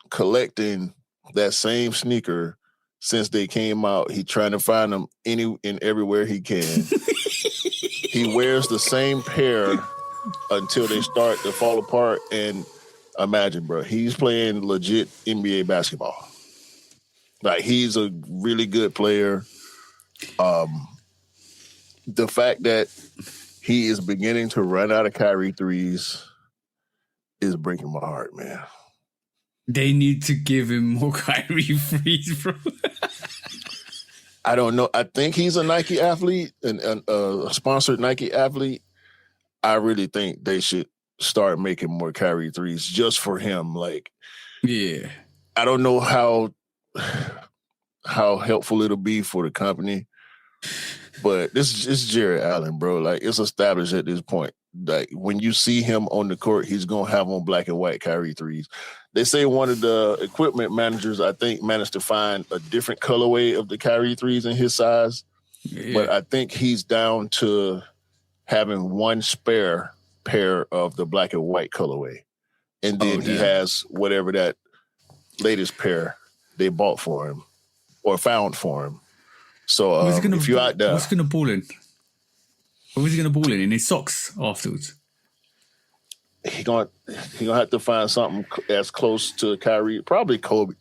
collecting that same sneaker since they came out. He trying to find them any and everywhere he can. He wears the same pair until they start to fall apart. And imagine, bro, he's playing legit NBA basketball. Like, he's a really good player. The fact that he is beginning to run out of Kyrie threes is breaking my heart, man. They need to give him more Kyrie threes, bro. I don't know. I think he's a Nike athlete, and a sponsored Nike athlete. I really think they should start making more Kyrie threes just for him. Like, yeah, I don't know how helpful it'll be for the company, but this is Jared Allen, bro. Like, it's established at this point. Like, when you see him on the court, he's gonna have on black and white Kyrie threes. They say one of the equipment managers, I think, managed to find a different colorway of the Kyrie threes in his size. Yeah. But I think he's down to having one spare pair of the black and white colorway. And then he has whatever that latest pair they bought for him or found for him. So if you're out there, what's gonna ball in? Who's he gonna ball in his socks afterwards? he gonna have to find something as close to Kyrie, probably Kobe.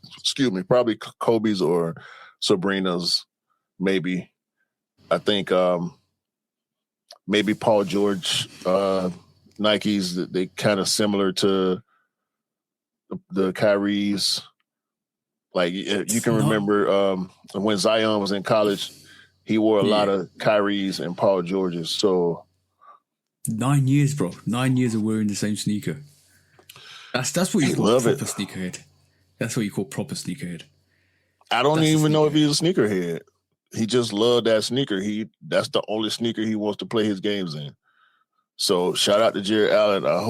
Probably Kobe's or Sabrina's, maybe. I think maybe Paul George Nikes. They kind of similar to the Kyrie's. Like you can remember when Zion was in college, he wore a lot of Kyrie's and Paul George's. So 9 years, bro. 9 years of wearing the same sneaker. That's what you call proper sneakerhead. That's what you call proper sneakerhead. I don't even know if he's a sneakerhead. He just loved that sneaker. That's the only sneaker he wants to play his games in. So shout out to Jared Allen. I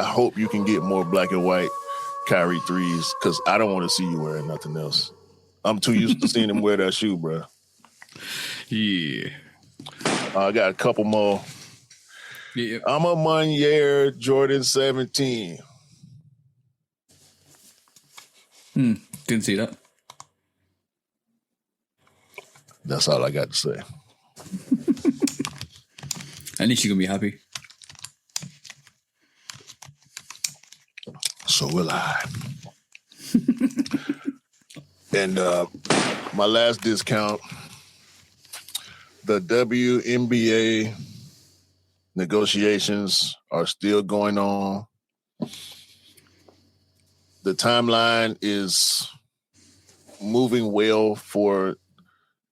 hope you can get more black and white Kyrie 3s, because I don't want to see you wearing nothing else. I'm too used to seeing him wear that shoe, bro. Yeah. I got a couple more. Yeah. I'm a Munier Jordan 17. Didn't see that. That's all I got to say. At least you're gonna be happy. So will I. And my last discount, the WNBA negotiations are still going on. The timeline is moving well for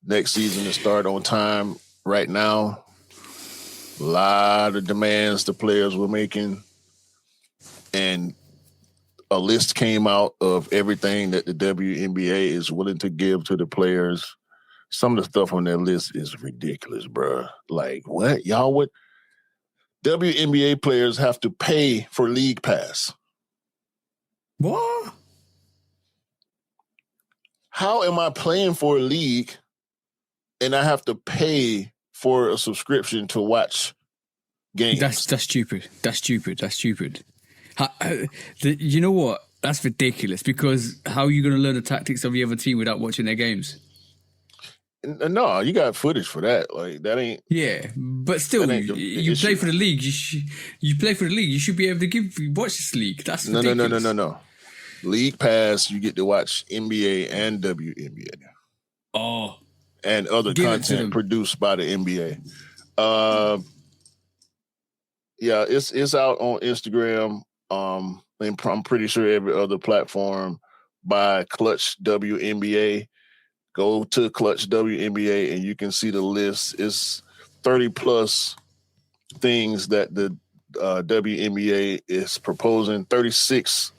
next season to start on time right now. A lot of demands the players were making. And a list came out of everything that the WNBA is willing to give to the players. Some of the stuff on that list is ridiculous, bro. Like, what? Y'all would... WNBA players have to pay for League Pass. What? How am I playing for a league and I have to pay for a subscription to watch games? That's stupid. That's stupid. You know what? That's ridiculous, because how are you going to learn the tactics of the other team without watching their games? No, you got footage for that. Like, that ain't... Yeah, but still, you play for the league. You play for the league. You should be able to watch this league. That's ridiculous. No. League Pass, you get to watch NBA and WNBA. Oh. And other content produced by the NBA. Yeah, it's out on Instagram. And I'm pretty sure every other platform by Clutch WNBA. Go to Clutch WNBA and you can see the list. It's 30 plus things that the WNBA is proposing, 36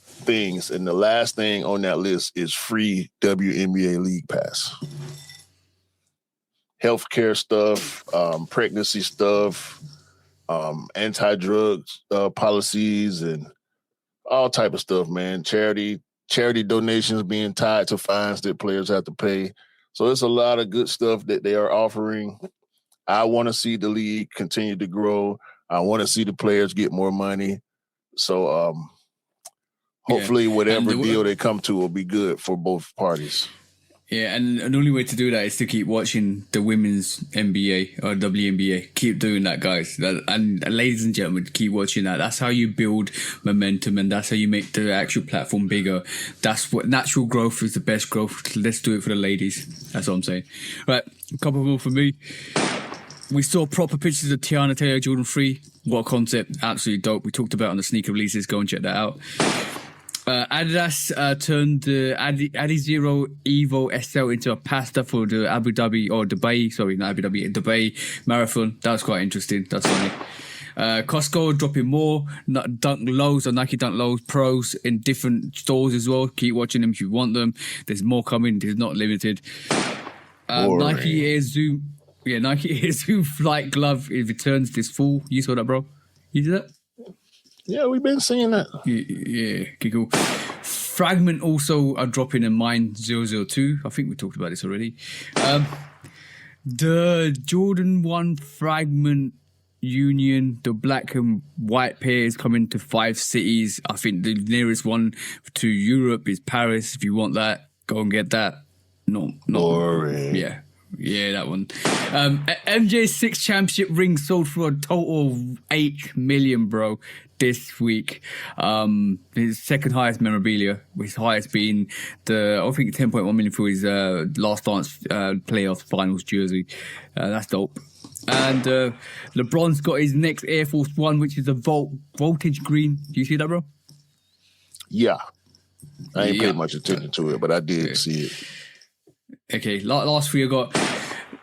things. And the last thing on that list is free WNBA League Pass. Healthcare stuff, pregnancy stuff, anti-drug policies, and all type of stuff, man. Charity donations being tied to fines that players have to pay. So it's a lot of good stuff that they are offering. I want to see the league continue to grow. I want to see the players get more money. So hopefully whatever deal they come to will be good for both parties. Yeah, and the only way to do that is to keep watching the women's NBA or WNBA. Keep doing that, guys. And ladies and gentlemen, keep watching that. That's how you build momentum, and that's how you make the actual platform bigger. That's what natural growth is, the best growth. Let's do it for the ladies. That's what I'm saying. Right, a couple more for me. We saw proper pictures of Tiana Taylor Jordan 3. What a concept. Absolutely dope. We talked about it on the sneaker releases. Go and check that out. Adidas turned the Adizero Evo SL into a pasta for the Dubai marathon. That was quite interesting. That's funny. Costco dropping more Dunk Lows or Nike Dunk Lows Pros in different stores as well. Keep watching them if you want them. There's more coming. There's not limited. Nike Air Zoom Flight Glove. It returns this fall. You saw that, bro? You did that? Yeah, we've been seeing that. Yeah, okay, cool. Fragment also are dropping in Mine 002. I think we talked about this already. The Jordan 1 Fragment Union. The black and white pair is coming to 5 cities. I think the nearest one to Europe is Paris. If you want that, go and get that. No, Boring. yeah, that one. MJ6 championship ring sold for a total of 8 million, bro, this week. His second highest memorabilia, his highest being I think 10.1 million for his last dance playoff finals jersey. That's dope. And LeBron's got his next Air Force One, which is a voltage green. Do you see that, bro? Yeah. I ain't paid much attention to it, but I did see it. Okay, last week I got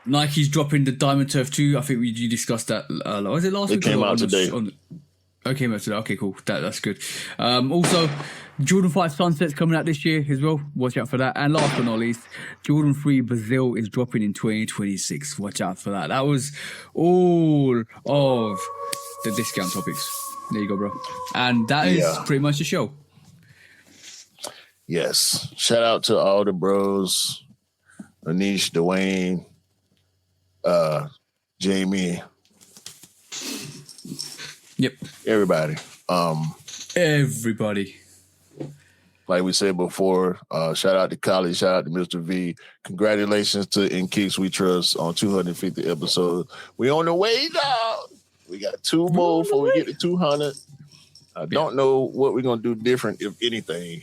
Nike's dropping the Diamond Turf 2. I think you discussed that. Was it last week? It came out today. It came out today. Okay, cool. That's good. Also, Jordan 5 Sunset's coming out this year as well. Watch out for that. And last but not least, Jordan 3 Brazil is dropping in 2026. Watch out for that. That was all of the discount topics. There you go, bro. And that is pretty much the show. Yes. Shout out to all the bros. Anish, Dwayne, Jamie. Yep. Everybody. Everybody. Like we said before, shout out to Khaby, shout out to Mr. V. Congratulations to In Kicks We Trust on 250 episodes. We on the way down. We got 2 more before we get to 200. I don't know what we're going to do different, if anything.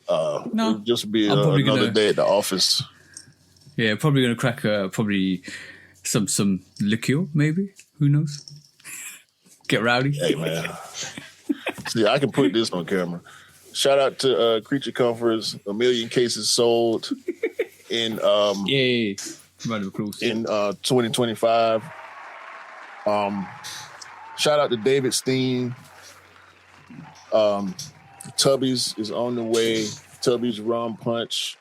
It'll just be another day at the office. Yeah, probably going to crack probably some liqueur, maybe. Who knows? Get rowdy. Hey, man. See, I can put this on camera. Shout out to Creature Comforts. 1 million cases sold in Yay. Round of applause. In 2025. Shout out to David Steen. Tubby's is on the way. Tubby's Rum Punch.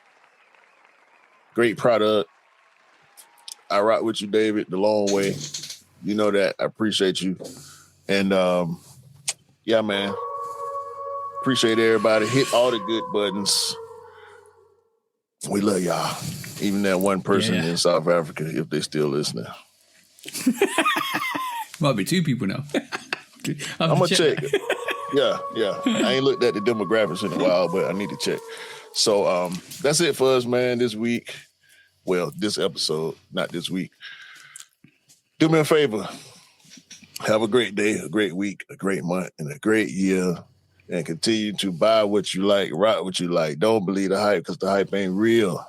Great product. I rock with you, David, the long way. You know that. I appreciate you. And yeah, man. Appreciate everybody. Hit all the good buttons. We love y'all. Even that one person in South Africa, if they still listening. Might be 2 people now. I'm going to check. Yeah. I ain't looked at the demographics in a while, but I need to check. So that's it for us, man, this week. Well, this episode, not this week. Do me a favor. Have a great day, a great week, a great month, and a great year. And continue to buy what you like, rock what you like. Don't believe the hype, because the hype ain't real.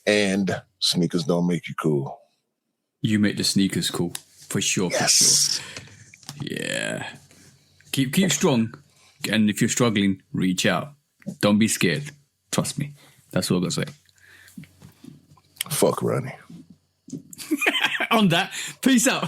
And sneakers don't make you cool. You make the sneakers cool. For sure, yes. For sure. Yeah. Keep strong. And if you're struggling, reach out. Don't be scared. Trust me. That's all I'm going to say. Fuck Ronnie. On that, peace out.